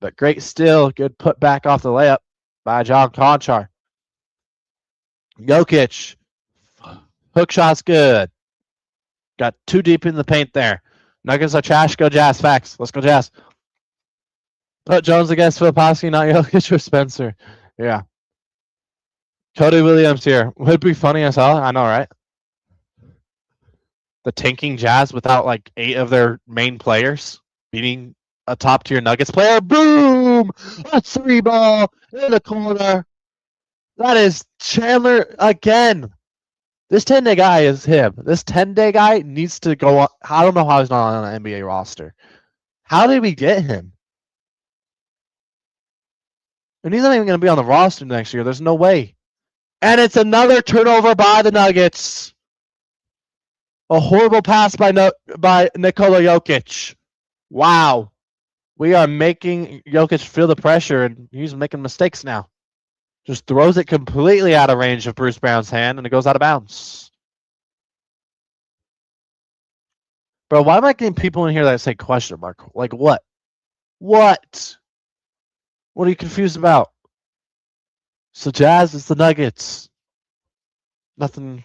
But great steal. Good put back off the layup by John Conchar. Jokic. Hook shot's good. Got too deep in the paint there. Nuggets are trash. Go Jazz. Facts. Let's go Jazz. Put Jones against Filipowski, not Jokic or Spencer. Yeah. Cody Williams here. Would be funny as hell. I know, right? The tanking Jazz without like 8 of their main players beating a top tier Nuggets player. Boom! A 3-ball in the corner. That is Chandler again. This 10-day guy is him. This 10-day guy needs to go on. I don't know how he's not on an NBA roster. How did we get him? And he's not even going to be on the roster next year. There's no way. And it's another turnover by the Nuggets. A horrible pass by Nikola Jokic. Wow. We are making Jokic feel the pressure, and he's making mistakes now. Just throws it completely out of range of Bruce Brown's hand, and it goes out of bounds. Bro, why am I getting people in here that say question mark? Like what? What? What are you confused about? So Jazz is the Nuggets. Nothing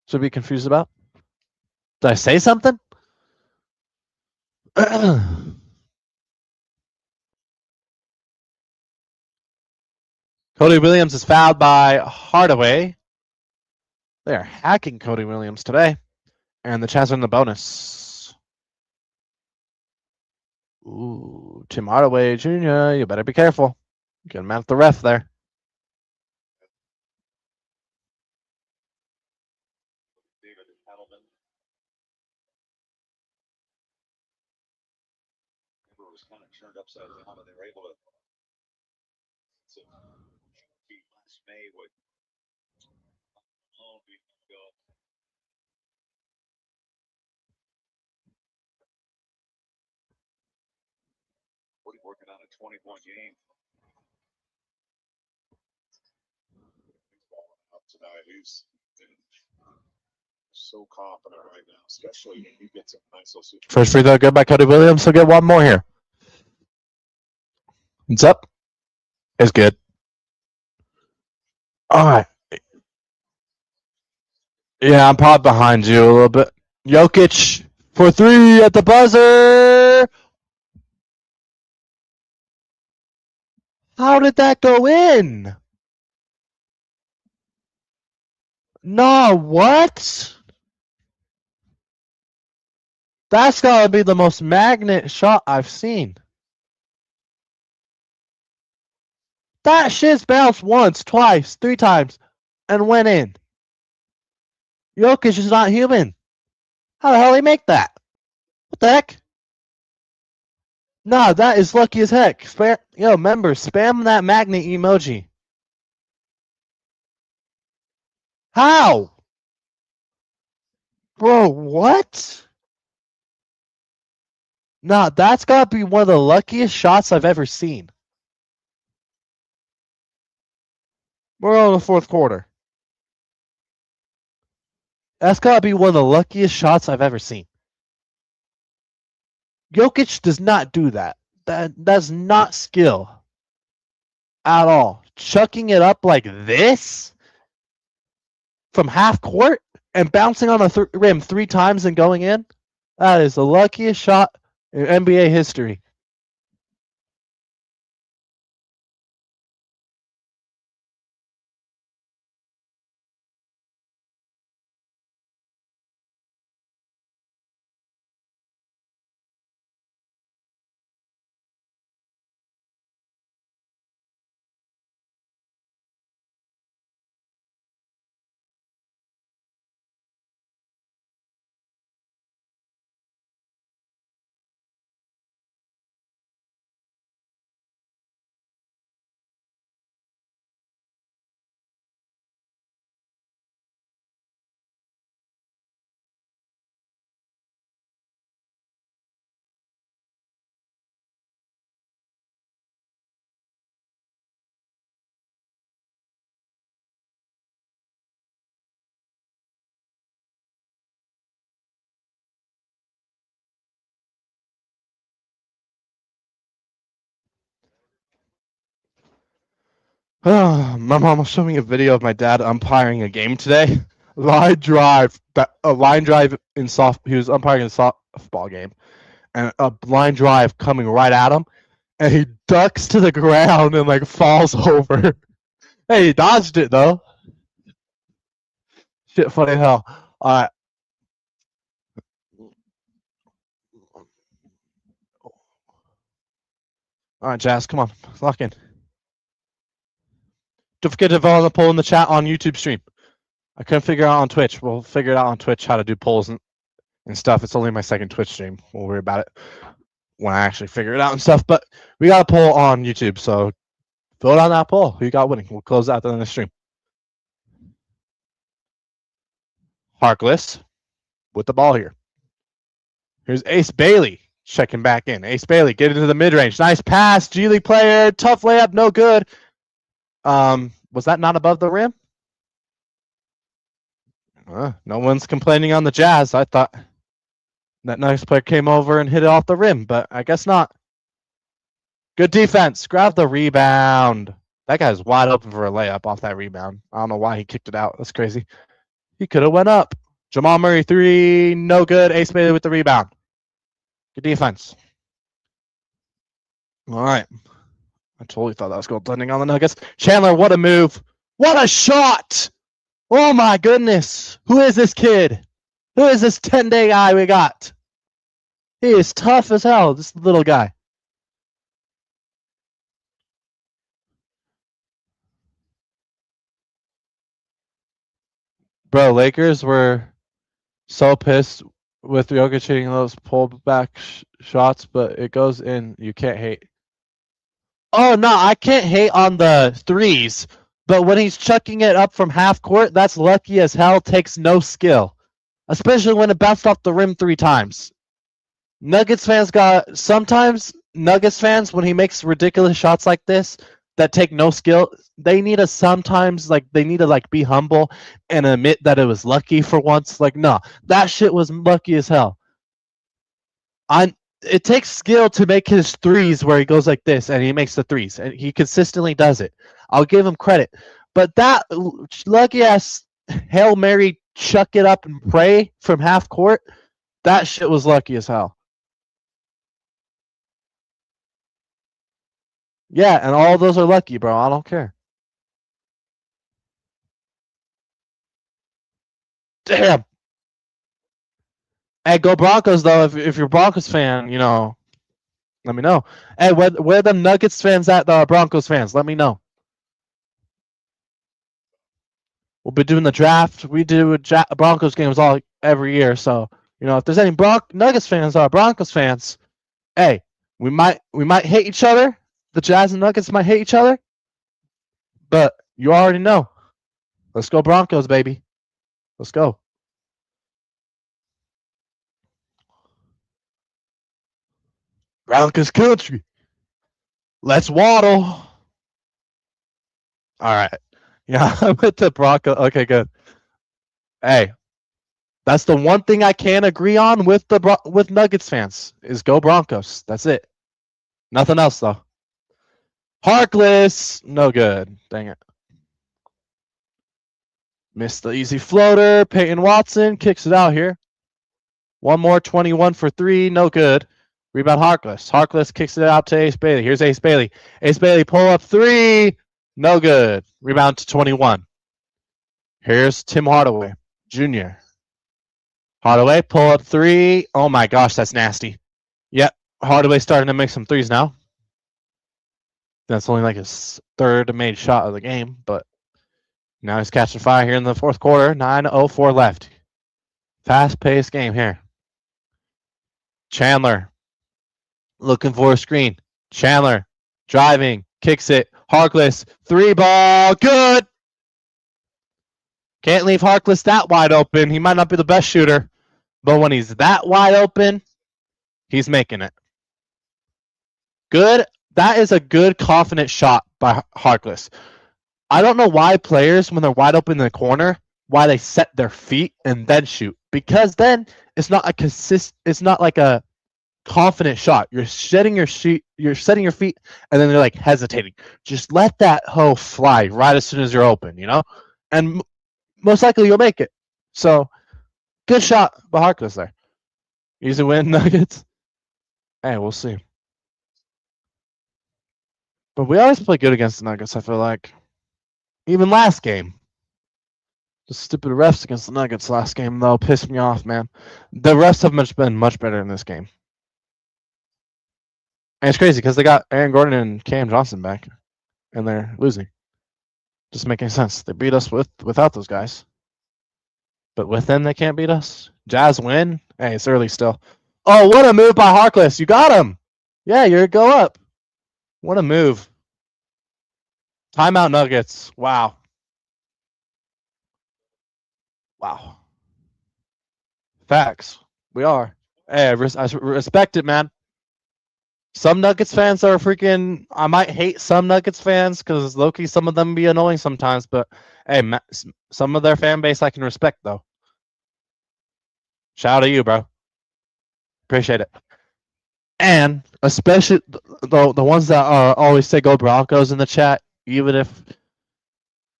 to be confused about. Did I say something? Cody Williams is fouled by Hardaway. They are hacking Cody Williams today. And the Jazz are in the bonus. Ooh, Tim Hardaway Jr., you better be careful. Get him at the ref there. David Edelman. It was kind of turned upside down, and they were able to beat last May with go. What are you working on a 20-point game? He's balling out tonight. He's so confident right now, especially when he gets a nice little situation. First free throw good by Cody Williams. So get one more here. It's up. It's good. All right. Yeah, I'm probably behind you a little bit. Jokic for 3 at the buzzer. How did that go in? No, what? That's gotta be the most magnet shot I've seen. That shit's bounced once, twice, 3 times, and went in. Jokic is not human. How the hell did he make that? What the heck? Nah, that is lucky as heck. Members, spam that magnet emoji. How? Bro, what? Nah, that's gotta be one of the luckiest shots I've ever seen. We're on the 4th quarter. That's gotta be one of the luckiest shots I've ever seen. Jokic does not do that. That's not skill at all. Chucking it up like this from half court and bouncing on the rim 3 times and going in, that is the luckiest shot in NBA history. My mom was showing me a video of my dad umpiring a game today. line drive. A line drive in soft. He was umpiring a softball game, and a line drive coming right at him, and he ducks to the ground and like falls over. Hey, he dodged it though. Shit, funny as hell. All right. All right, Jazz, come on, lock in. Don't forget to vote on the poll in the chat on YouTube stream. I couldn't figure out on Twitch. We'll figure it out on Twitch how to do polls and stuff. It's only my second Twitch stream. We'll worry about it when I actually figure it out and stuff. But we got a poll on YouTube, so vote on that poll. Who you got winning? We'll close out the end of the stream. Harkless with the ball here. Here's Ace Bailey checking back in. Ace Bailey get into the mid-range. Nice pass. G League player. Tough layup. No good. Was that not above the rim? No one's complaining on the Jazz. I thought that nice player came over and hit it off the rim, but I guess not. Good defense. Grab the rebound. That guy's wide open for a layup off that rebound. I don't know why he kicked it out. That's crazy. He could have went up. Jamal Murray 3, no good. Ace Bailey with the rebound. Good defense. All right. I totally thought that was goaltending on the Nuggets. Chandler, what a move. What a shot. Oh my goodness. Who is this kid? Who is this 10-day guy we got? He is tough as hell, this little guy. Bro, Lakers were so pissed with Jokic hitting those pullback shots, but it goes in. You can't hate. Oh, no, I can't hate on the threes, but when he's chucking it up from half court, that's lucky as hell, takes no skill, especially when it bounced off the rim 3 times. Sometimes Nuggets fans, when he makes ridiculous shots like this that take no skill, they need to be humble and admit that it was lucky for once. Like, no, that shit was lucky as hell. It takes skill to make his threes where he goes like this and he makes the threes, and he consistently does it. I'll give him credit. But that lucky ass Hail Mary, chuck it up and pray from half court, that shit was lucky as hell. Yeah, and all those are lucky, bro. I don't care. Damn. Hey, go Broncos, though. If you're a Broncos fan, let me know. Hey, where the Nuggets fans at, the Broncos fans? Let me know. We'll be doing the draft. We do Broncos games every year. So, if there's any Nuggets fans or Broncos fans, hey, we might hate each other. The Jazz and Nuggets might hate each other. But you already know. Let's go Broncos, baby. Let's go. Broncos country. Let's waddle. All right. Yeah, I'm with the Broncos. Okay, good. Hey, that's the one thing I can agree on with Nuggets fans is go Broncos. That's it. Nothing else though. Harkless, no good. Dang it. Missed the easy floater. Peyton Watson kicks it out here. One more, 21 for 3, no good. Rebound Harkless. Harkless kicks it out to Ace Bailey. Here's Ace Bailey. Ace Bailey pull up 3, no good. Rebound to 21. Here's Tim Hardaway Jr. Hardaway pull up 3. Oh my gosh, that's nasty. Yep, Hardaway starting to make some threes now. That's only like his 3rd made shot of the game, but now he's catching fire here in the 4th quarter. 9:04 left. Fast-paced game here. Chandler looking for a screen. Chandler driving, kicks it. Harkless, 3 ball, good. Can't leave Harkless that wide open. He might not be the best shooter, but when he's that wide open, he's making it. Good. That is a good, confident shot by Harkless. I don't know why players, when they're wide open in the corner, why they set their feet and then shoot. Because then it's not like a confident shot. You're setting your feet, and then they're like hesitating. Just let that hoe fly right as soon as you're open, and most likely you'll make it. So good shot by Harkless there. Easy win, Nuggets. Hey, we'll see. But we always play good against the Nuggets, I feel like. Even last game. The stupid refs against the Nuggets last game, though, pissed me off, man. The refs have been much better in this game. And it's crazy because they got Aaron Gordon and Cam Johnson back, and they're losing. Doesn't make any sense. They beat us without those guys. But with them, they can't beat us. Jazz win. Hey, it's early still. Oh, what a move by Harkless. You got him. Yeah, you're go up. What a move. Timeout Nuggets. Wow. Wow. Facts. We are. Hey, I respect it, man. Some Nuggets fans are freaking. I might hate some Nuggets fans because Loki, some of them be annoying sometimes. But hey, some of their fan base I can respect though. Shout out to you, bro. Appreciate it. And especially the ones that are always say go Broncos in the chat, even if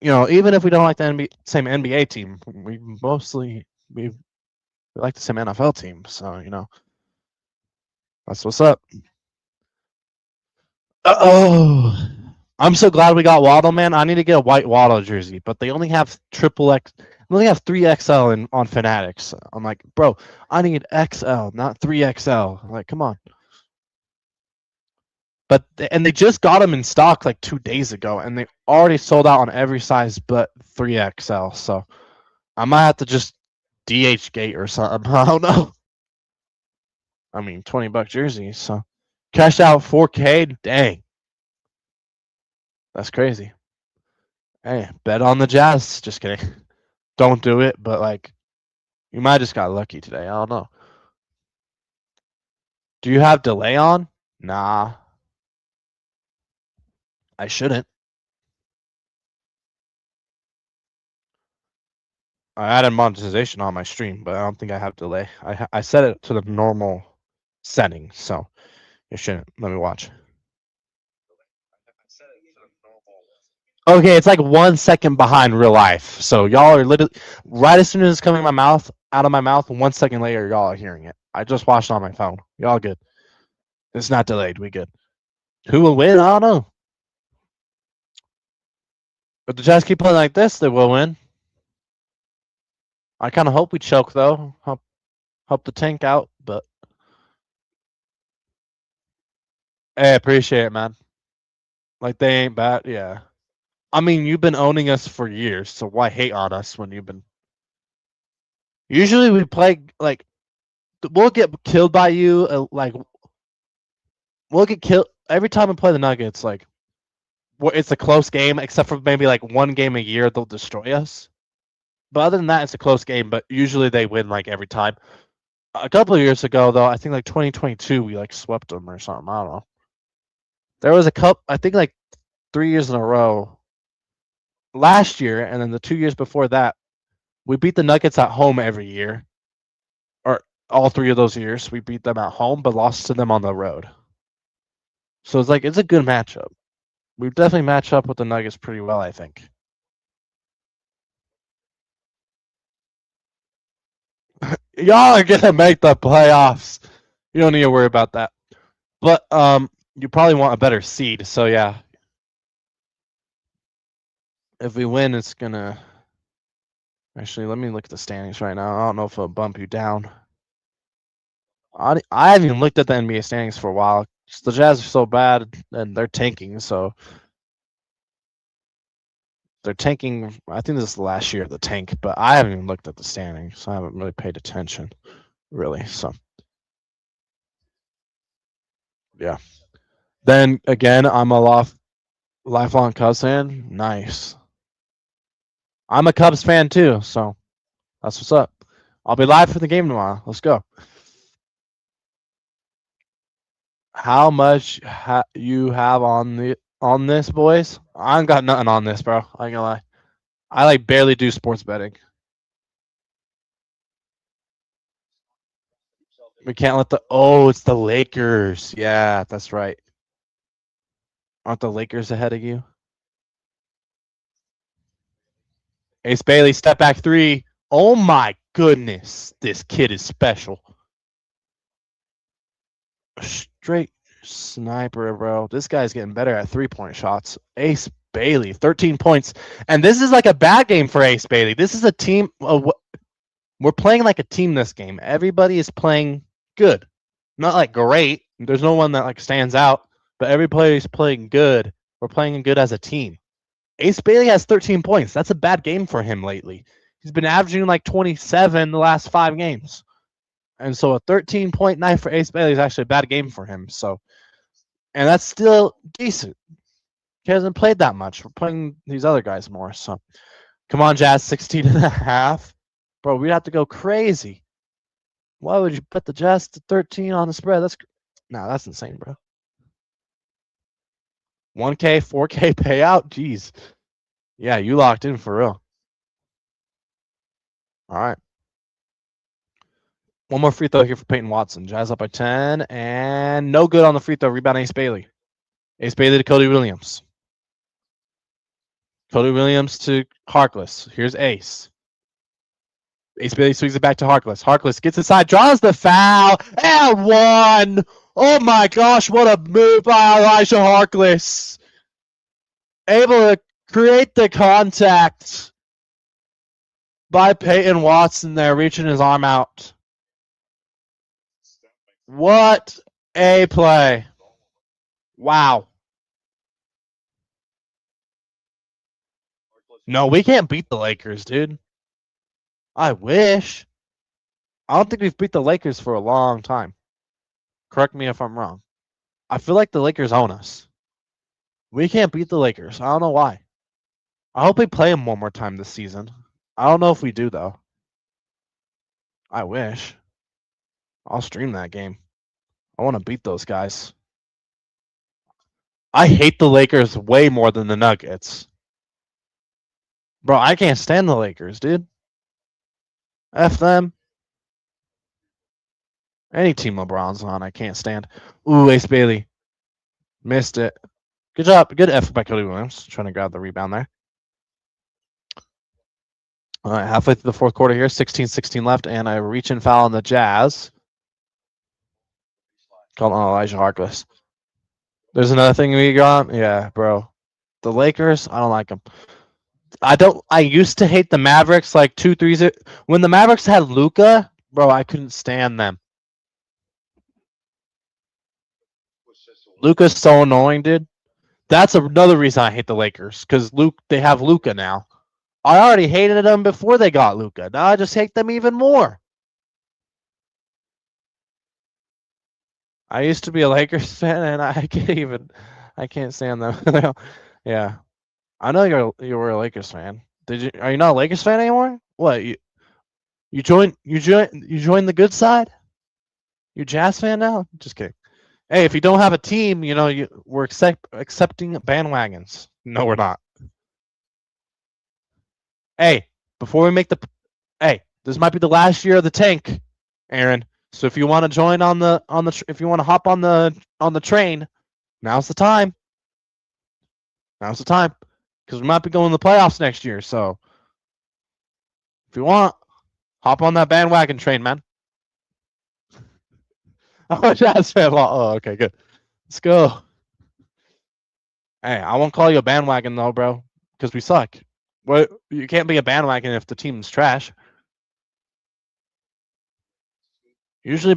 even if we don't like the same NBA team, we like the same NFL team. So that's what's up. Oh, I'm so glad we got Waddle, man. I need to get a white Waddle jersey, but they only have triple X. They only have 3XL on Fanatics. I'm like, bro, I need XL, not 3XL. I'm like, come on. But they just got them in stock like 2 days ago, and they already sold out on every size but 3XL. So I might have to just DH gate or something. I don't know. I mean, $20 jersey. So cash out 4K. Dang, that's crazy. Hey, bet on the Jazz. Just kidding. Don't do it, but like, you might just got lucky today. I don't know. Do you have delay on? Nah, I shouldn't. I added monetization on my stream, but I don't think I have delay. I set it to the normal setting, so it shouldn't. Let me watch. Okay, it's like 1 second behind real life. So y'all are literally right as soon as it's coming out of my mouth. 1 second later, y'all are hearing it. I just watched it on my phone. Y'all good? It's not delayed. We good. Who will win? I don't know. If the Jazz keep playing like this, they will win. I kind of hope we choke though. Help the tank out, but hey, appreciate it, man. Like they ain't bad. Yeah. I mean, you've been owning us for years, so why hate on us when you've been? Usually we play like we'll get killed by you. Like we'll get killed every time we play the Nuggets. Like it's a close game, except for maybe like one game a year they'll destroy us. But other than that, it's a close game. But usually they win like every time. A couple of years ago, though, I think like 2022, we like swept them or something. I don't know. There was a cup. I think like 3 years in a row. Last year, and then the 2 years before that, we beat the Nuggets at home every year. Or all 3 of those years, we beat them at home, but lost to them on the road. So it's like it's a good matchup. We definitely match up with the Nuggets pretty well, I think. Y'all are gonna make the playoffs. You don't need to worry about that. But you probably want a better seed. So yeah, if we win, it's gonna. Actually, let me look at the standings right now. I don't know if it'll bump you down. I haven't even looked at the NBA standings for a while. The Jazz are so bad, and they're tanking. So they're tanking. I think this is the last year of the tank, but I haven't even looked at the standings. So I haven't really paid attention, really. So yeah. Then again, I'm a lifelong Cubs fan. Nice. I'm a Cubs fan too, so that's what's up. I'll be live for the game tomorrow. Let's go. How much you have on this, boys? I ain't got nothing on this, bro. I ain't gonna lie. I like barely do sports betting. We can't let the it's the Lakers. Yeah, that's right. Aren't the Lakers ahead of you? Ace Bailey, step back three. Oh my goodness, this kid is special. Straight sniper, bro. This guy's getting better at 3-point shots. Ace Bailey, 13 points. And this is like a bad game for Ace Bailey. This is a team. We're playing like a team this game. Everybody is playing good. Not like great. There's no one that like stands out, but everybody's playing good. We're playing good as a team. Ace Bailey has 13 points. That's a bad game for him lately. He's been averaging like 27 the last 5 games. And so a 13-point night for Ace Bailey is actually a bad game for him. So, and that's still decent. He hasn't played that much. We're playing these other guys more. So, come on, Jazz, 16.5. Bro, we'd have to go crazy. Why would you put the Jazz to 13 on the spread? That's insane, bro. 1K, 4K payout? Jeez. Yeah, you locked in for real. All right. One more free throw here for Peyton Watson. Jazz up by 10, and no good on the free throw. Rebound Ace Bailey. Ace Bailey to Cody Williams. Cody Williams to Harkless. Here's Ace. Ace Bailey swings it back to Harkless. Harkless gets inside, draws the foul, and one. Oh my gosh, what a move by Elijah Harkless. Able to create the contact by Peyton Watson there, reaching his arm out. What a play. Wow. No, we can't beat the Lakers, dude. I wish. I don't think we've beat the Lakers for a long time. Correct me if I'm wrong. I feel like the Lakers own us. We can't beat the Lakers. I don't know why. I hope we play them one more time this season. I don't know if we do, though. I wish. I'll stream that game. I want to beat those guys. I hate the Lakers way more than the Nuggets. Bro, I can't stand the Lakers, dude. F them. Any team LeBron's on, I can't stand. Ooh, Ace Bailey. Missed it. Good job. Good effort by Cody Williams. Trying to grab the rebound there. All right, halfway through the fourth quarter here. 16-16 left, and a reach-in foul on the Jazz. Called on Elijah Harkless. There's another thing we got. Yeah, bro. The Lakers, I don't like them. I used to hate the Mavericks like 2-3. When the Mavericks had Luka, bro, I couldn't stand them. Luka's so annoying, dude. That's another reason I hate the Lakers, because they have Luka now. I already hated them before they got Luka. Now I just hate them even more. I used to be a Lakers fan, and I can't stand them. Yeah, I know you were a Lakers fan. Are you not a Lakers fan anymore? What you joined the good side? You a Jazz fan now? Just kidding. Hey, if you don't have a team, we're accepting bandwagons. No, we're not. Hey, before we make this might be the last year of the tank, Aaron. So if you want to join if you want to hop on the train, now's the time. Now's the time, because we might be going to the playoffs next year. So if you want, hop on that bandwagon train, man. Oh, Jazz fan. Oh, okay, good. Let's go. Hey, I won't call you a bandwagon though, bro, because we suck. Well, you can't be a bandwagon if the team's trash. Usually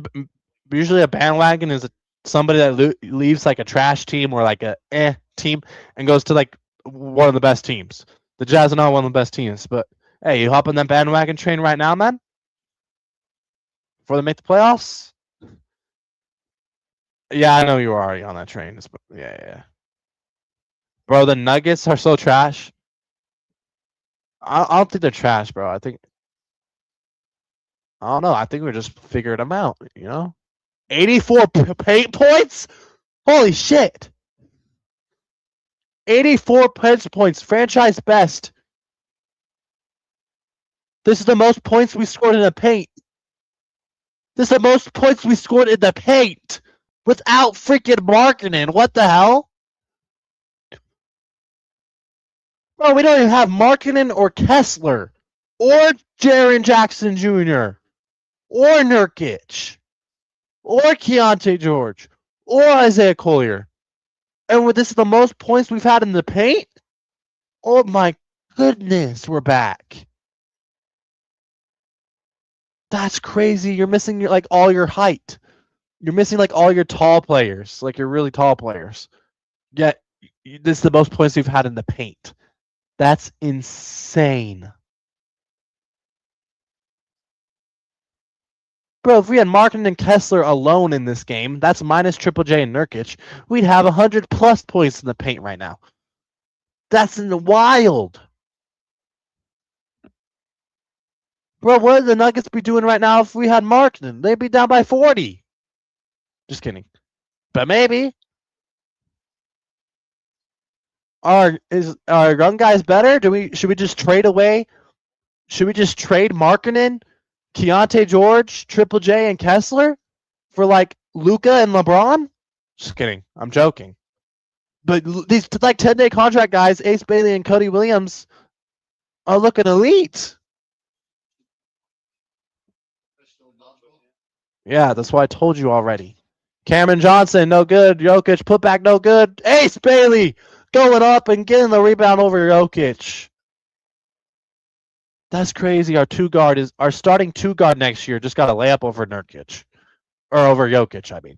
a bandwagon is somebody that leaves like a trash team or like a team and goes to like one of the best teams. The Jazz are not one of the best teams, but hey, you hop on that bandwagon train right now, man? Before they make the playoffs? Yeah, I know you were already on that train. Yeah. Bro, the Nuggets are so trash. I don't think they're trash, bro. I don't know. I think we're just figuring them out, 84 paint points? Holy shit. 84 paint points. Franchise best. This is the most points we scored in the paint. This is the most points we scored in the paint without freaking marketing. What the hell? Bro, we don't even have Markkinen or Kessler. or Jaren Jackson Jr. or Nurkic or Keontae George or Isaiah Collier. And this is the most points we've had in the paint? Oh my goodness, we're back. That's crazy. You're missing like all your height. You're missing like all your tall players, like your really tall players. Yet this is the most points we've had in the paint. That's insane. Bro, if we had Martin and Kessler alone in this game, that's minus Triple J and Nurkic, we'd have 100 plus points in the paint right now. That's in the wild. Bro, what would the Nuggets be doing right now if we had Martin? They'd be down by 40. Just kidding. But maybe. Are young guys better? Should we just trade away? Should we just trade Markkanen, Keontae George, Triple J, and Kessler for like Luka and LeBron? Just kidding. I'm joking. But these like 10-day contract guys, Ace Bailey and Cody Williams, are looking elite. Yeah, that's why I told you already. Cameron Johnson, no good. Jokic, put back, no good. Ace Bailey going up and getting the rebound over Jokic. That's crazy. Our starting two guard next year just got a layup over Nurkic. Or over Jokic, I mean.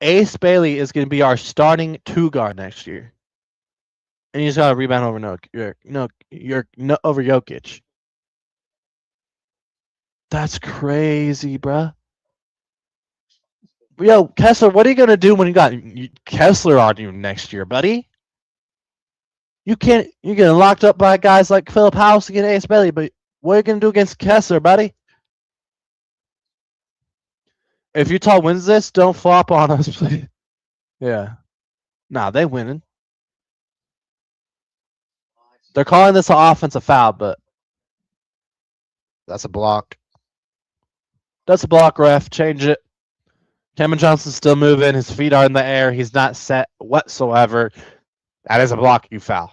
Ace Bailey is going to be our starting two guard next year. And he's got a rebound over over Jokic. That's crazy, bruh. Yo, Kessler, what are you going to do when you got Kessler on you next year, buddy? You're getting locked up by guys like Philip House against Ace Bailey, but what are you going to do against Kessler, buddy? If Utah wins this, don't flop on us, please. Yeah. Nah, they winning. They're calling this an offensive foul, but that's a block. That's a block, ref. Change it. Cameron Johnson's still moving. His feet are in the air. He's not set whatsoever. That is a block, you foul.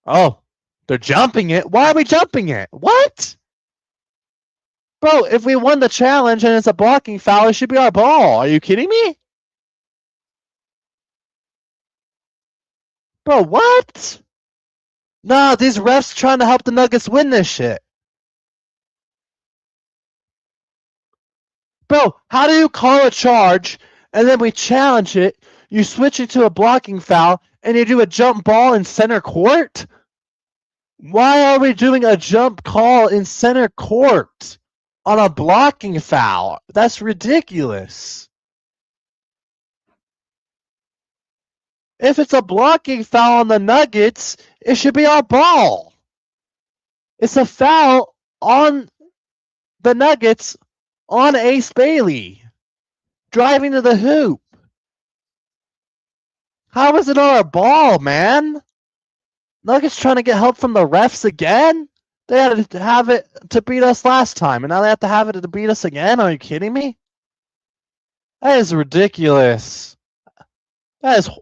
Oh, they're jumping it. Why are we jumping it? What? Bro, if we won the challenge and it's a blocking foul, it should be our ball. Are you kidding me? Bro, what? No, these refs trying to help the Nuggets win this shit. Bro, how do you call a charge and then we challenge it, you switch it to a blocking foul, and you do a jump ball in center court? Why are we doing a jump call in center court on a blocking foul? That's ridiculous. If it's a blocking foul on the Nuggets, it should be our ball. It's a foul on the Nuggets on Ace Bailey driving to the hoop. How is it our ball, man? Nuggets trying to get help from the refs again? They had to have it to beat us last time, and now they have to have it to beat us again? Are you kidding me? That is ridiculous.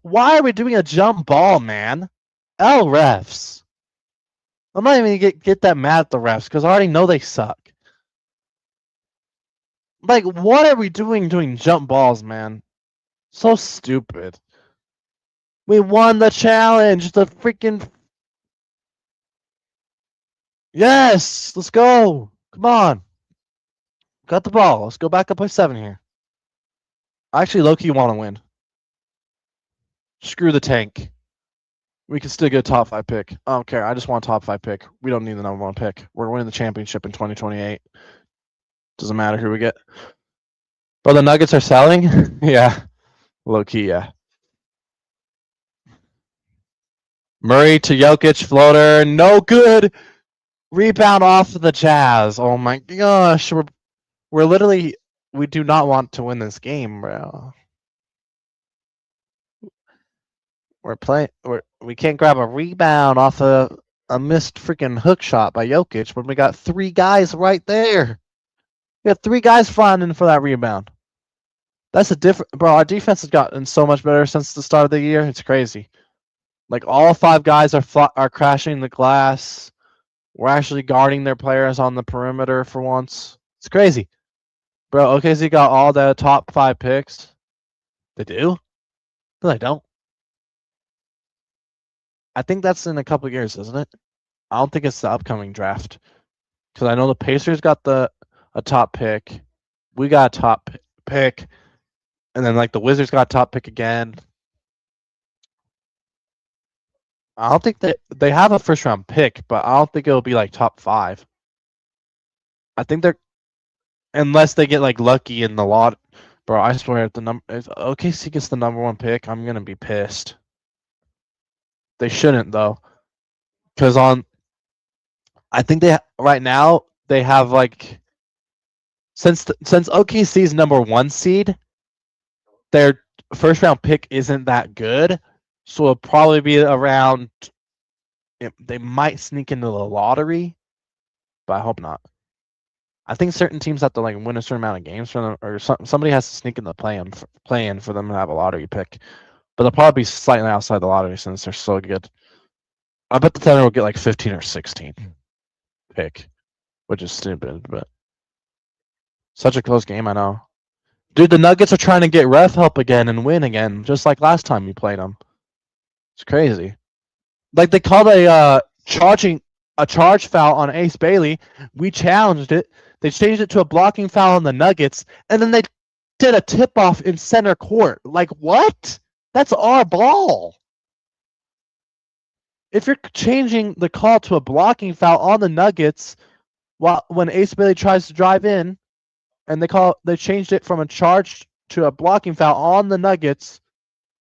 Why are we doing a jump ball, man? Refs. I'm not even gonna get that mad at the refs because I already know they suck. Like, what are we doing jump balls, man? So stupid. We won the challenge. The freaking... Yes! Let's go! Come on. Got the ball. Let's go back up by 7 here. I actually low-key want to win. Screw the tank. We can still get a top 5 pick. I don't care. I just want a top 5 pick. We don't need the number 1 pick. We're winning the championship in 2028. Doesn't matter who we get. Bro, the Nuggets are selling? Yeah. Low-key, yeah. Murray to Jokic, floater, no good. Rebound off of the Jazz. Oh my gosh, we're literally, we do not want to win this game, bro. We can't grab a rebound off a missed freaking hook shot by Jokic when we got 3 guys right there. We had 3 guys flying in for that rebound. That's a different, bro. Our defense has gotten so much better since the start of the year. It's crazy. Like all 5 guys are crashing the glass. We're actually guarding their players on the perimeter for once. It's crazy, bro. OKC got all the top 5 picks. They do? No, they don't. I think that's in a couple of years, isn't it? I don't think it's the upcoming draft. Because I know the Pacers got a top pick. We got a top pick. And then like the Wizards got a top pick again. I don't think they have a first round pick, but I don't think it'll be like top 5. I think they're, unless they get like lucky in the lot. Bro, I swear if OKC gets the number 1 pick, I'm gonna be pissed. They shouldn't though. Cause I think right now they have like since OKC's number 1 seed, their first round pick isn't that good, so it'll probably be around. They might sneak into the lottery, but I hope not. I think certain teams have to like win a certain amount of games for them, or somebody has to sneak in the play-in for them to have a lottery pick. But they'll probably be slightly outside the lottery since they're so good. I bet the Thunder will get like 15 or 16 pick, which is stupid, but such a close game. I know. Dude, the Nuggets are trying to get ref help again and win again, just like last time we played them. It's crazy. Like they called a charge foul on Ace Bailey. We challenged it. They changed it to a blocking foul on the Nuggets, and then they did a tip-off in center court. Like, what? That's our ball. If you're changing the call to a blocking foul on the Nuggets when Ace Bailey tries to drive in, and they changed it from a charge to a blocking foul on the Nuggets,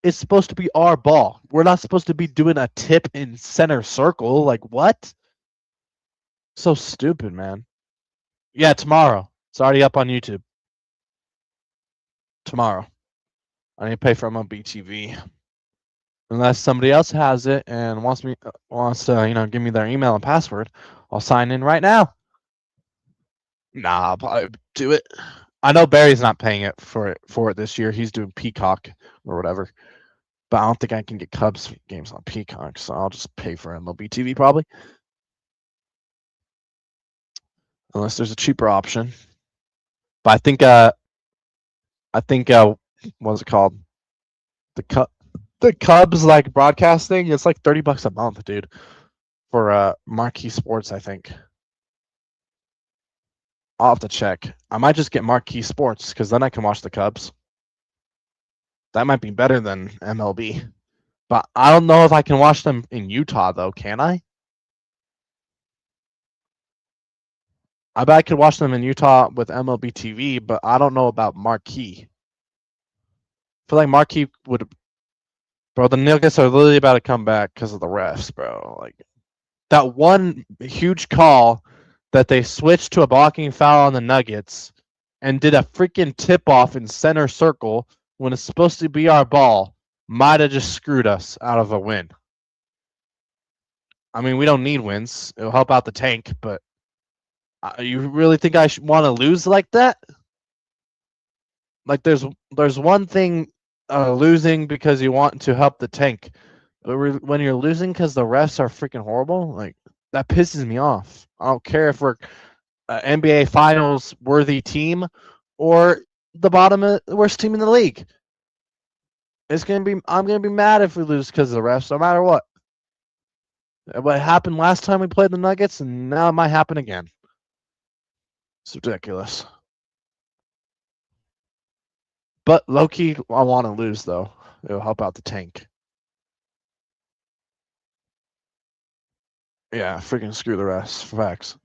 it's supposed to be our ball. We're not supposed to be doing a tip in center circle. Like, what? So stupid, man. Yeah, tomorrow. It's already up on YouTube. Tomorrow. I need to pay for MLB TV. Unless somebody else has it and wants to, give me their email and password, I'll sign in right now. Nah, I'll probably do it. I know Barry's not paying it for it this year. He's doing Peacock or whatever. But I don't think I can get Cubs games on Peacock, so I'll just pay for MLB TV probably. Unless there's a cheaper option. But I think what's it called? The Cubs like broadcasting, it's like $30 a month, dude. For Marquee Sports, I think. I'll have to check. I might just get Marquee Sports because then I can watch the Cubs. That might be better than MLB. But I don't know if I can watch them in Utah though, can I? I bet I could watch them in Utah with MLB TV, but I don't know about Marquee. I feel like Marquee would. Bro, the Nuggets are literally about to come back because of the refs, bro. Like that one huge call that they switched to a blocking foul on the Nuggets and did a freaking tip-off in center circle when it's supposed to be our ball might have just screwed us out of a win. I mean, we don't need wins. It'll help out the tank, but you really think I should want to lose like that? Like, there's one thing losing because you want to help the tank, but when you're losing because the refs are freaking horrible, like that pisses me off. I don't care if we're NBA Finals worthy team or the worst team in the league. I'm gonna be mad if we lose because of the refs, no matter what. What happened last time we played the Nuggets, and now it might happen again. It's ridiculous. But low-key, I want to lose, though. It'll help out the tank. Yeah, freaking screw the refs. Facts.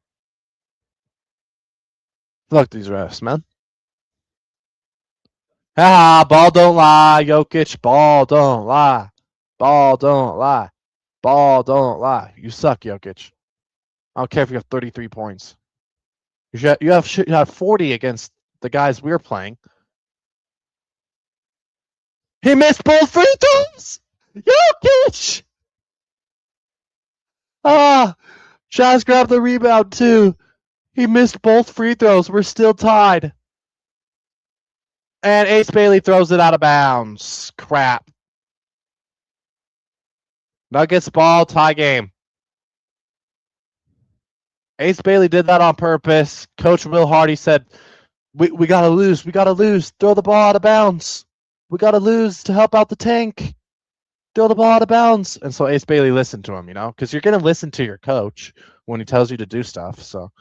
Fuck these refs, man. Ah, ball don't lie, Jokic. Ball don't lie. Ball don't lie. Ball don't lie. You suck, Jokic. I don't care if you have 33 points. You have 40 against the guys we're playing. He missed both free throws! Jokic! Jazz grabbed the rebound too. He missed both free throws. We're still tied. And Ace Bailey throws it out of bounds. Crap. Nuggets ball, tie game. Ace Bailey did that on purpose. Coach Will Hardy said, we got to lose. We got to lose. Throw the ball out of bounds. We got to lose to help out the tank. Throw the ball out of bounds. And so Ace Bailey listened to him, because you're going to listen to your coach when he tells you to do stuff. So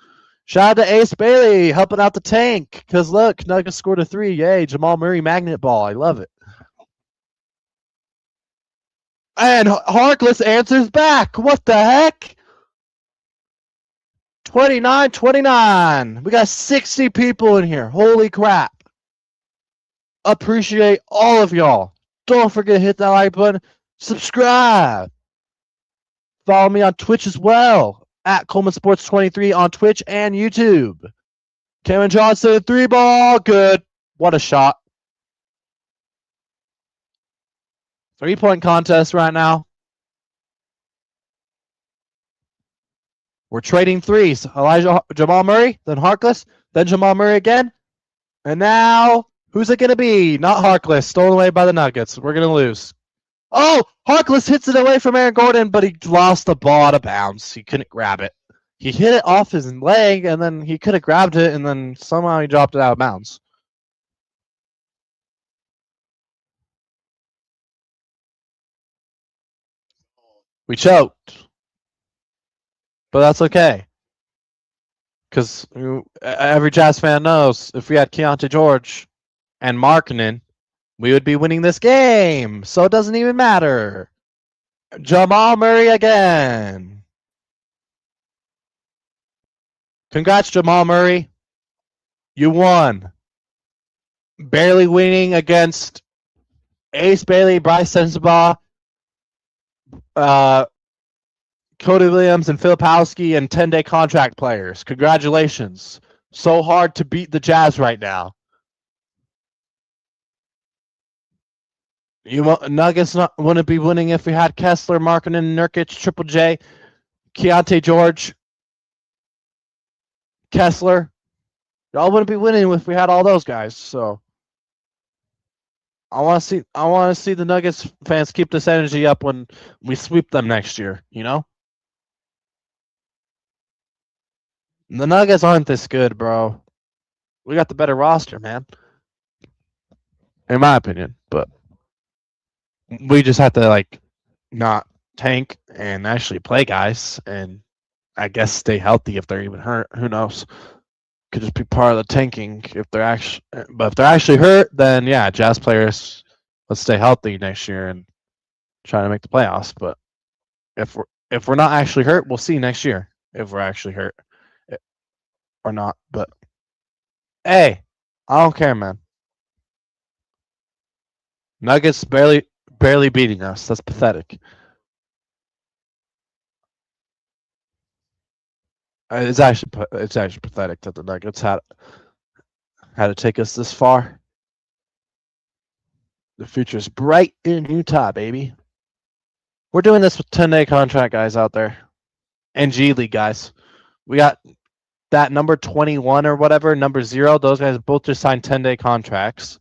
shout out to Ace Bailey helping out the tank. Because look, Nuggets scored a 3. Yay, Jamal Murray magnet ball. I love it. And Harkless answers back. What the heck? 29-29. We got 60 people in here. Holy crap. Appreciate all of y'all. Don't forget to hit that like button. Subscribe. Follow me on Twitch as well. At Coleman Sports 23 on Twitch and YouTube. Kevin Johnson, 3-ball. Good. What a shot. 3-point contest right now. We're trading threes. Jamal Murray, then Harkless, then Jamal Murray again. And now, who's it going to be? Not Harkless. Stolen away by the Nuggets. We're going to lose. Oh, Harkless hits it away from Aaron Gordon, but he lost the ball out of bounds. He couldn't grab it. He hit it off his leg, and then he could have grabbed it, and then somehow he dropped it out of bounds. We choked. But that's okay. Because every Jazz fan knows if we had Keontae George and Markkanen, we would be winning this game. So it doesn't even matter. Jamal Murray again. Congrats, Jamal Murray. You won. Barely winning against Ace Bailey, Bryce Sensabaugh, Cody Williams and Filipowski and 10-day contract players. Congratulations. So hard to beat the Jazz right now. Nuggets wouldn't be winning if we had Kessler, Markkanen, Nurkic, Triple J, Keontae George, Kessler. Y'all wouldn't be winning if we had all those guys. So I want to see the Nuggets fans keep this energy up when we sweep them next year, The Nuggets aren't this good, bro. We got the better roster, man. In my opinion, but we just have to not tank and actually play guys, and I guess stay healthy if they're even hurt. Who knows? Could just be part of the tanking if they're actually hurt. Then yeah, Jazz players, let's stay healthy next year and try to make the playoffs. But if we're not actually hurt, we'll see next year if we're actually hurt or not. But hey, I don't care, man. Nuggets barely beating us. That's pathetic. It's actually pathetic that the Nuggets had to take us this far. The future's bright in Utah, baby. We're doing this with 10-day contract guys out there, and G League guys. We got that number 21 or whatever, number 0. Those guys both just signed 10-day contracts.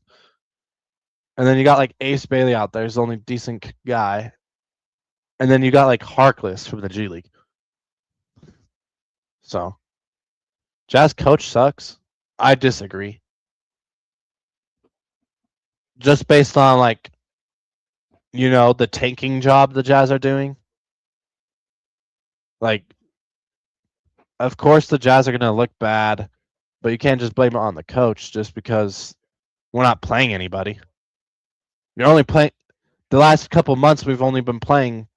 And then you got Ace Bailey out there, who's the only decent guy. And then you got Harkless from the G League. So, Jazz coach sucks. I disagree. Just based on the tanking job the Jazz are doing. Of course the Jazz are going to look bad, but you can't just blame it on the coach just because we're not playing anybody. You're only playing the last couple months. We've only been playing.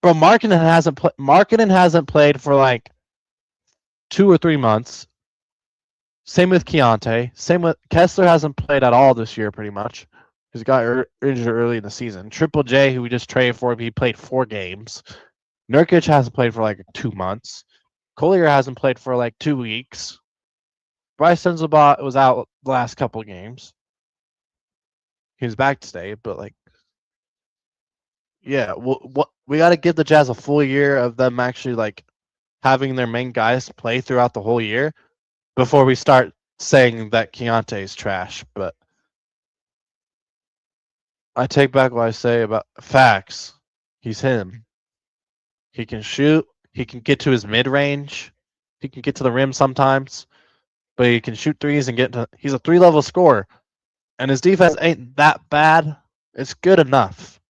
Bro, Markkanen hasn't played for 2 or 3 months. Same with Keontae. Same with Kessler, hasn't played at all this year pretty much. He's got injured early in the season. Triple J, who we just traded for, he played 4 games. Nurkic hasn't played for 2 months. Collier hasn't played for 2 weeks. Bryce Sensabaugh was out the last couple of games. He's back today, but yeah, we got to give the Jazz a full year of them actually having their main guys play throughout the whole year before we start saying that Keontae is trash. But I take back what I say about facts. He's him. He can shoot. He can get to his mid range. He can get to the rim sometimes, but he can shoot threes and get to. He's a 3-level scorer, and his defense ain't that bad. It's good enough.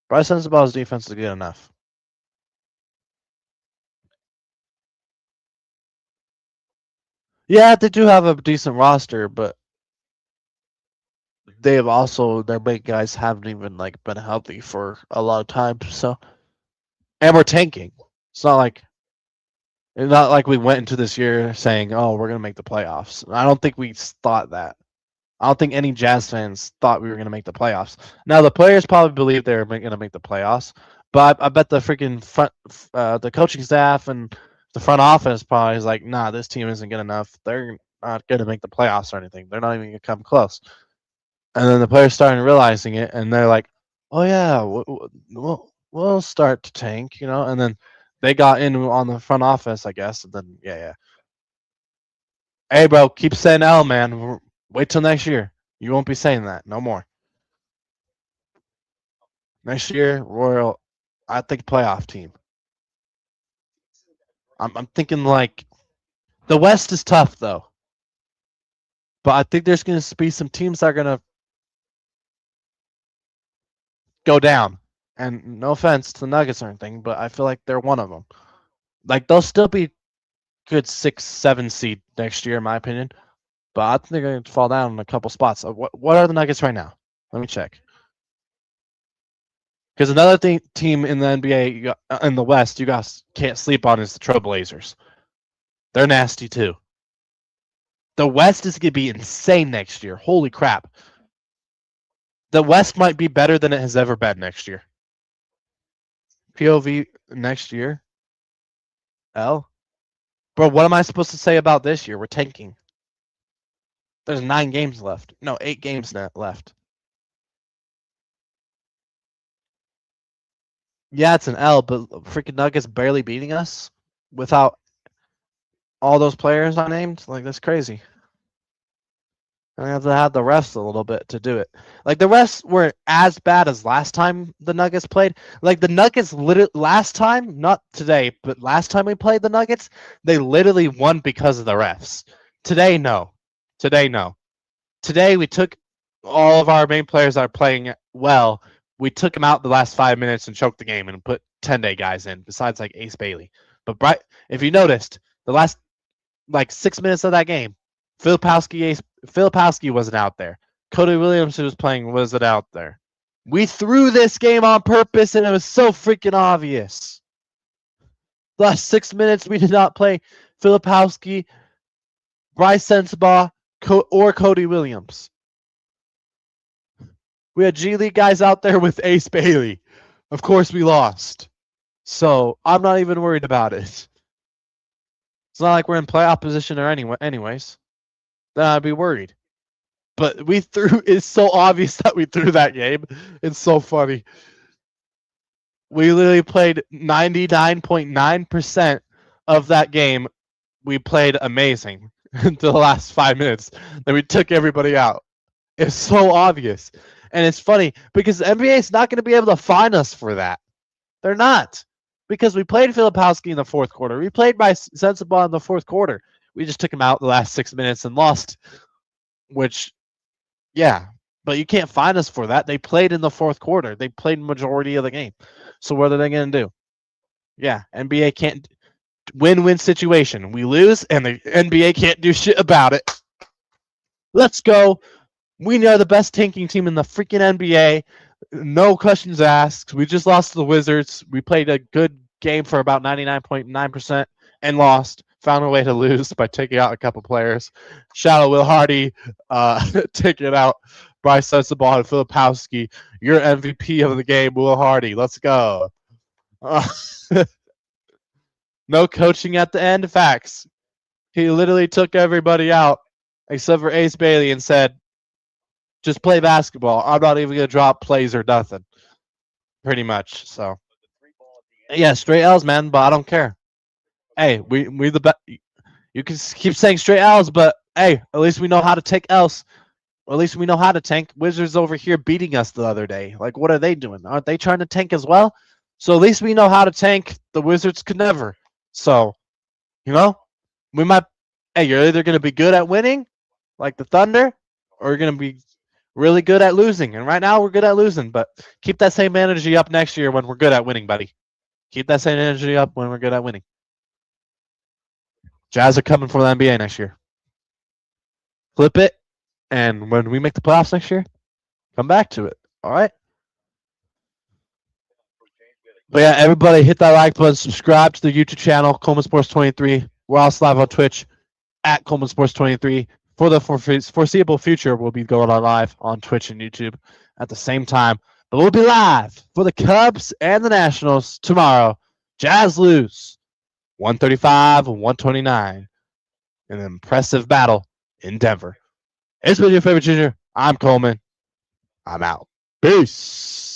Bryce Sensabaugh's defense is good enough. Yeah, they do have a decent roster, but they have also their big guys haven't even like been healthy for a long time. So, and we're tanking. It's not like we went into this year saying, "Oh, we're gonna make the playoffs." I don't think we thought that. I don't think any Jazz fans thought we were gonna make the playoffs. Now the players probably believe they're gonna make the playoffs, but I bet the freaking the coaching staff and the front office probably is like, "Nah, this team isn't good enough. They're not gonna make the playoffs or anything. They're not even gonna come close." And then the players started realizing it, and they're like, "Oh yeah, we'll start to tank," And then they got in on the front office, I guess. And then yeah. Hey, bro, keep saying L, man. Wait till next year. You won't be saying that no more. Next year, Royal, I think playoff team. I'm thinking like the West is tough though, but I think there's going to be some teams that are going to go down. And no offense to the Nuggets or anything, but I feel like they're one of them. Like they'll still be good 6-7 seed next year, in my opinion. But I think they're going to fall down in a couple spots. What are the Nuggets right now? Let me check. Because another team in the NBA in the West you guys can't sleep on is the Trailblazers. They're nasty too. The West is going to be insane next year. Holy crap. The West might be better than it has ever been next year. POV next year? L? Bro, what am I supposed to say about this year? We're tanking. There's 9 games left. No, 8 games left. Yeah, it's an L, but freaking Nuggets barely beating us without all those players I named? Like, that's crazy. I have to have the refs a little bit to do it. Like, the refs weren't as bad as last time the Nuggets played. Like, the Nuggets, last time, not today, but last time we played the Nuggets, they literally won because of the refs. Today, no. Today, we took all of our main players that are playing well. We took them out the last 5 minutes and choked the game and put 10-day guys in, besides, like, Ace Bailey. But if you noticed, the last, 6 minutes of that game, Filipowski wasn't out there. Cody Williams, who was playing, wasn't out there. We threw this game on purpose, and it was so freaking obvious. The last 6 minutes, we did not play Filipowski, Bryce Sensabaugh, or Cody Williams. We had G League guys out there with Ace Bailey. Of course, we lost. So I'm not even worried about it. It's not like we're in playoff position or anyways. Then I'd be worried. But it's so obvious that we threw that game. It's so funny. We literally played 99.9% of that game. We played amazing until the last 5 minutes. Then we took everybody out. It's so obvious. And it's funny because the NBA is not going to be able to fine us for that. They're not. Because we played Filipowski in the fourth quarter. We played by Sensabaugh in the fourth quarter. We just took him out the last 6 minutes and lost. Which, yeah. But you can't fine us for that. They played in the fourth quarter. They played majority of the game. So what are they going to do? Yeah, NBA can't. Win-win situation. We lose, and the NBA can't do shit about it. Let's go. We are the best tanking team in the freaking NBA. No questions asked. We just lost to the Wizards. We played a good game for about 99.9% and lost. Found a way to lose by taking out a couple players. Shout out Will Hardy, taking out Bryce Sensabaugh and Filipowski. You're MVP of the game, Will Hardy. Let's go. No coaching at the end. Facts. He literally took everybody out except for Ace Bailey and said, just play basketball. I'm not even going to drop plays or nothing. Pretty much. So, yeah, straight L's, man, but I don't care. Hey, we the best. You can keep saying straight L's, but hey, at least we know how to take L's. Or at least we know how to tank. Wizards over here beating us the other day. Like, what are they doing? Aren't they trying to tank as well? So at least we know how to tank. The Wizards could never. So, we might. Hey, you're either going to be good at winning, like the Thunder, or you're going to be really good at losing. And right now we're good at losing, but keep that same energy up next year when we're good at winning, buddy. Keep that same energy up when we're good at winning. Jazz are coming for the NBA next year. Flip it, and when we make the playoffs next year, come back to it. All right. But yeah, everybody hit that like button, subscribe to the YouTube channel, Coleman Sports 23. We're also live on Twitch at Coleman Sports 23. For the foreseeable future, we'll be going on live on Twitch and YouTube at the same time. But we'll be live for the Cubs and the Nationals tomorrow. Jazz lose 135-129 in an impressive battle in Denver. It's been your favorite junior. I'm Coleman. I'm out. Peace.